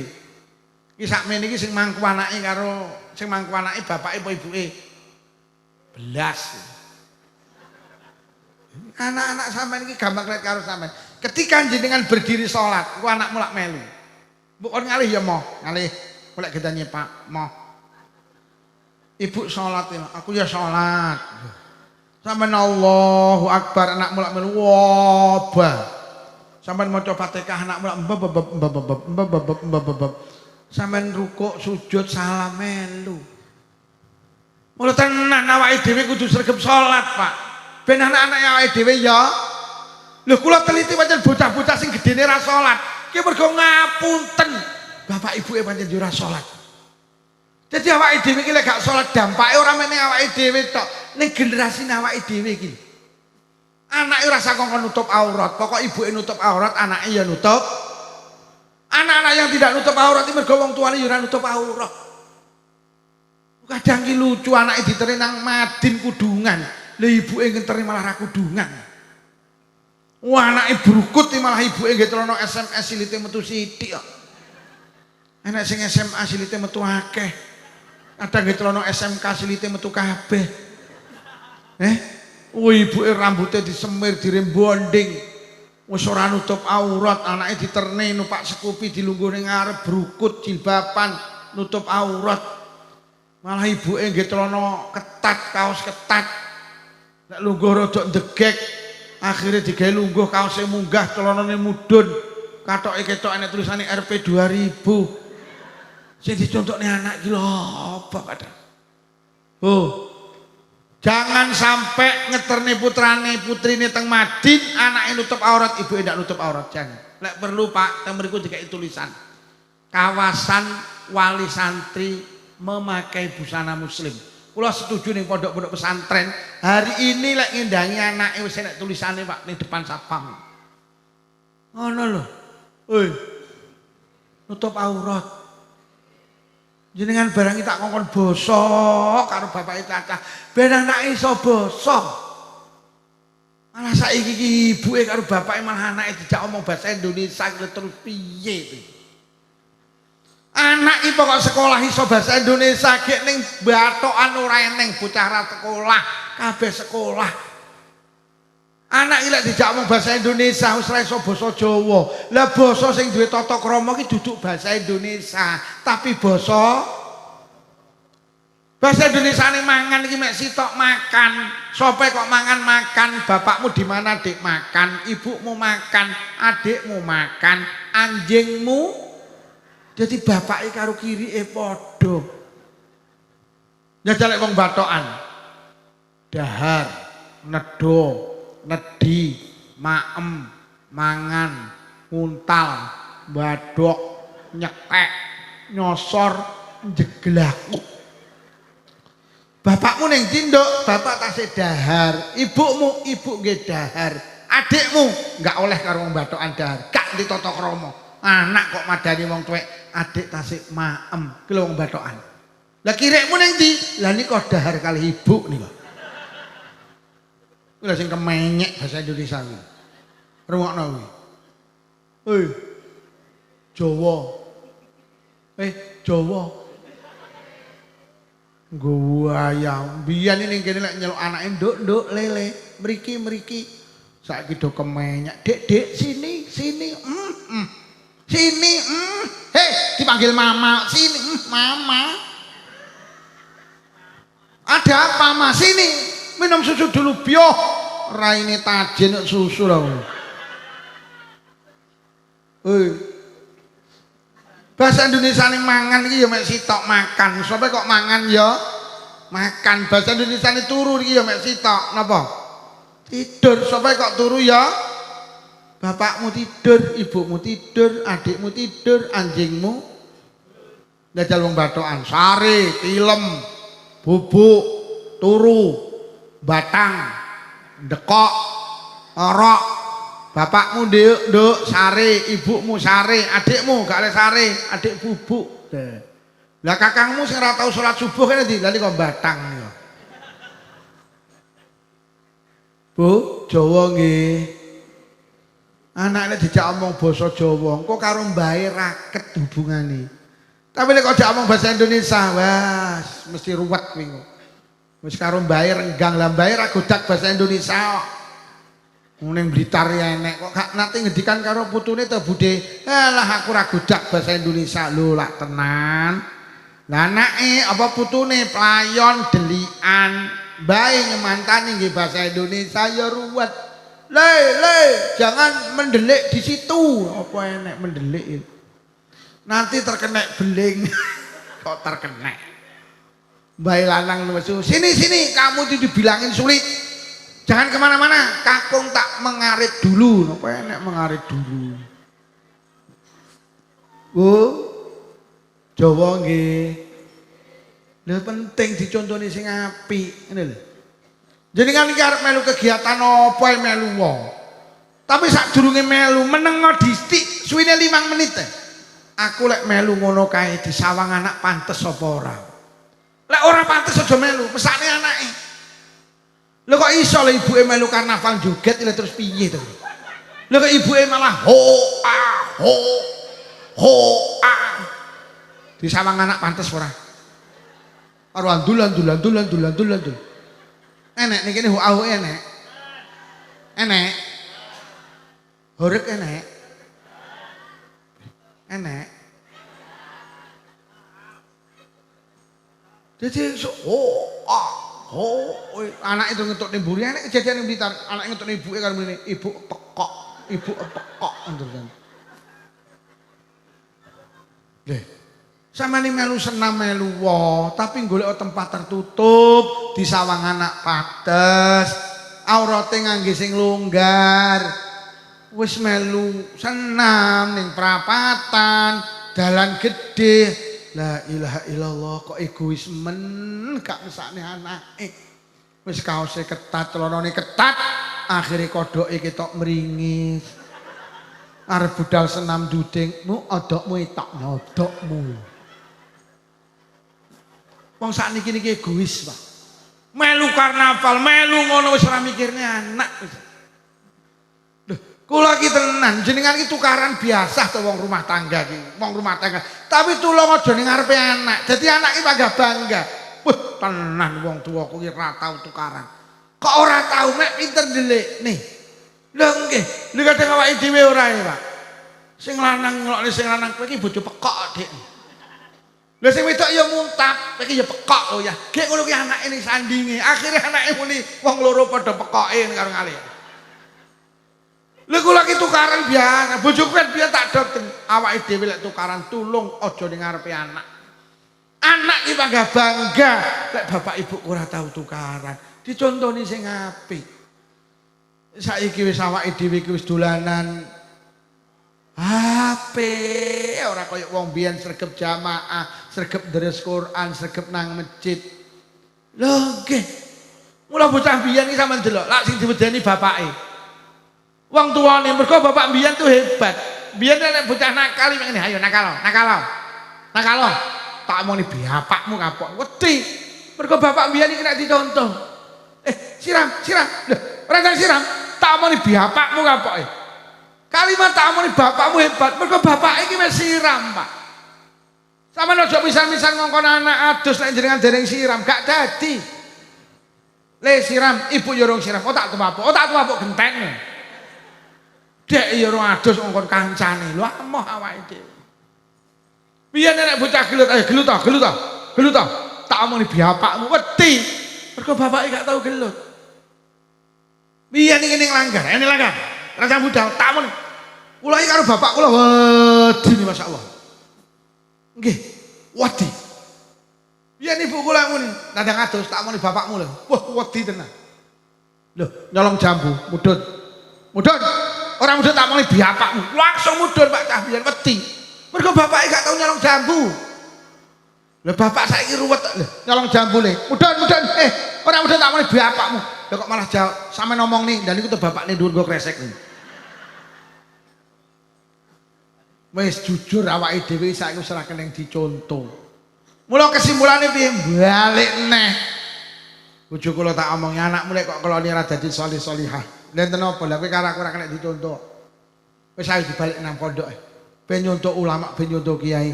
Iki sakmene iki sing mangku anake karo sing mangku anake bapake apa ibuke? Belas. Anak-anak sampean iki gampang klet karo sampean. Ketika jenengan berdiri salat, ku anak mulak melu. Mbok kon ngalih ya moh, ngalih. Golek gendane Pak, moh. Ibu salat ya, aku ya salat. Sampeyan Allahu Akbar anak mulak melu wabah. Sampeyan maca Fatihah anak mulak mbab. Sampeyan rukuk sujud salam melu. Mula tenan awake dhewe kudu sregep salat, Pak. Ben anak-anak awake dhewe ya. Lho kula teliti pancen bocah-bocah sing gedene ra salat. Ki mergo ngapunten. Bapak ibuke pancen yo ra salat. Dadi awake dhewe iki lek gak salat dampake ora meneh awake dhewe tok, ning generasi awake dhewe iki. Anake ora sakon nutup aurat, pokok ibuke nutup aurat, anake ya nutup. Anak-anak yang tidak nutup aurat iki mergo wong tuane yo ora nutup aurat. Kadang ki lucu anake diteri nang Madin kudungan, lha ibuke ngenteri malah ra kudungan. Wah anake brukut malah ibuke nggih celana SMS silite metu sithik kok. Enak sing SMA silite metu akeh. Kadang nggih celana SMK silite metu kabeh. Ibuke rambutnya disemir, dirembonding. Wis ora nutup aurat, anake diterne numpak sekupi dilungguh ning ngarep brukut jilbaban nutup aurat. Malah ibuke nggih celana ketat, kaos ketat. Nek lungguh rada ndegek, akhirnya digawe lungguh kaose munggah, celanane mudhun. Katoke ketok enek tulisane RP 2000. Sing dicontokne anak iki lho apa kadang. Jangan sampai ngeterne putrane putrine teng Madin, anake nutup aurat, ibuke ndak nutup aurat. Jangan. Lek perlu Pak, teng mriku dikai tulisan. Kawasan wali santri memakai busana muslim. Kula setuju ning pondok-pondok pesantren, hari ini lek ngendangi anake wis enek tulisane Pak ning depan sapam. Ngono lho. Nutup aurat. Jenengan barang tak kongkon bosok karo bapak Caca. Ben anake iso bosok. Malah saiki iki ibuke karo bapake malah anake dijak omong bahasa Indonesia terus piye iki. Anak iki pokok sekolah iso bahasa Indonesia gek ning bathokan ora eneng bocah ra sekolah, kabeh sekolah. Anak iki lek dijak omong bahasa Indonesia wis ora iso basa Jawa. Lah basa sing duwe tata krama iki duduk bahasa Indonesia, tapi basa Indonesia ini mangan iki mek sitok makan. Sope kok mangan makan, bapakmu di mana Dik makan, ibumu makan, adikmu makan, anjingmu. Jadi bapake karo kirike padha. Njajal lek wong bathokan. Dahar, nedo, nedi, maem, mangan, nguntal, badok, nyekek, nyosor, jeglak. Bapakmu ning tinduk, bapak tasih dahar, ibumu, ibu nggih dahar, adikmu enggak oleh karo wong bathokan dahar, gak ditata krama. Anak kok madani wong tuwek, adik tasih maem, ki lho wong bathokan. Lah kirekmu ning ndi? Lah nika dahar kali ibu nika. Lha sing kemenyek bahasa Indonesia kuwi. Rungokno kuwi. Jawa. Jawa. Gua ayam. Biyen ning kene lek nyeluk anake nduk lele, mriki. Saiki do kemenyek. Dek, sini. Sini. Hei, dipanggil mama. Sini, mama. Ada apa, Mas? Sini. Minum susu dulu, bioh. Raine tajin susu lah. Bahasa Indonesia ini mangan iki ya mek sitok makan. Sampai kok mangan ya makan. Bahasa Indonesia ini turu iki ya mek sitok. Napa? Tidur. Sampai kok turu ya bapakmu tidur, ibumu tidur, adikmu tidur, anjingmu njajal wong bathokan. Sare, tilem, bubuk, turu, batang, dekok, orok. Bapakmu nduk sare, ibumu sare, adikmu gak oleh sare, adik bubuk. Lah kakangmu sing ora tau salat subuh kene ndi? Lah kok batang ya. Bu, Jawa nggih. Anake dijak omong basa Jawa, engko karo mbae raket hubungane. Tapi nek kok dijak omong bahasa Indonesia, wah, mesti ruwet kuwi. Wis karo mbae renggang, lah mbae ra godak bahasa Indonesia. Ning Blitar ya enek kok gak nate ngedikan karo putune to Bude. Alah aku ra godak basa Indonesia lho lak tenan. Lah anake apa putune playon delikan, bae nyemantani nggih basa Indonesia ya ruwet. Le, jangan mendelik di situ. Apa enek mendelik? Nanti terkena beling. Kok terkena? Bae lanang nesu. Sini, kamu itu dibilangin sulit. Jangan kemana-mana, kakung tak mengarit dulu. Apa enak mengarit dulu? Jawa nggih. Lha penting dicontoni sing apik, ngene lho. Jenengan iki arep melu kegiatan apa melu wong. Tapi sadurunge melu menengo dhisik suwine 5 menit. Aku lek melu ngono kae disawang anak pantes apa ora? Lek ora pantes aja melu, mesake anake. Lho kok iso lho ibuke melu karnaval joget lha terus piye to? Lho kok ibuke malah ho ah. Disawang anak pantes ora? Karo andul. Enek niki ho au enek. Enek. Horeg enek. Enek. Jadi anak itu ngetuk ning mburi enek kejadian ning Blitar, anak ngetuk ning ibuke karo mrene, ibu pekok ngoten kan. Lho, sampeyan melu senam melu wae, tapi golek tempat tertutup, disawang anak pates, aurate ngangge sing longgar. Wis melu senam ning prapatan, dalan gedhe. La ilaha illallah kok egois men gak mesakne anake. Wis kaose ketat, celanane ketat, akhire kodoke ketok mringis. Arep budal senam dudingmu, odokmu etok nyodokmu. Wong sakniki niki egois, Pak. Melu karnaval, melu ngono wis ora mikirne anak. Kula iki tenan, jenengan iki tukaran biasa to wong rumah tangga iki, wong rumah tangga. Tapi tulung aja ning ngarepe anak. Dadi anak iki bangga. Wah, tenan wong tuwaku iki ora tau tukaran. Kok ora tau mek pinter ndelik. Nih. Lha nggih, lha kadang awake dhewe ora ya, Pak. Sing lanang ngelokne sing lanang kowe iki bojo pekok, Dik. Lha sing wedok ya muntap, kowe iki ya pekok lho ya. Gek ngono ki anake ning sandinge. Akhire anake muni wong loro padha pekoke karo ngalih. Lha kula ki tukaran biasa, bojoku kan biyen tak dok awake dhewe lek tukaran tulung aja ning ngarepe anak. Anak ki bangga lek bapak ibu ora tau tukaran. Dicontoni sing apik. Saiki wis awake dhewe ki wis dolanan apik, ora kaya wong biyen sregep jamaah, sregep deres Quran, sregep nang masjid. Lho nggih. Mula bocah biyen iki sampean delok, lak sing diwedeni bapake. Wong tuane mergo bapak mbiyen tuh hebat. Mbiyen nek bocah nakal ngene, ayo nakal. Tak omongni bapakmu kapok. Wedi. Mergo bapak mbiyen iki nek dicontoh. Siram. Lho, ora siram. Tak omongni bapakmu kapok. Kalimat tak omongni bapakmu hebat. Mergo bapak iki wis siram, Pak. Sampeyan aja misal-misal ngongkon anak adus nek jenengan dereng siram, gak dadi. Le siram, ibu yo rong siram. Oh tak tuwapuk genteng. Dek ya ora adus ngongkon kancane. Lho amoh awake dhewe. Biyen nek bocah gelut, ayo gelut to. Tak omongni bapakmu wedi. Mergo bapake gak tau gelut. Biyen iki ning langgar, Rancang budal, tak omongni. Kula iki karo bapak kula wedi nih masyaallah. Nggih, wedi. Biyen ibu kula ngene, nadang adus tak omongni bapakmu lho. Wah, wedi tenan. Lho, nyolong jambu, mudhun. Orang mudhun tak omongni bapakmu. Langsung mudhun Pak cah biyen wedi. Mergo bapake gak tau nyolong jambu. Lho bapak saiki ruwet lho, nyolong jambu le. Mudhun. Orang mudhun tak omongni bapakmu. Lho kok malah jawab sampe ngomong nih, dan iku tuh bapakne dhuwur nggo kresek nih. Wis jujur awake dhewe saiki wis ora keneng dicontoh. Mula kesimpulane piye? Balik neh. Bojo kula tak omongi anakmu lek kok kelone ora dadi salih-salihah. Lenten apa lha kowe karo aku ora kena dicontoh. Wis ayo dibalik nang pondoke. Ben nyontoh ulama, ben nyontoh kiai.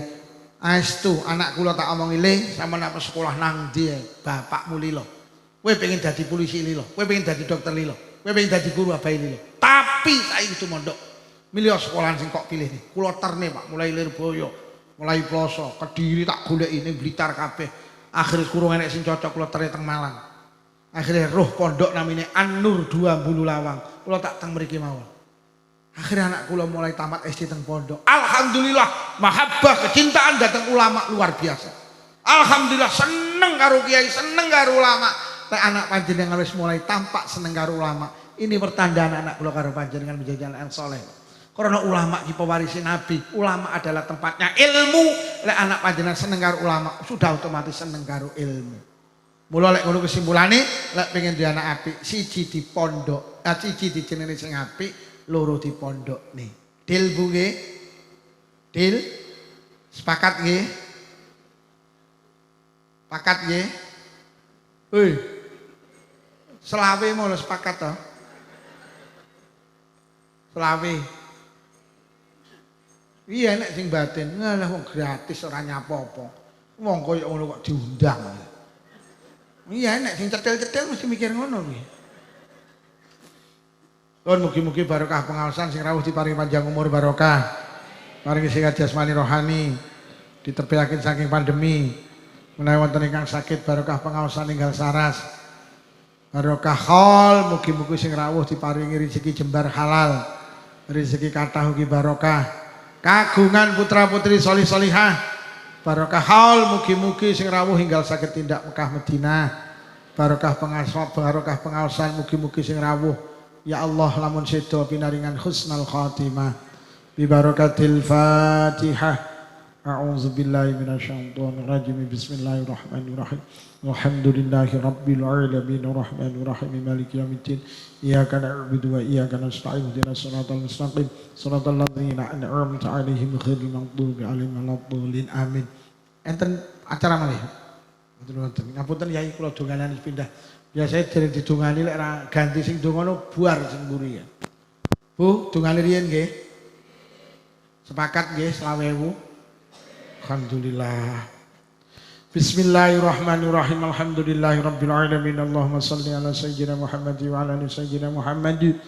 Aestu anak kula tak omongi le sampeyan apa sekolah nang ndi bapakmu lilo. Kowe pengen dadi polisi lilo, kowe pengen dadi dokter lilo, kowe pengen dadi guru abai lilo. Tapi saiki itu mondok. Milih sekolahan sing kok pilih nih. Kula terne Pak, mulai Lirboyo, mulai Ploso, Kediri tak goleki ning Blitar kabeh. Akhire kurung enek sing cocok kula terne teng Malang. Akhirnya roh pondok namanya An-Nur 2 Bulu Lawang. Kula tak teng mriki mawon. Akhirnya anak kula mulai tamat SD teng pondok. Alhamdulillah, mahabbah kecintaan datang ulama luar biasa. Alhamdulillah seneng karo kiai, seneng karo ulama. Nek anak panjenengan wis mulai tampak seneng karo ulama. Ini pertanda anak kula karo panjenengan menjadi anak yang soleh. Karena ulama ki pewarisi Nabi, ulama adalah tempatnya ilmu. Lek anak panjenengan seneng karo ulama, sudah otomatis seneng karo ilmu. Mula lek ngono kesimpulane, lek pengen duwe anak apik, siji di pondok, siji dijenenge sing apik, loro di pondok nih. Dil Bu nggih? Dil? Sepakat nggih? Sepakat nggih? Hei. Selawe mau sepakat to? Selawe. Iya nek sing batin, ngalah wong gratis ora nyapa-apa. Wong koyo ngono kok diundang. Iya nek sing cetil-cetil mesti mikir ngono kuwi. Nuwun mugi-mugi barokah pengaosan sing rawuh diparingi panjang umur barokah. Paringi sehat jasmani rohani, ditepiaken saking pandemi. Menawi wonten ingkang sakit barokah pengaosan ninggal saras. Barokah khol, mugi-mugi sing rawuh diparingi rezeki jembar halal. Rezeki kathah ugi barokah. Kagungan putra-putri solih-solihah. Barokah haul, mugi-mugi sing rawuh hinggal saged tindak Mekah Madinah. Barokah pengaosan mugi-mugi sing rawuh ya Allah lamun sedo pinaringan husnul khatimah. Bi barakatil Fatihah. A'udzubillahi minasyaitonir rajim. Bismillahirrahmanirrahim. Alhamdulillahi rabbil alamin arrahmanir rahim maliki yaumiddin. Iyyaka na'budu wa iyyaka nasta'in ihdinas siratal mustaqim siratal ladzina an'amta 'alaihim ghairil maghdubi 'alaihim waladdallin. Amin. Enten acara malih. Mboten ngapunten Yai kula donganan pindah. Biasane dereng didongani lek ra ganti sing dongono buar sing mburi ya. Bu, dongane riyen nggih. Sepakat nggih 20.000. Alhamdulillah. Bismillahirrahmanirrahim. Alhamdulillahirabbil alamin. Allahumma shalli ala sayyidina Muhammad wa ala ali sayyidina Muhammad.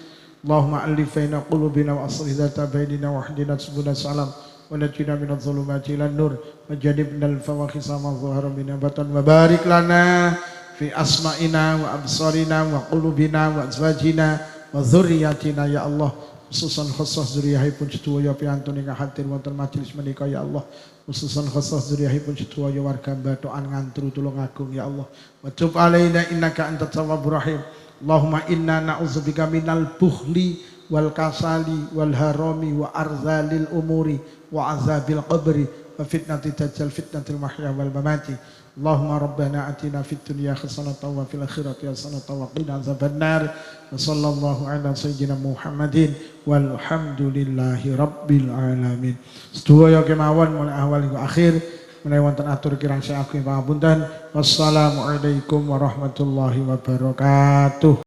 Allahumma alif baina qulubina wa aslih dzata bainina wa hdina subul salam wa najina minadh dhulumati ilan nur wa jannibna al fawahisha ma dhahara minha batan wa barik lana fi asma'ina wa absarina wa qulubina wa azwajina wa dzurriyyatina ya Allah. Khususan khusus zuriyahipun sedaya piantun ingkang hadir wonten majelis menika ya Allah. Khususan khusus zuriyahipun sedaya warga Batokan ngantru tulung agung ya Allah. Wa tub alaina innaka antat tawwabur rahim. Allahumma inna na'udzubika minal bukhli wal kasali wal harami wa arzalil umuri wa azabil qabri wa fitnati dajjal fitnatil mahya wal mamati. Allahumma rabbana atina fid dunya hasanatan wa fil akhirati hasanatan wa qina azabannar. Wa sallallahu ala sayyidina Muhammadin walhamdulillahi rabbil alamin. Sedaya kemawon mulai awal hingga akhir menawi wonten atur kirang saking pangapunten. Wassalamualaikum warahmatullahi wabarakatuh.